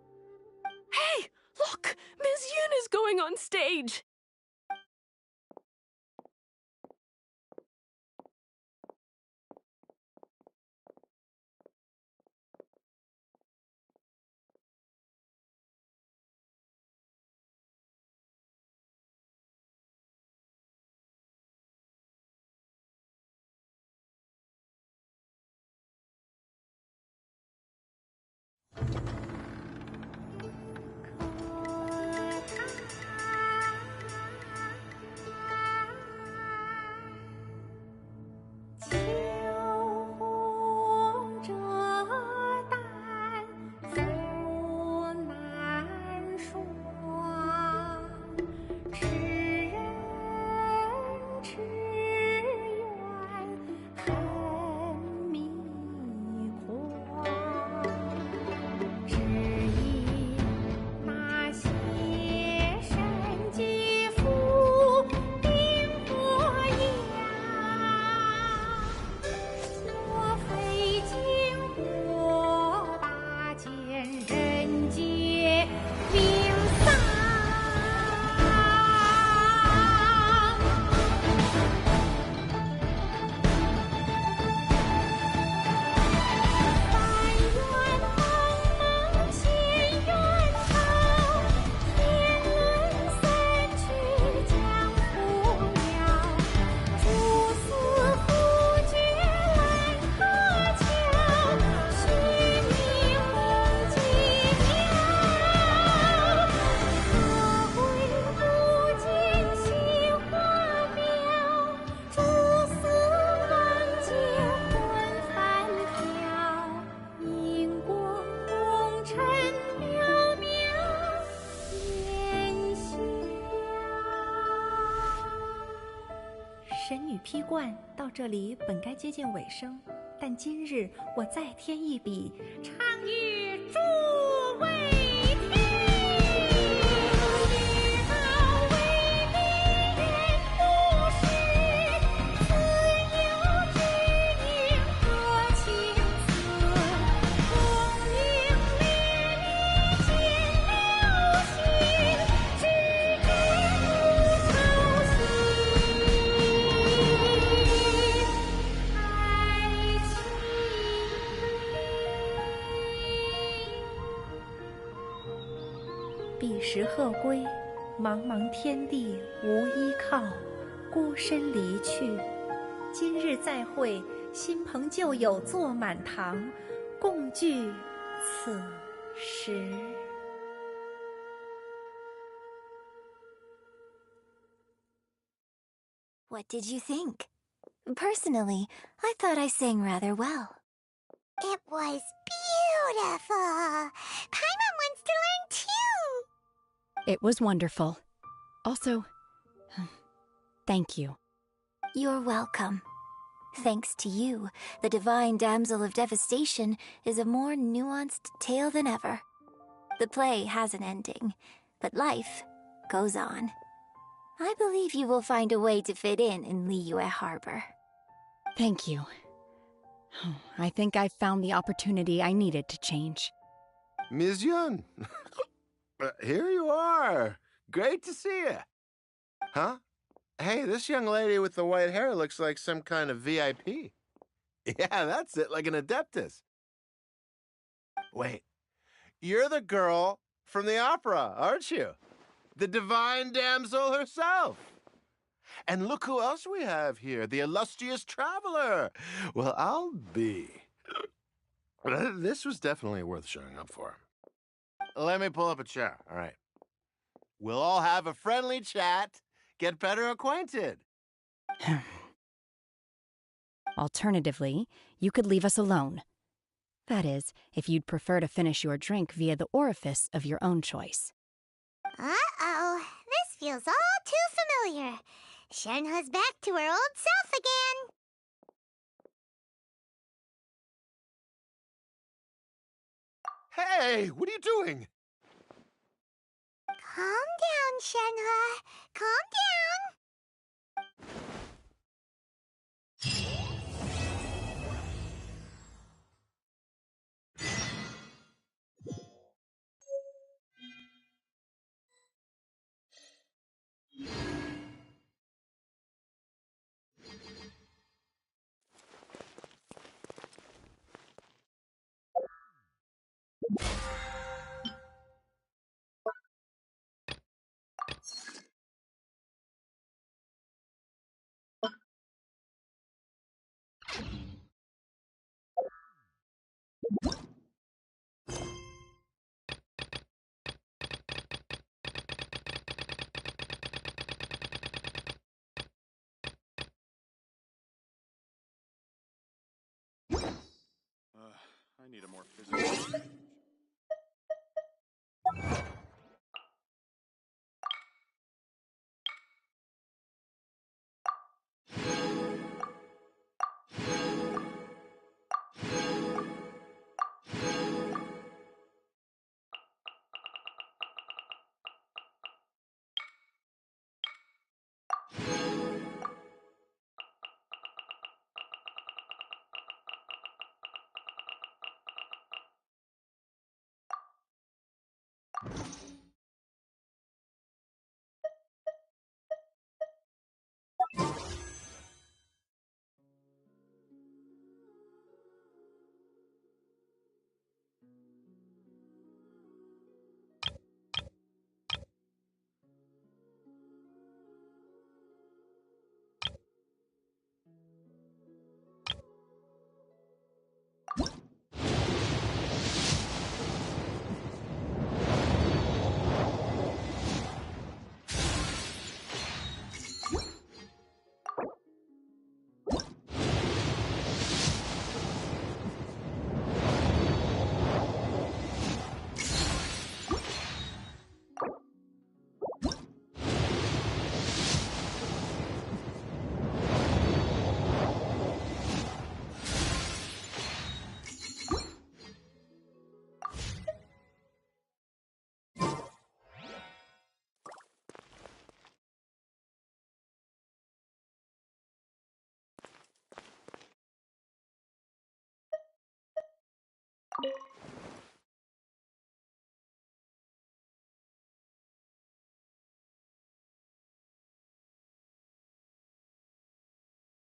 Hey, look! Miss Yun is going on stage!神女劈冠到这里本该接近尾声，但今日我再添一笔，唱与诸位听。彼时鹤归，茫茫天地无依靠，孤身离去。今日再会，新朋旧友坐满堂，共聚此时。What did you think? Personally, I thought I sang rather well. It was beautiful. Paimon wants to learn too. It was wonderful. Also, thank you. You're welcome. Thanks to you, the Divine Damsel of Devastation is a more nuanced tale than ever. The play has an ending, but life goes on. I believe you will find a way to fit in Liyue Harbor. Thank you. I think I've found the opportunity I needed to change. Ms. Yun, here you are. Great to see you. Huh? Hey, this young lady with the white hair looks like some kind of VIP. Yeah, that's it, like an Adeptus. Wait, you're the girl from the opera, aren't you? The Divine Damsel herself. And look who else we have here, the illustrious traveler. Well, I'll be. This was definitely worth showing up for. Let me pull up a chair, all right. We'll all have a friendly chat, get better acquainted. Alternatively, you could leave us alone. That is, if you'd prefer to finish your drink via the orifice of your own choice. Uh-oh, this feels all too familiar. Shenhe's back to her old self again. Hey, what are you doing? Calm down, Shenhe. Calm down. I need a more physical.